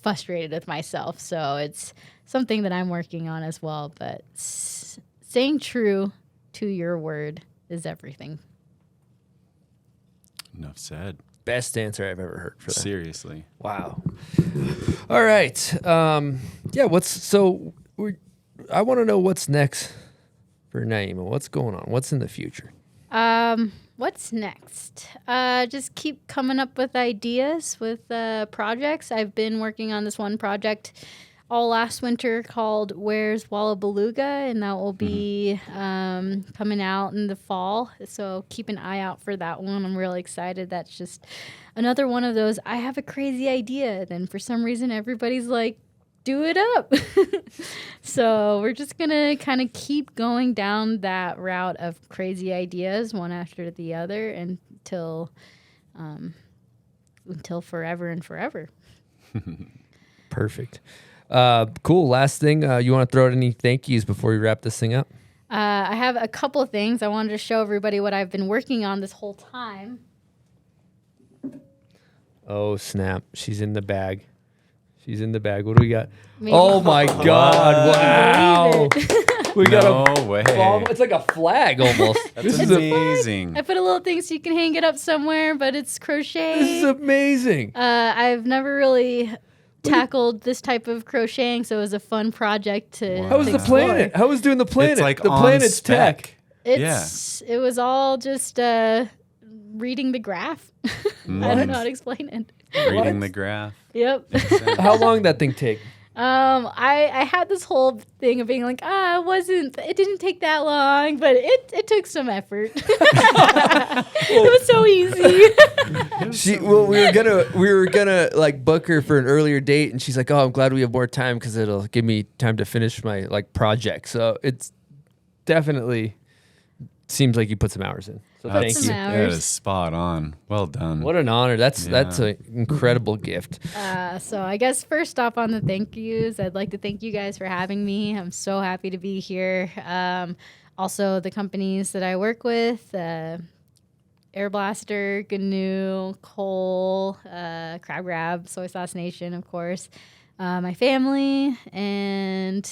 frustrated with myself. So it's something that I'm working on as well. But staying true to your word is everything. Enough said. Best answer I've ever heard for that. Seriously. Wow. All right. Yeah. I want to know what's next for Naima. What's going on? What's in the future? what's next? Just keep coming up with ideas with projects. I've been working on this one project all last winter called Where's Walla Beluga, and that will be coming out in the fall. So keep an eye out for that one. I'm really excited. That's just another one of those, I have a crazy idea. Then for some reason, everybody's like, do it up. So we're just going to kind of keep going down that route of crazy ideas, one after the other, until forever and forever. Perfect. Cool. Last thing, you want to throw out any thank yous before we wrap this thing up? I have a couple of things. I wanted to show everybody what I've been working on this whole time. Oh, snap. She's in the bag. She's in the bag. What do we got? Maybe. Oh, my God. Wow. We got No way. Bomb. It's like a flag almost. That's amazing. I put a little thing so you can hang it up somewhere, but it's crochet. This is amazing. I've never really tackled this type of crocheting, so it was a fun project to How was the planet? How was doing the planet? It's like the on planet's spec. tech. It was all just reading the graph. I don't know how to explain it. Reading the graph. Yep. How long did that thing take? I had this whole thing of being like, it didn't take that long, but it took some effort. It was so easy. We were gonna like book her for an earlier date, and she's like, "Oh, I'm glad we have more time because it'll give me time to finish my like project." So it's definitely seems like you put some hours in. So thank you. That is spot on. Well done. What an honor. That's an incredible gift. So I guess first off on the thank yous, I'd like to thank you guys for having me. I'm so happy to be here. Also the companies that I work with, Airblaster, GNU, Cole, Crab Grab, Soy Sauce Nation, of course. My family and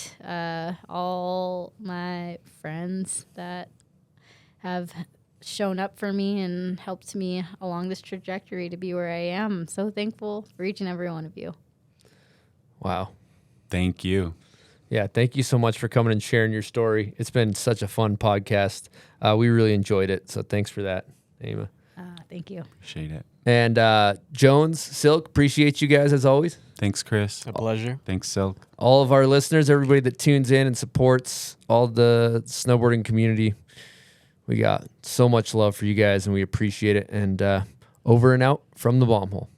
all my friends that have shown up for me and helped me along this trajectory to be where I am. I'm so thankful for each and every one of you. Wow. Thank you. Yeah, thank you so much for coming and sharing your story. It's been such a fun podcast. We really enjoyed it, so thanks for that, Naima. Thank you. Appreciate it. And Jones, Silk, appreciate you guys as always. Thanks, Chris. A pleasure. Thanks, Silk. All of our listeners, everybody that tunes in and supports all the snowboarding community, we got so much love for you guys, and we appreciate it. And over and out from the bomb hole.